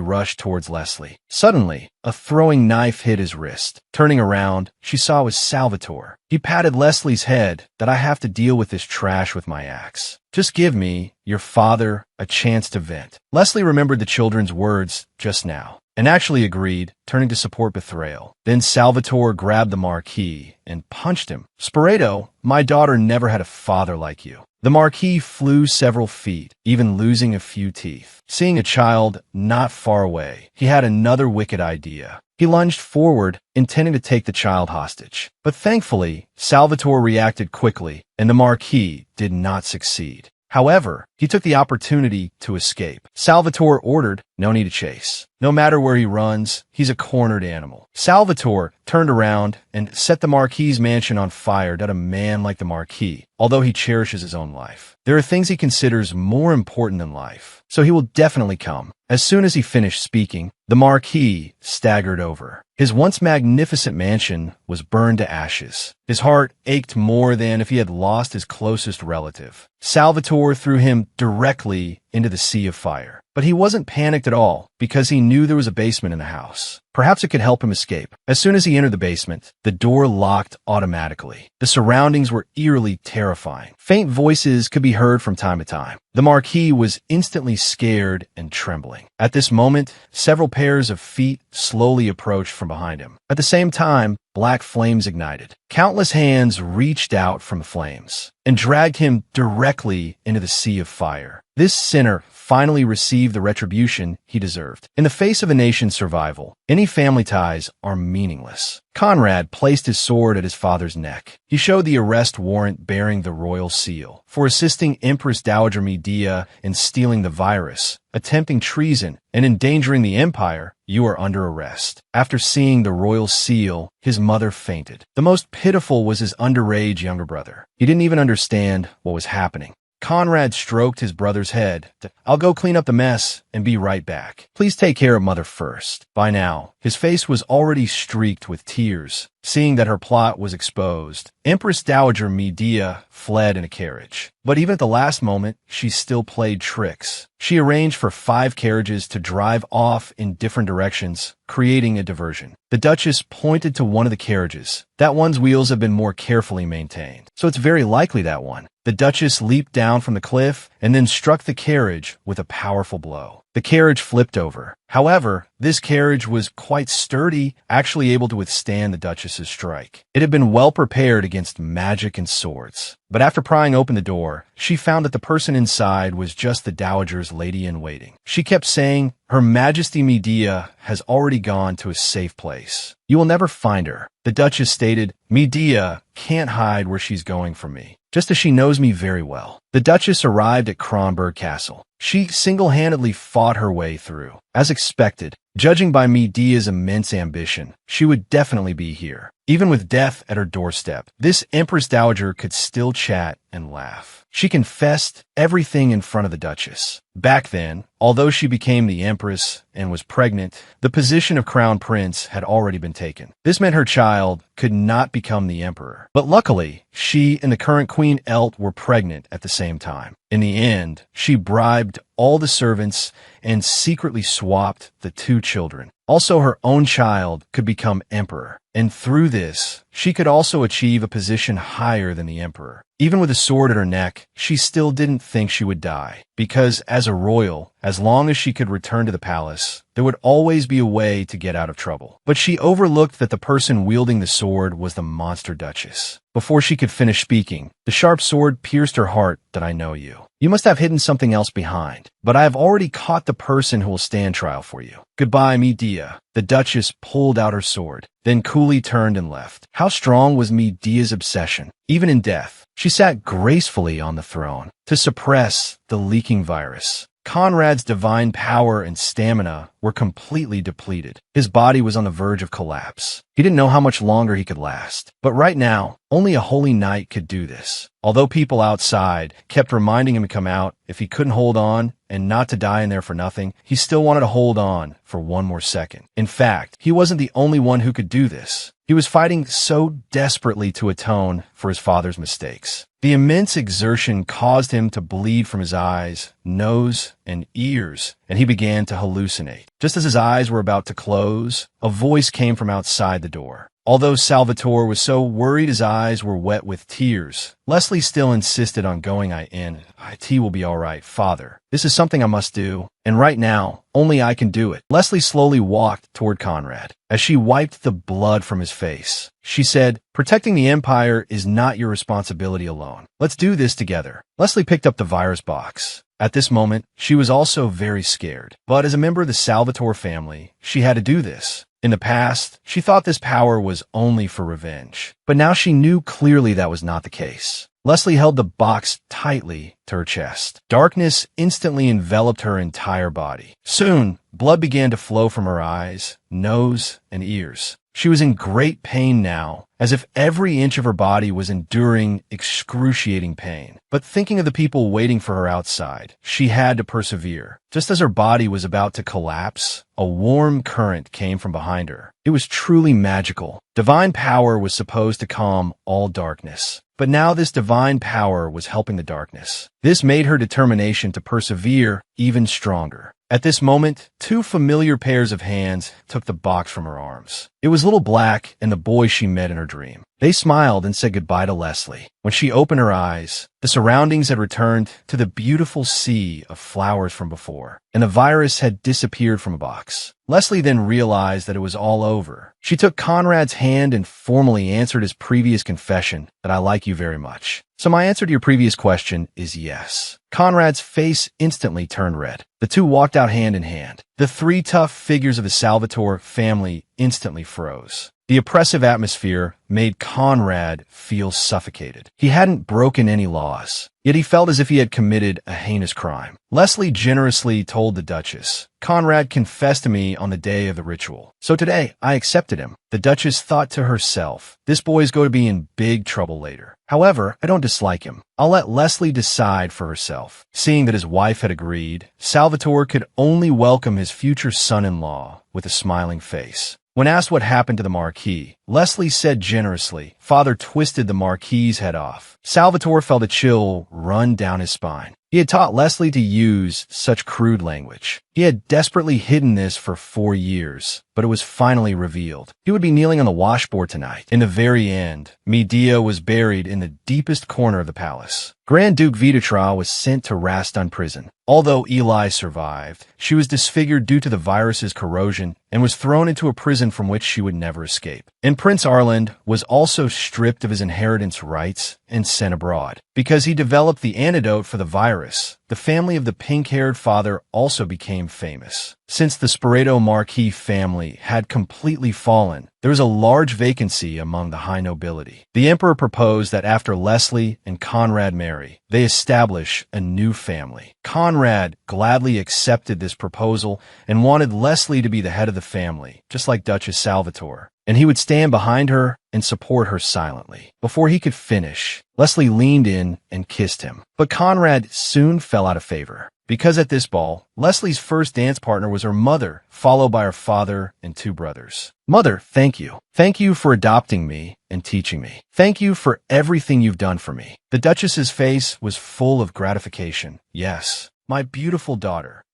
rushed towards Leslie. Suddenly, a throwing knife hit his wrist. Turning around, she saw it was Salvatore. He patted Leslie's head. "That I have to deal with this trash with my axe. Just give me, your father, a chance to vent." Leslie remembered the children's words just now and actually agreed, turning to support Betrayal. Then Salvatore grabbed the Marquis and punched him. "Sporeto, my daughter never had a father like you." The Marquis flew several feet, even losing a few teeth. Seeing a child not far away, he had another wicked idea. He lunged forward, intending to take the child hostage. But thankfully, Salvatore reacted quickly, and the Marquis did not succeed. However, he took the opportunity to escape. Salvatore ordered, "No need to chase. No matter where he runs, he's a cornered animal." Salvatore turned around and set the Marquis's mansion on fire to a man like the Marquis, although he cherishes his own life. There are things he considers more important than life, so he will definitely come. As soon as he finished speaking, the Marquis staggered over. His once magnificent mansion was burned to ashes. His heart ached more than if he had lost his closest relative. Salvatore threw him directly into the sea of fire. But he wasn't panicked at all, because he knew there was a basement in the house. Perhaps it could help him escape. As soon as he entered the basement, the door locked automatically. The surroundings were eerily terrifying. Faint voices could be heard from time to time. The Marquis was instantly scared and trembling. At this moment, several pairs of feet slowly approached from behind him. At the same time, black flames ignited. Countless hands reached out from the flames and dragged him directly into the sea of fire. This sinner finally received the retribution he deserved. In the face of a nation's survival, any family ties are meaningless. Conrad placed his sword at his father's neck. He showed the arrest warrant bearing the royal seal for assisting Empress Dowager Medea in stealing the virus, attempting treason, and endangering the empire. "You are under arrest." After seeing the royal seal, his mother fainted. The most pitiful was his underage younger brother. He didn't even understand what was happening. Conrad stroked his brother's head. "I'll go clean up the mess and be right back. Please take care of mother first." By now, his face was already streaked with tears. Seeing that her plot was exposed, Empress Dowager Medea fled in a carriage. But even at the last moment, she still played tricks. She arranged for 5 carriages to drive off in different directions, creating a diversion. The Duchess pointed to one of the carriages. That one's wheels have been more carefully maintained, so it's very likely that one. The Duchess leaped down from the cliff and then struck the carriage with a powerful blow. The carriage flipped over. However, this carriage was quite sturdy, actually able to withstand the Duchess's strike. It had been well prepared against magic and swords. But after prying open the door, she found that the person inside was just the Dowager's lady-in-waiting. She kept saying, "Her Majesty Medea has already gone to a safe place. You will never find her." The Duchess stated, "Medea can't hide where she's going from me, just as she knows me very well." The Duchess arrived at Kronberg Castle. She single-handedly fought her way through. As expected, judging by Medea's immense ambition, she would definitely be here. Even with death at her doorstep, this Empress Dowager could still chat and laugh. She confessed everything in front of the Duchess. Back then, although she became the Empress and was pregnant, the position of Crown Prince had already been taken. This meant her child could not become the Emperor. But luckily, she and the current Queen Elt were pregnant at the same time. In the end, she bribed all the servants and secretly swapped the 2 children. Also, her own child could become emperor. And through this, she could also achieve a position higher than the emperor. Even with a sword at her neck, she still didn't think she would die, because as a royal, as long as she could return to the palace, there would always be a way to get out of trouble. But she overlooked that the person wielding the sword was the monster Duchess. Before she could finish speaking, the sharp sword pierced her heart. "That I know you. You must have hidden something else behind, but I have already caught the person who will stand trial for you. Goodbye, Medea." The Duchess pulled out her sword, then coolly turned and left. How strong was Medea's obsession? Even in death, she sat gracefully on the throne to suppress the leaking virus. Conrad's divine power and stamina were completely depleted. His body was on the verge of collapse. He didn't know how much longer he could last. But right now, only a holy knight could do this. Although people outside kept reminding him to come out if he couldn't hold on and not to die in there for nothing, he still wanted to hold on for one more second. In fact, he wasn't the only one who could do this. He was fighting so desperately to atone for his father's mistakes. The immense exertion caused him to bleed from his eyes, nose, and ears, and he began to hallucinate. Just as his eyes were about to close, a voice came from outside the door. Although Salvatore was so worried his eyes were wet with tears, Leslie still insisted on going in. Tea will be all right, father. This is something I must do, and right now, only I can do it. Leslie slowly walked toward Conrad. As she wiped the blood from his face, she said, "Protecting the Empire is not your responsibility alone. Let's do this together." Leslie picked up the virus box. At this moment, she was also very scared. But as a member of the Salvatore family, she had to do this. In the past, she thought this power was only for revenge. But now she knew clearly that was not the case. Leslie held the box tightly to her chest. Darkness instantly enveloped her entire body. Soon, blood began to flow from her eyes, nose, and ears. She was in great pain now, as if every inch of her body was enduring excruciating pain. But thinking of the people waiting for her outside, she had to persevere. Just as her body was about to collapse, a warm current came from behind her. It was truly magical. Divine power was supposed to calm all darkness. But now this divine power was helping the darkness. This made her determination to persevere even stronger. At this moment, two familiar pairs of hands took the box from her arms. It was Little Black and the boy she met in her dream. They smiled and said goodbye to Leslie. When she opened her eyes, the surroundings had returned to the beautiful sea of flowers from before, and the virus had disappeared from a box. Leslie then realized that it was all over. She took Conrad's hand and formally answered his previous confession that I like you very much. So my answer to your previous question is yes. Conrad's face instantly turned red. The two walked out hand in hand. The three tough figures of the Salvatore family instantly froze. The oppressive atmosphere made Conrad feel suffocated. He hadn't broken any laws, yet he felt as if he had committed a heinous crime. Leslie generously told the Duchess, "Conrad confessed to me on the day of the ritual, so today I accepted him." The Duchess thought to herself, "This boy's going to be in big trouble later. However, I don't dislike him. I'll let Leslie decide for herself." Seeing that his wife had agreed, Salvatore could only welcome his future son-in-law with a smiling face. When asked what happened to the Marquis, Leslie said generously, "Father twisted the Marquis's head off." Salvatore felt a chill run down his spine. He had taught Leslie to use such crude language. He had desperately hidden this for 4 years, but it was finally revealed. He would be kneeling on the washboard tonight. In the very end, Medea was buried in the deepest corner of the palace. Grand Duke Vitatra was sent to Rastan prison. Although Eli survived, she was disfigured due to the virus's corrosion and was thrown into a prison from which she would never escape. And Prince Arland was also stripped of his inheritance rights and sent abroad. Because he developed the antidote for the virus, the family of the pink-haired father also became famous. Since the Sporeto Marquis family had completely fallen, there was a large vacancy among the high nobility. The emperor proposed that after Leslie and Conrad marry, they establish a new family. Conrad gladly accepted this proposal and wanted Leslie to be the head of the family, just like Duchess Salvatore, and he would stand behind her and support her silently. Before he could finish, Leslie leaned in and kissed him. But Conrad soon fell out of favor, because at this ball, Leslie's first dance partner was her mother, followed by her father and 2 brothers. "Mother, thank you. Thank you for adopting me and teaching me. Thank you for everything you've done for me." The Duchess's face was full of gratification. "Yes, my beautiful daughter,